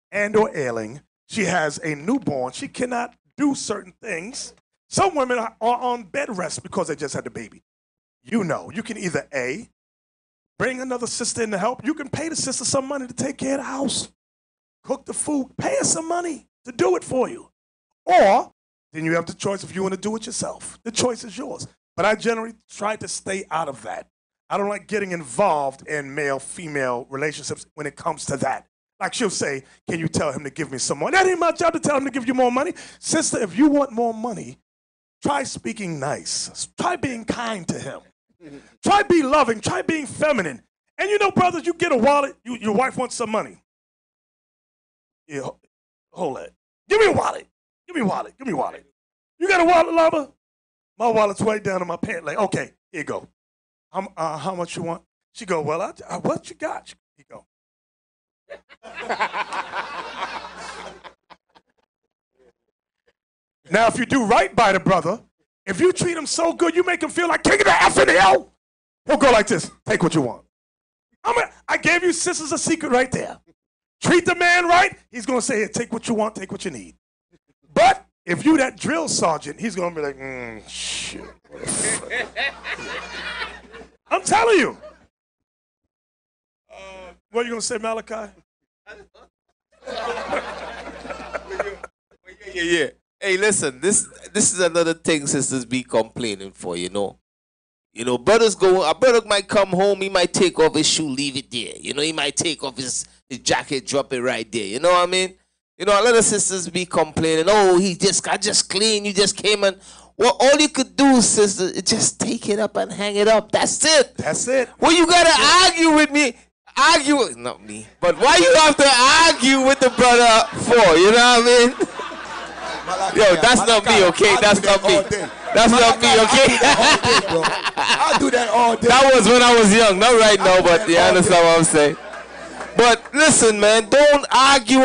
and or ailing, she has a newborn, she cannot do certain things. Some women are on bed rest because they just had the baby. You know, you can either A, bring another sister in to help. You can pay the sister some money to take care of the house. Cook the food. Pay her some money to do it for you. Or then you have the choice if you want to do it yourself. The choice is yours. But I generally try to stay out of that. I don't like getting involved in male-female relationships when it comes to that. Like she'll say, can you tell him to give me some more? That ain't my job to tell him to give you more money. Sister, if you want more money, try speaking nice. Try being kind to him. Try being loving. Try being feminine. And you know, brothers, you get a wallet. Your wife wants some money. Yeah, hold it. Give me a wallet. Give me a wallet. Give me a wallet. You got a wallet, lover? My wallet's way down in my pant leg. Okay, here you go. How much you want? She go, well, what you got? He go. Now, if you do right by the brother, if you treat him so good, you make him feel like king of the F and the L, he'll go like this. Take what you want. I gave you sisters a secret right there. Treat the man right, he's going to say, hey, take what you want, take what you need. But if you that drill sergeant, he's going to be like, shit. I'm telling you. What are you going to say, Malachi? Yeah. Hey, listen, this is another thing sisters be complaining for, you know. You know, a brother might come home, he might take off his shoe, leave it there. You know, he might take off his jacket, drop it right there. You know what I mean? You know, a lot of sisters be complaining, oh, I just clean, you just came and... Well, all you could do, sister, is just take it up and hang it up. That's it. That's it. Well, you got to argue with me. argue? Not me. But why you have to argue with the brother for? You know what I mean? Yo, that's not me, okay? That's not me. That's not me, okay? I do that all day. That was when I was young, not right now, but you understand what I'm saying. But listen, man, don't argue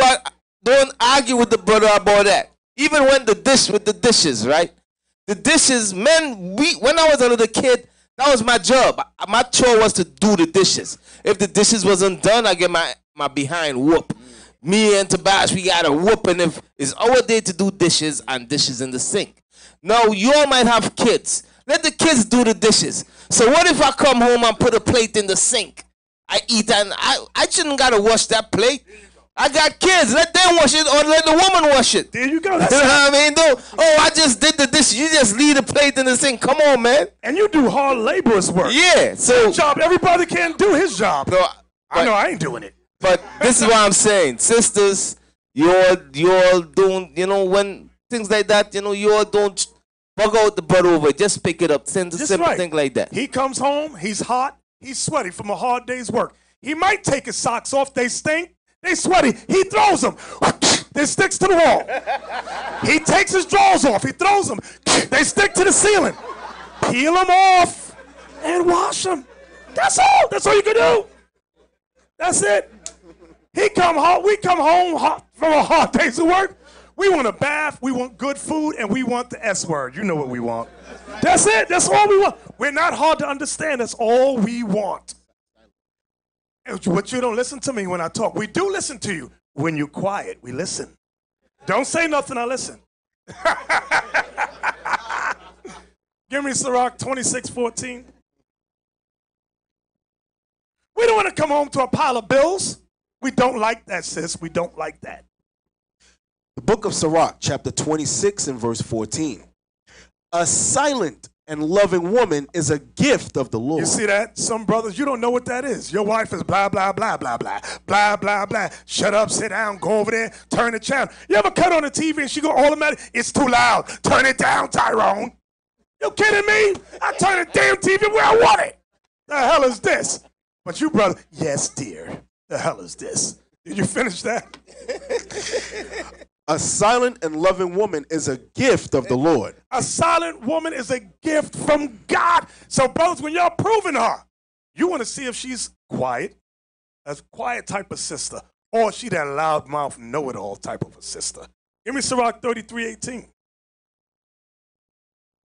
with the brother about that. Even when the dishes, right? The dishes, men, when I was a little kid, that was my job. My chore was to do the dishes. If the dishes wasn't done, I get my behind whoop. Me and Tobias, we got a whoop, and if it's our day to do dishes and dishes in the sink. Now, you all might have kids. Let the kids do the dishes. So what if I come home and put a plate in the sink? I eat and I shouldn't got to wash that plate. I got kids. Let them wash it or let the woman wash it. There you go. That's you know what I mean? I just did the dishes. You just leave the plate in the sink. Come on, man. And you do hard laborers work. Yeah. So that job, everybody can't do his job. No, I know I ain't doing it. But this is what I'm saying. Sisters, you all don't, when things like that, you all don't bug out the butt over. Just pick it up. Send a simple thing like that. He comes home, he's hot, he's sweaty from a hard day's work. He might take his socks off, they stink, they sweaty. He throws them. They sticks to the wall. He takes his drawers off, he throws them. They stick to the ceiling. Peel them off and wash them. That's all. That's all you can do. That's it. We come home hot from a hard day's of work. We want a bath, we want good food, and we want the S word. You know what we want. That's it. That's all we want. We're not hard to understand. That's all we want. But you don't listen to me when I talk. We do listen to you. When you're quiet, we listen. Don't say nothing, I listen. Give me Sirach 26:14. We don't want to come home to a pile of bills. We don't like that, sis. We don't like that. The book of Sirach, chapter 26 and verse 14. A silent and loving woman is a gift of the Lord. You see that? Some brothers, you don't know what that is. Your wife is blah, blah, blah, blah, blah, blah, blah, blah. Shut up, sit down, go over there, turn the channel. You ever cut on the TV and she go automatic? It's too loud. Turn it down, Tyrone. You kidding me? I turn the damn TV where I want it. The hell is this? But you, brother, yes, dear. The hell is this? Did you finish that? A silent and loving woman is a gift of the Lord. A silent woman is a gift from God. So, brothers, when y'all proving her, you want to see if she's quiet, a quiet type of sister, or she that loudmouth, know-it-all type of a sister. Give me Sirach 33:18.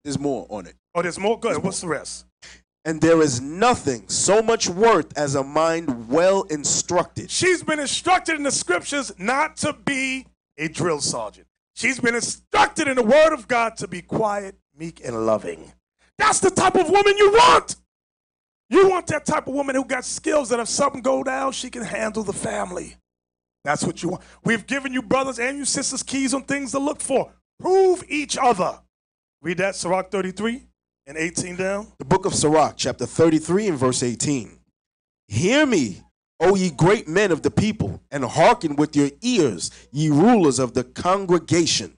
There's more on it. Oh, there's more? Good. What's the rest? And there is nothing so much worth as a mind well instructed. She's been instructed in the scriptures not to be a drill sergeant. She's been instructed in the word of God to be quiet, meek, and loving. That's the type of woman you want. You want that type of woman who got skills that if something go down, she can handle the family. That's what you want. We've given you brothers and you sisters keys on things to look for. Prove each other. Read that, Sirach 33 and 18 down. The book of Sirach, chapter 33 and verse 18. Hear me, O ye great men of the people, and hearken with your ears, ye rulers of the congregation.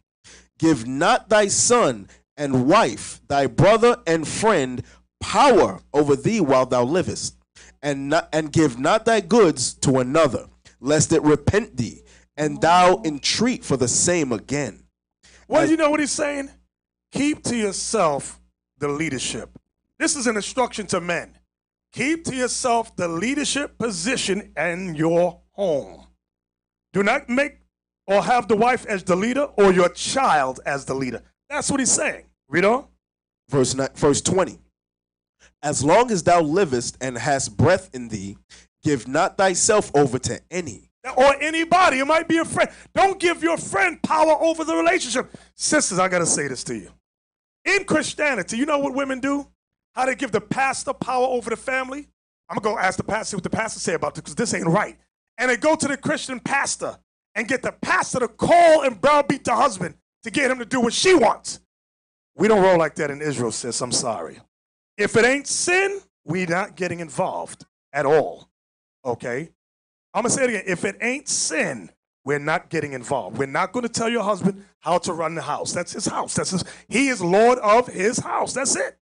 Give not thy son and wife, thy brother and friend, power over thee while thou livest, and give not thy goods to another, lest it repent thee, and thou entreat for the same again. Well, you know what he's saying? Keep to yourself the leadership. This is an instruction to men. Keep to yourself the leadership position in your home. Do not make or have the wife as the leader or your child as the leader. That's what he's saying. Read on. Verse 20. As long as thou livest and hast breath in thee, give not thyself over to any. Or anybody. It might be a friend. Don't give your friend power over the relationship. Sisters, I got to say this to you. In Christianity, you know what women do? How they give the pastor power over the family? I'm going to go ask the pastor what the pastor say about this because this ain't right. And they go to the Christian pastor and get the pastor to call and browbeat the husband to get him to do what she wants. We don't roll like that in Israel, sis. I'm sorry. If it ain't sin, we're not getting involved at all. Okay? I'm going to say it again. If it ain't sin, we're not getting involved. We're not going to tell your husband how to run the house. That's his house. He is Lord of his house. That's it.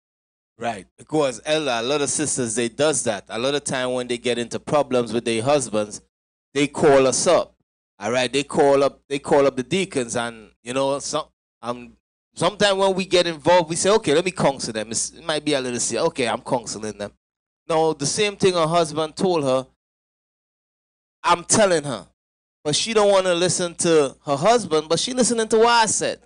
Right, because Ella, a lot of sisters, they does that. A lot of time when they get into problems with their husbands, they call us up. All right, they call up the deacons, and you know, sometimes when we get involved, we say, okay, let me counsel them. It might be a little serious. Okay, I'm counseling them. No, the same thing her husband told her, I'm telling her, but she don't want to listen to her husband, but she listening to what I said.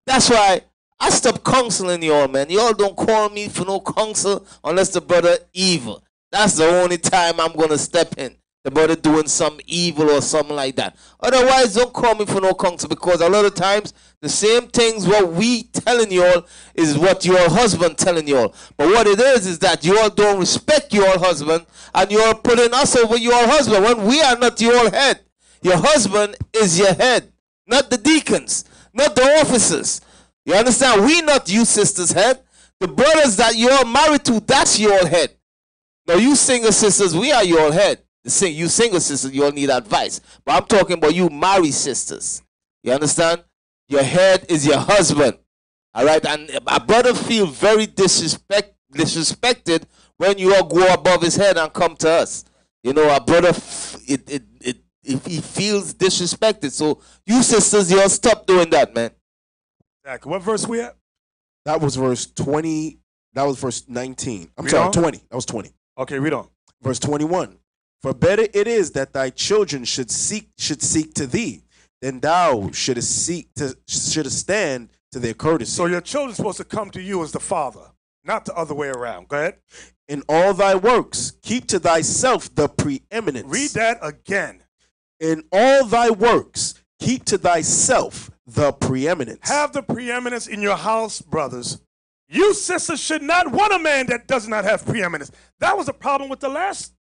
That's why I stopped counseling y'all, man. Y'all don't call me for no counsel unless the brother evil. That's the only time I'm going to step in. The brother doing some evil or something like that. Otherwise, don't call me for no counsel, because a lot of times the same things what we telling y'all is what your husband telling y'all. But what it is that you all don't respect your husband, and you're putting us over your husband when we are not your head. Your husband is your head, not the deacons, not the officers. You understand? We not you sisters' head. The brothers that you're married to, that's your head. Now you single sisters, we are your head. You single sisters, you all need advice. But I'm talking about you married sisters. You understand? Your head is your husband. All right? And a brother feel very disrespected when you all go above his head and come to us. You know, a brother, if he feels disrespected. So you sisters, you all stop doing that, man. Exactly. What verse we at? That was verse 20. That was verse 19. I'm sorry, 20. That was 20. Okay, read on. Verse 21. For better it is that thy children should seek to thee, than thou shouldest stand to their courtesy. So your children's supposed to come to you as the father, not the other way around. Go ahead. In all thy works, keep to thyself the preeminence. Read that again. In all thy works, keep to thyself the preeminence. Have the preeminence in your house, brothers. You sisters should not want a man that does not have preeminence. That was a problem with the last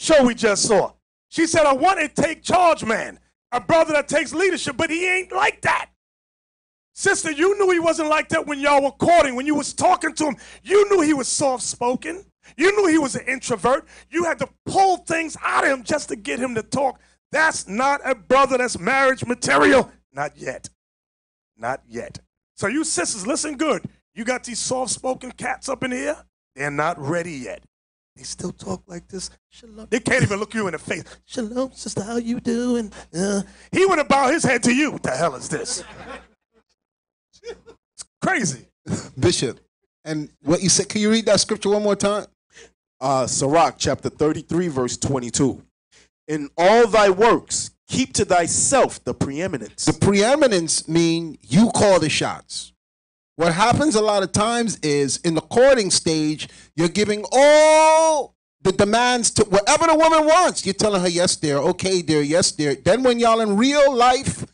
show we just saw. She said, I want a take charge man, a brother that takes leadership, but he ain't like that. Sister, you knew he wasn't like that when y'all were courting, when you was talking to him. You knew he was soft-spoken. You knew he was an introvert. You had to pull things out of him just to get him to talk. That's not a brother that's marriage material. Not yet. Not yet. So you sisters, listen good. You got these soft-spoken cats up in here. They're not ready yet. They still talk like this. Shalom. They can't even look you in the face. Shalom, sister, how you doing? He would have bowed his head to you. What the hell is this? It's crazy. Bishop, and what you said, can you read that scripture one more time? Sirach chapter 33, verse 22. In all thy works, keep to thyself the preeminence. The preeminence mean you call the shots. What happens a lot of times is in the courting stage, you're giving all the demands to whatever the woman wants. You're telling her, yes, dear, okay, dear, yes, dear. Then when y'all in real life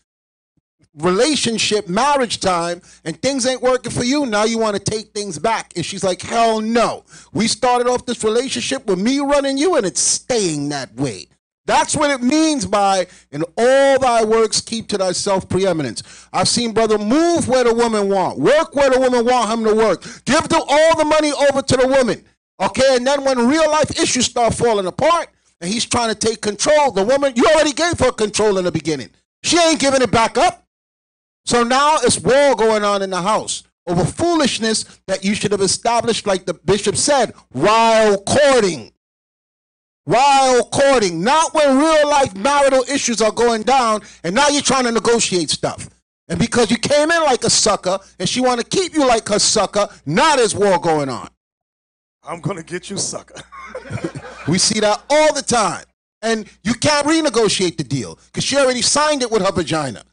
relationship, marriage time, and things ain't working for you, now you want to take things back. And she's like, hell no. We started off this relationship with me running you, and it's staying that way. That's what it means by, in all thy works, keep to thyself preeminence. I've seen brother move where the woman want, work where the woman want him to work, give all the money over to the woman. Okay, and then when real life issues start falling apart, and he's trying to take control, the woman, you already gave her control in the beginning. She ain't giving it back up. So now it's war going on in the house over foolishness that you should have established, like the bishop said, while courting. While courting, not when real life marital issues are going down and now you're trying to negotiate stuff. And because you came in like a sucker and she want to keep you like her sucker, now there's war going on. I'm going to get you, sucker. We see that all the time. And you can't renegotiate the deal because she already signed it with her vagina.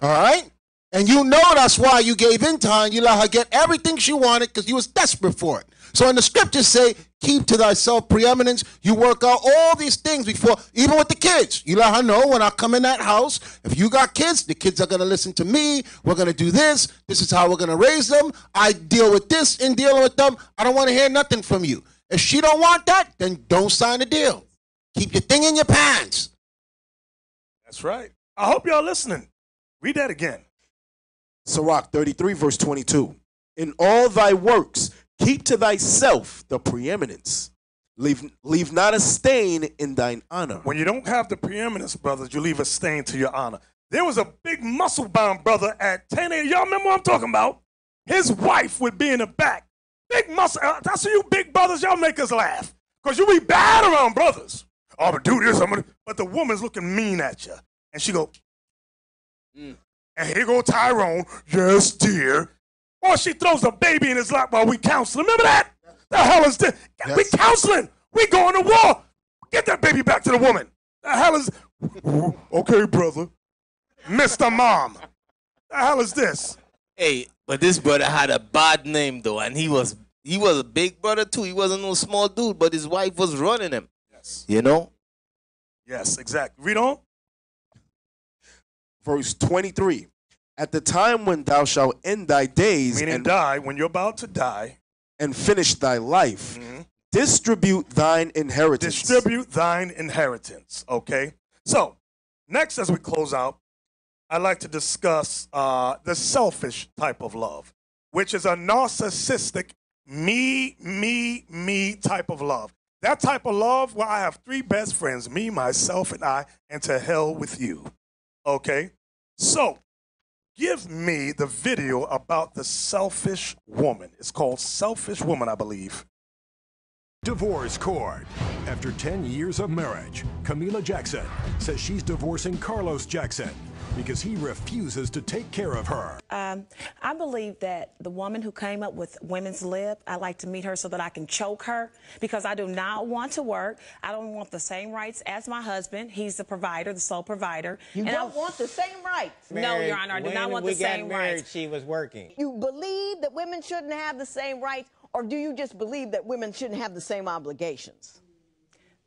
All right? And you know that's why you gave in to her and you let her get everything she wanted because you was desperate for it. So in the scriptures say, keep to thyself preeminence. You work out all these things before, even with the kids. You let her know when I come in that house, if you got kids, the kids are going to listen to me. We're going to do this. This is how we're going to raise them. I deal with this in dealing with them. I don't want to hear nothing from you. If she don't want that, then don't sign the deal. Keep your thing in your pants. That's right. I hope y'all listening. Read that again. Sirach 33, verse 22. In all thy works, keep to thyself the preeminence. Leave not a stain in thine honor. When you don't have the preeminence, brothers, you leave a stain to your honor. There was a big muscle-bound brother at 10 a.m. Y'all remember what I'm talking about? His wife would be in the back Big muscle. That's you big brothers, y'all make us laugh. Because you be bad around brothers. Oh, I'm going to do this. But the woman's looking mean at you. And she go, and here go Tyrone. Yes, dear. Or she throws the baby in his lap while we counseling. Remember that? The hell is this? Yes. We counseling. We going to war. Get that baby back to the woman. The hell is... Okay, brother. Mr. Mom. The hell is this? Hey, but this brother had a bad name, though, and he was a big brother, too. He wasn't no small dude, but his wife was running him. Yes. You know? Yes, exactly. Read on. Verse 23. At the time when thou shalt end thy days, meaning and die, when you're about to die, and finish thy life, distribute thine inheritance. Distribute thine inheritance. Okay? So, next as we close out, I'd like to discuss the selfish type of love, which is a narcissistic me type of love. That type of love where I have three best friends, me, myself, and I, and to hell with you. Okay? So, give me the video about the selfish woman. It's called Selfish Woman, I believe. Divorce court. After 10 years of marriage, Camila Jackson says she's divorcing Carlos Jackson because he refuses to take care of her. I believe that the woman who came up with women's lib, I'd like to meet her so that I can choke her because I do not want to work. I don't want the same rights as my husband. He's the provider, the sole provider. You don't want the same rights? No, Your Honor, I do not want the same rights. She was working. You believe that women shouldn't have the same rights, or do you just believe that women shouldn't have the same obligations?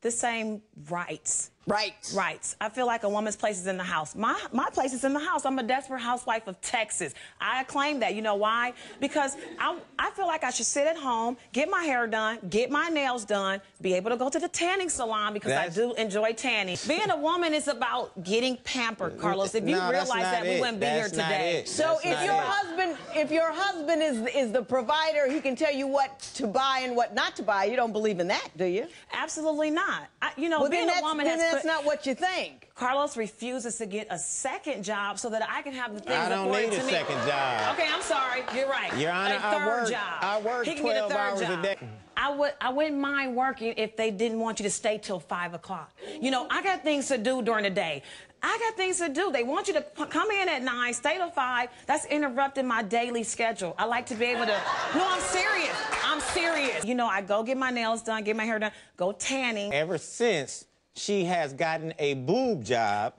The same rights. Rights. I feel like a woman's place is in the house. My place is in the house. I'm a desperate housewife of Texas. I claim that. You know why? Because I feel like I should sit at home, get my hair done, get my nails done, be able to go to the tanning salon because I do enjoy tanning. Being a woman is about getting pampered, Carlos. If you realize that, we wouldn't be here today. So if your husband is the provider, he can tell you what to buy and what not to buy. You don't believe in that, do you? Absolutely not. Being a woman that's not what you think. Carlos refuses to get a second job so that I can have the things I don't need a second job. Okay, I'm sorry. You're right. Your Honor, I work 12 hours a day. I wouldn't mind working if they didn't want you to stay till 5 o'clock. You know, I got things to do during the day. I got things to do. They want you to come in at 9, stay till 5. That's interrupting my daily schedule. I like to be able to... No, I'm serious. I'm serious. You know, I go get my nails done, get my hair done, go tanning. Ever since she has gotten a boob job,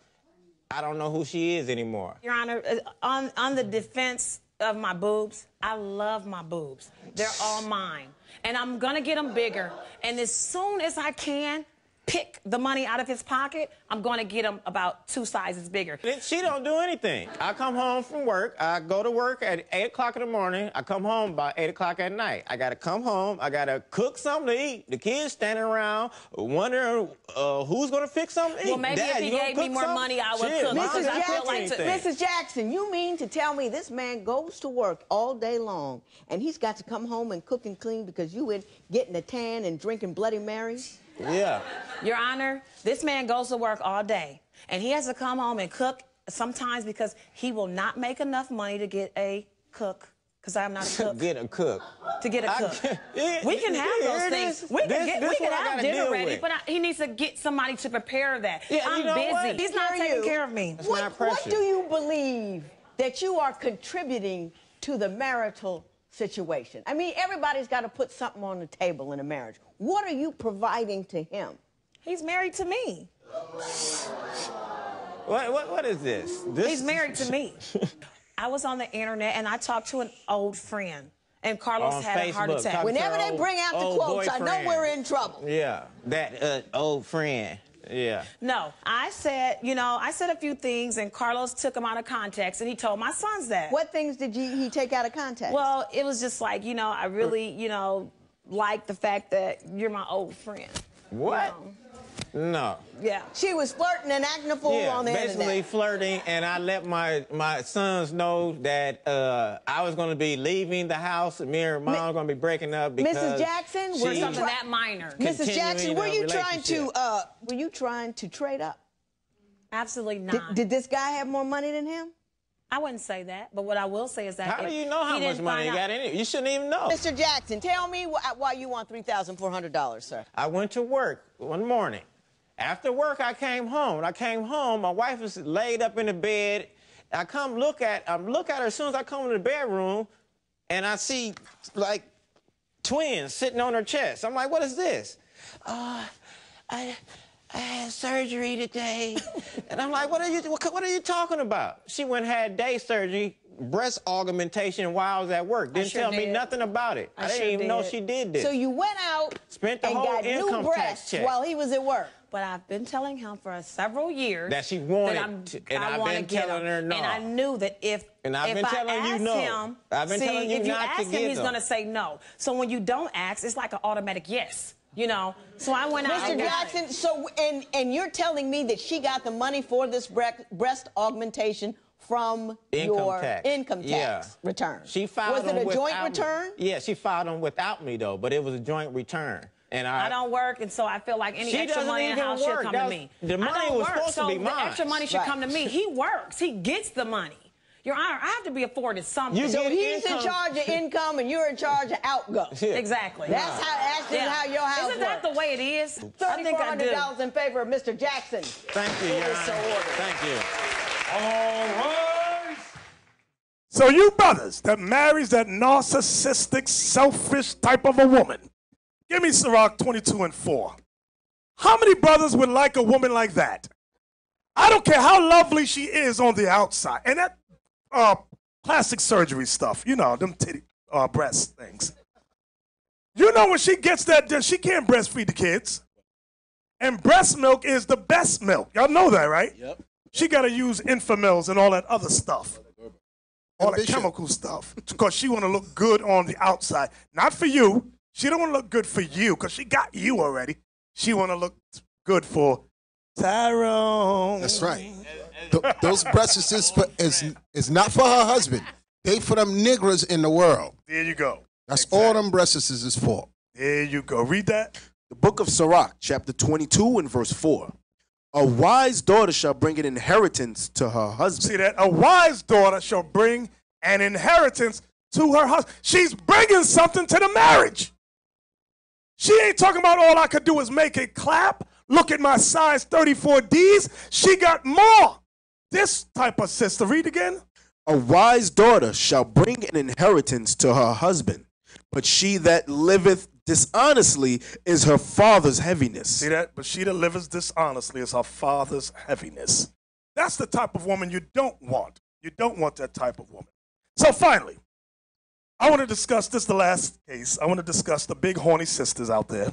I don't know who she is anymore. Your Honor, on the defense of my boobs, I love my boobs. They're all mine. And I'm gonna get them bigger. And as soon as I can pick the money out of his pocket, I'm gonna get them about 2 sizes bigger. She don't do anything. I come home from work, I go to work at 8 o'clock in the morning, I come home about 8 o'clock at night. I gotta come home, I gotta cook something to eat. The kids standing around wondering who's gonna fix something to eat. Well, maybe if he gave me more money, I would cook. Mrs. Jackson, you mean to tell me this man goes to work all day long and he's got to come home and cook and clean because you in getting a tan and drinking Bloody Marys? Yeah. Your Honor, this man goes to work all day, and he has to come home and cook sometimes because he will not make enough money to get a cook, because I'm not a cook. Get a cook. To get a cook. We can have those things. We can have dinner ready, but he needs to get somebody to prepare that. Yeah, I'm busy. He's not taking care of me. What do you believe that you are contributing to the marital situation? I mean, everybody's got to put something on the table in a marriage. What are you providing to him? He's married to me. What is this? He's married to me. I was on the internet and I talked to an old friend, and Carlos had a heart attack. Whenever they bring out the quotes, I know we're in trouble. Yeah, that old friend. Yeah. No, I said a few things, and Carlos took them out of context, and he told my sons that. What things did he take out of context? Well, it was just like, I really, like the fact that you're my old friend. What? No. Yeah. She was flirting and acting a fool on the internet. Basically flirting, and I let my sons know that I was going to be leaving the house. Me and Mom were going to be breaking up because Mrs. Jackson, we're something that minor. Mrs. Jackson, were you trying to trade up? Absolutely not. Did this guy have more money than him? I wouldn't say that, but what I will say is that How do you know how much money you got in it? You shouldn't even know. Mr. Jackson, tell me why you want $3,400, sir. I went to work one morning. After work, I came home. When I came home, my wife was laid up in the bed. I look at her as soon as I come in the bedroom, and I see, like, twins sitting on her chest. I'm like, what is this? I had surgery today. And I'm like, what are you talking about? She went and had day surgery, breast augmentation while I was at work. Didn't tell me nothing about it. I didn't even know she did this. So you went out Spent the and whole got new income tax breasts check. while he was at work. But I've been telling him for several years that she wanted to, and I've been telling her no. And I knew that if I've been telling you no. I've been telling you if you not ask to him, get he's them. going to say no. So when you don't ask, it's like an automatic yes. You know, so I went out. Mr. Jackson, so and you're telling me that she got the money for this breast augmentation from your income tax return. She filed Was it them a joint without me. return? Yeah, she filed them without me though, but it was a joint return. And I don't work, and so I feel like any She extra doesn't money in the even house should work. come That to was- me. the money I don't was work, supposed to so be the mine. extra money should Right. come to me. He works. He gets the money. Your Honor, I have to be afforded something. So he's in charge of income and you're in charge of outgo. Exactly. That's how your house Isn't that the way it is? I think I do. $3,400 in favor of Mr. Jackson. Thank you, Your It is so Honor. ordered. Thank you. All right. So you brothers that marries that narcissistic, selfish type of a woman, give me Sirach 22:4. How many brothers would like a woman like that? I don't care how lovely she is on the outside. And that plastic surgery stuff, you know, them titty, breast things. You know when she gets that, she can't breastfeed the kids. And breast milk is the best milk. Y'all know that, right? Yep. She got to use Infamils and all that other stuff. All that chemical stuff. Because she want to look good on the outside. Not for you. She don't want to look good for you because she got you already. She want to look good for Tyrone. That's right. Those breasts is not for her husband. They for them niggers in the world. There you go. That's all them breasts is for. There you go. Read that. The book of Sirach, chapter 22 and verse 4. A wise daughter shall bring an inheritance to her husband. See that? A wise daughter shall bring an inheritance to her husband. She's bringing something to the marriage. She ain't talking about all I could do is make it clap. Look at my size 34Ds. She got more. This type of sister. Read again. A wise daughter shall bring an inheritance to her husband, but she that liveth dishonestly is her father's heaviness. See that? But she that liveth dishonestly is her father's heaviness. That's the type of woman you don't want. You don't want that type of woman. So finally, I want to discuss this, the last case. I want to discuss the big horny sisters out there.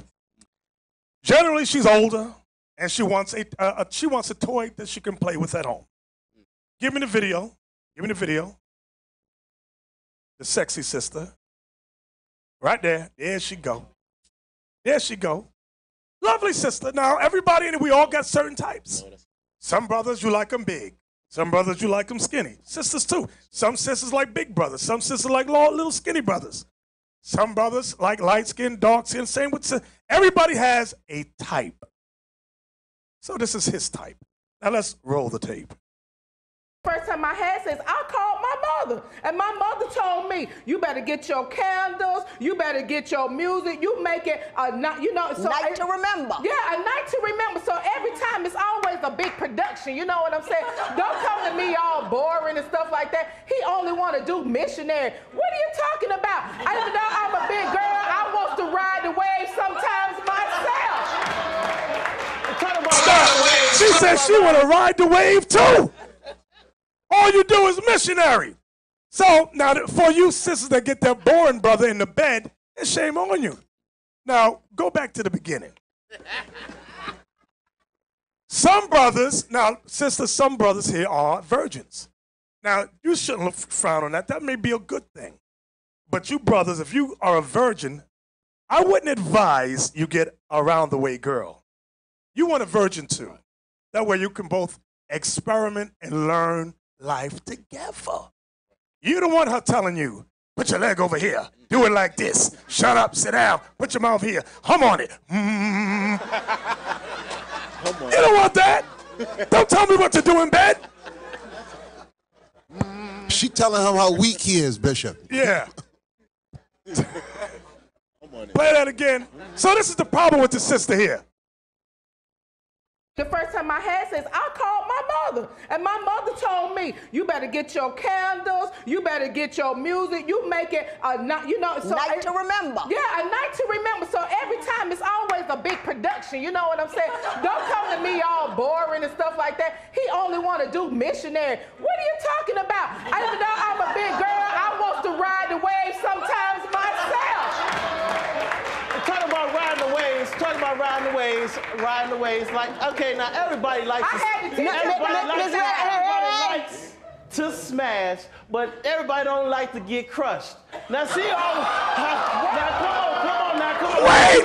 Generally, she's older, and she wants a toy that she can play with at home. Give me the video. Give me the video. The sexy sister. Right there. There she go. There she go. Lovely sister. Now, everybody in it, we all got certain types. Some brothers, you like them big. Some brothers, you like them skinny. Sisters, too. Some sisters like big brothers. Some sisters like little skinny brothers. Some brothers like light skin, dark skin. Same with sisters. Everybody has a type. So this is his type. Now, let's roll the tape. First time I had sex, I called my mother, and my mother told me, "You better get your candles, you better get your music, you make it a night, you know." So Night to remember. Yeah, a night to remember. So every time it's always a big production. You know what I'm saying? Don't come to me all boring and stuff like that. He only want to do missionary. What are you talking about? I know I'm a big girl. I want to ride the wave sometimes myself. She said she want to ride the wave too. All you do is missionary. So now for you sisters that get that boring brother in the bed, it's shame on you. Now go back to the beginning. Some brothers, now sisters, some brothers here are virgins. Now you shouldn't frown on that. That may be a good thing. But you brothers, if you are a virgin, I wouldn't advise you get a round the way girl. You want a virgin too. That way you can both experiment and learn life together. You don't want her telling you, put your leg over here, do it like this, shut up, sit down, put your mouth here, hum on it. You don't want that. Don't tell me what to do in bed. She telling him how weak he is, Bishop. Yeah. Play that again. So this is the problem with the sister here. The first time I had sex, I called my mother, and my mother told me, "You better get your candles, you better get your music, you make it a night, you know." So night to remember. Yeah, a night to remember. So every time it's always a big production. You know what I'm saying? Don't come to me all boring and stuff like that. He only want to do missionary. What are you talking about? Even though I'm a big girl, I want to ride the wave sometimes myself. Talking about riding the waves, riding the waves. Like, okay, now everybody likes everybody likes to smash, but everybody don't like to get crushed. Now see, come on. Wait.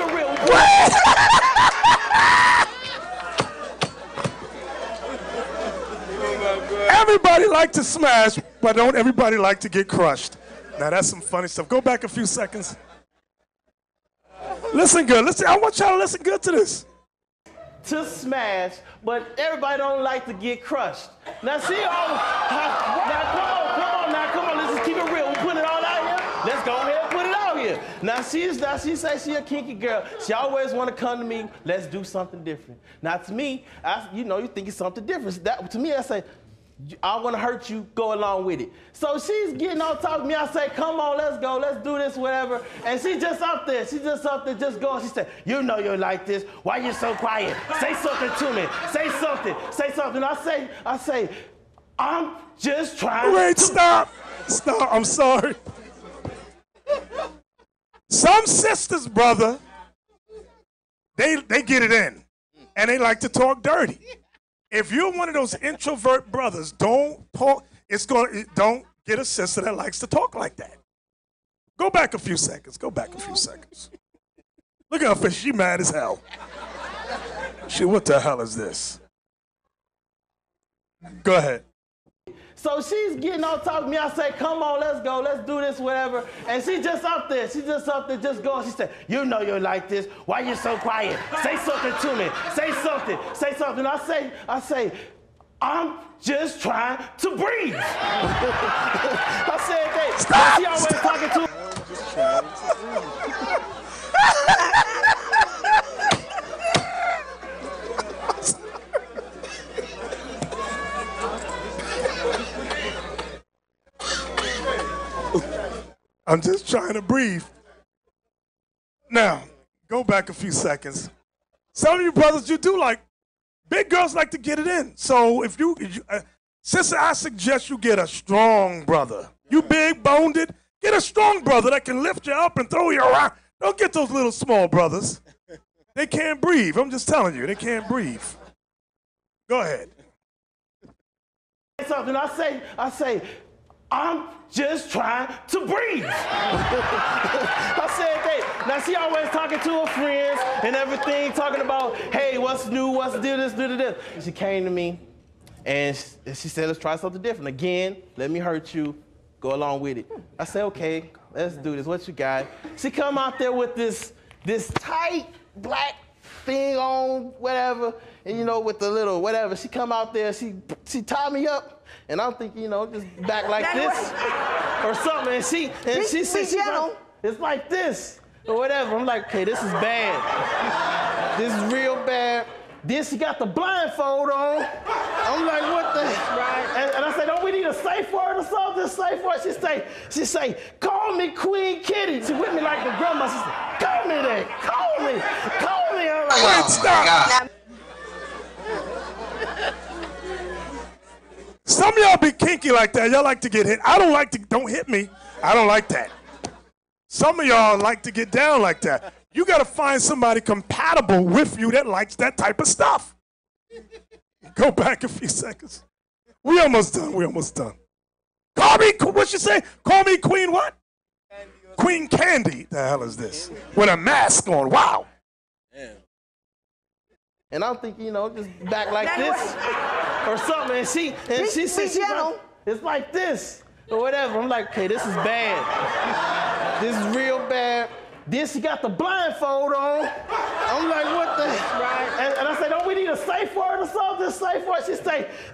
Everybody like to smash, but don't everybody like to get crushed. Now that's some funny stuff. Go back a few seconds. Listen good. Listen. I want y'all to listen good to this. To smash, but everybody don't like to get crushed. Now see, come on. Let's just keep it real. We put it all out here. Let's go ahead and put it out here. Now she says she a kinky girl. She always want to come to me. Let's do something different. Now to me, you think it's something different. To me, I say, I want to hurt you, go along with it. So she's getting on top of me. I say, come on, let's go, let's do this, whatever. And she's just up there, just going. She said, you know you're like this. Why you so quiet? Say something to me. Say something. I say, I'm just trying Wait, stop. I'm sorry. Some sisters, brother, they get it in. And they like to talk dirty. If you're one of those introvert brothers, don't get a sister that likes to talk like that. Go back a few seconds. Look at her face. She mad as hell. What the hell is this? Go ahead. So she's getting on top of me. I say, come on, let's go, let's do this, whatever. And she's just up there, just going. She said, you know you're like this. Why you so quiet? Say something to me. Say something. I say, I'm just trying to breathe. I said, hey, stop. She always talking to me. I'm just trying to breathe. Now, go back a few seconds. Some of you brothers, you do like, big girls like to get it in. So if you sister, I suggest you get a strong brother. You big boned it, get a strong brother that can lift you up and throw you around. Don't get those little small brothers. They can't breathe. I'm just telling you, they can't breathe. Go ahead. Something. I say, I'm just trying to breathe. I said, hey, now she always talking to her friends and everything, talking about, hey, what's new, what's do this. She came to me and she said, let's try something different. Again, let me hurt you, go along with it. I said, okay, let's do this, what you got? She come out there with this tight black thing on, whatever, and with the little whatever. She come out there, she tied me up. And I'm thinking, just back like this or something. And she said, it's like this or whatever. I'm like, okay, this is bad. This is real bad. Then she got the blindfold on. I'm like, what the? Right. And I said, don't we need a safe word or something? Safe word. She say, call me Queen Kitty. She with me like the grandma. She said, call me that. Call me. I'm like, wait, stop. Some of y'all be kinky like that. Y'all like to get hit. I don't like to, don't hit me. I don't like that. Some of y'all like to get down like that. You got to find somebody compatible with you that likes that type of stuff. Go back a few seconds. We almost done. Call me, what you say? Call me Queen what? Queen Candy. The hell is this? With a mask on. Wow. Damn. And I'm thinking, just back like this or something. And she said, it's like this or whatever. I'm like, okay, this is bad. This is real bad. Then she got the blindfold on. I'm like, what the heck? Right. And I said, don't we need a safe word or something? Safe word?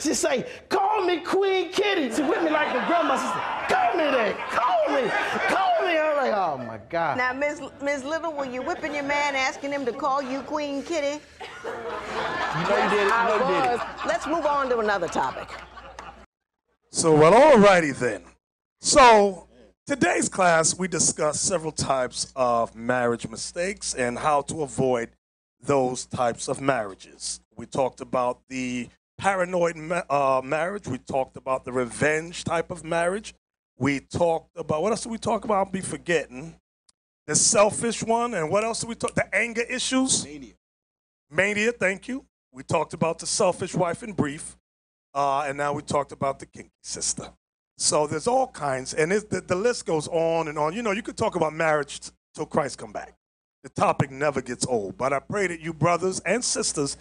She say, call me Queen Kitty. She with me like the grandma. She said, call me that. Call me. I'm like, oh my God. Now, Ms. Little, were you whipping your man asking him to call you Queen Kitty? You know you did it. You know you did it. Let's move on to another topic. So, well, all righty then. So, today's class, we discussed several types of marriage mistakes and how to avoid those types of marriages. We talked about the paranoid marriage. We talked about the revenge type of marriage. We talked about, what else did we talk about? I'll be forgetting. The selfish one, and what else did we talk? The anger issues. Mania, thank you. We talked about the selfish wife in brief, and now we talked about the kinky sister. So there's all kinds, and the list goes on and on. You know, you could talk about marriage till Christ come back. The topic never gets old, but I pray that you brothers and sisters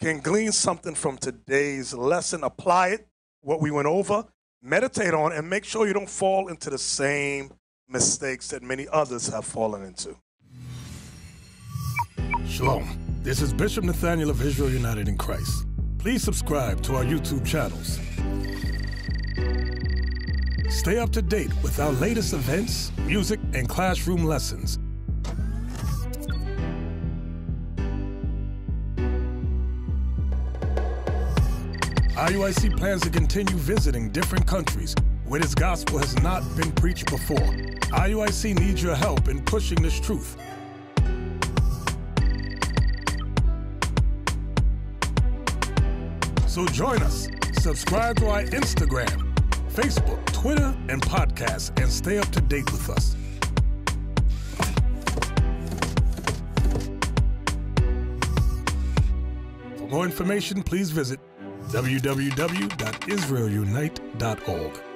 can glean something from today's lesson, apply it, what we went over, meditate on, and make sure you don't fall into the same mistakes that many others have fallen into. Shalom. This is Bishop Nathaniel of Israel United in Christ. Please subscribe to our YouTube channels. Stay up to date with our latest events, music, and classroom lessons. IUIC plans to continue visiting different countries where this gospel has not been preached before. IUIC needs your help in pushing this truth. So join us. Subscribe to our Instagram, Facebook, Twitter, and podcasts, and stay up to date with us. For more information, please visit www.israelunite.org.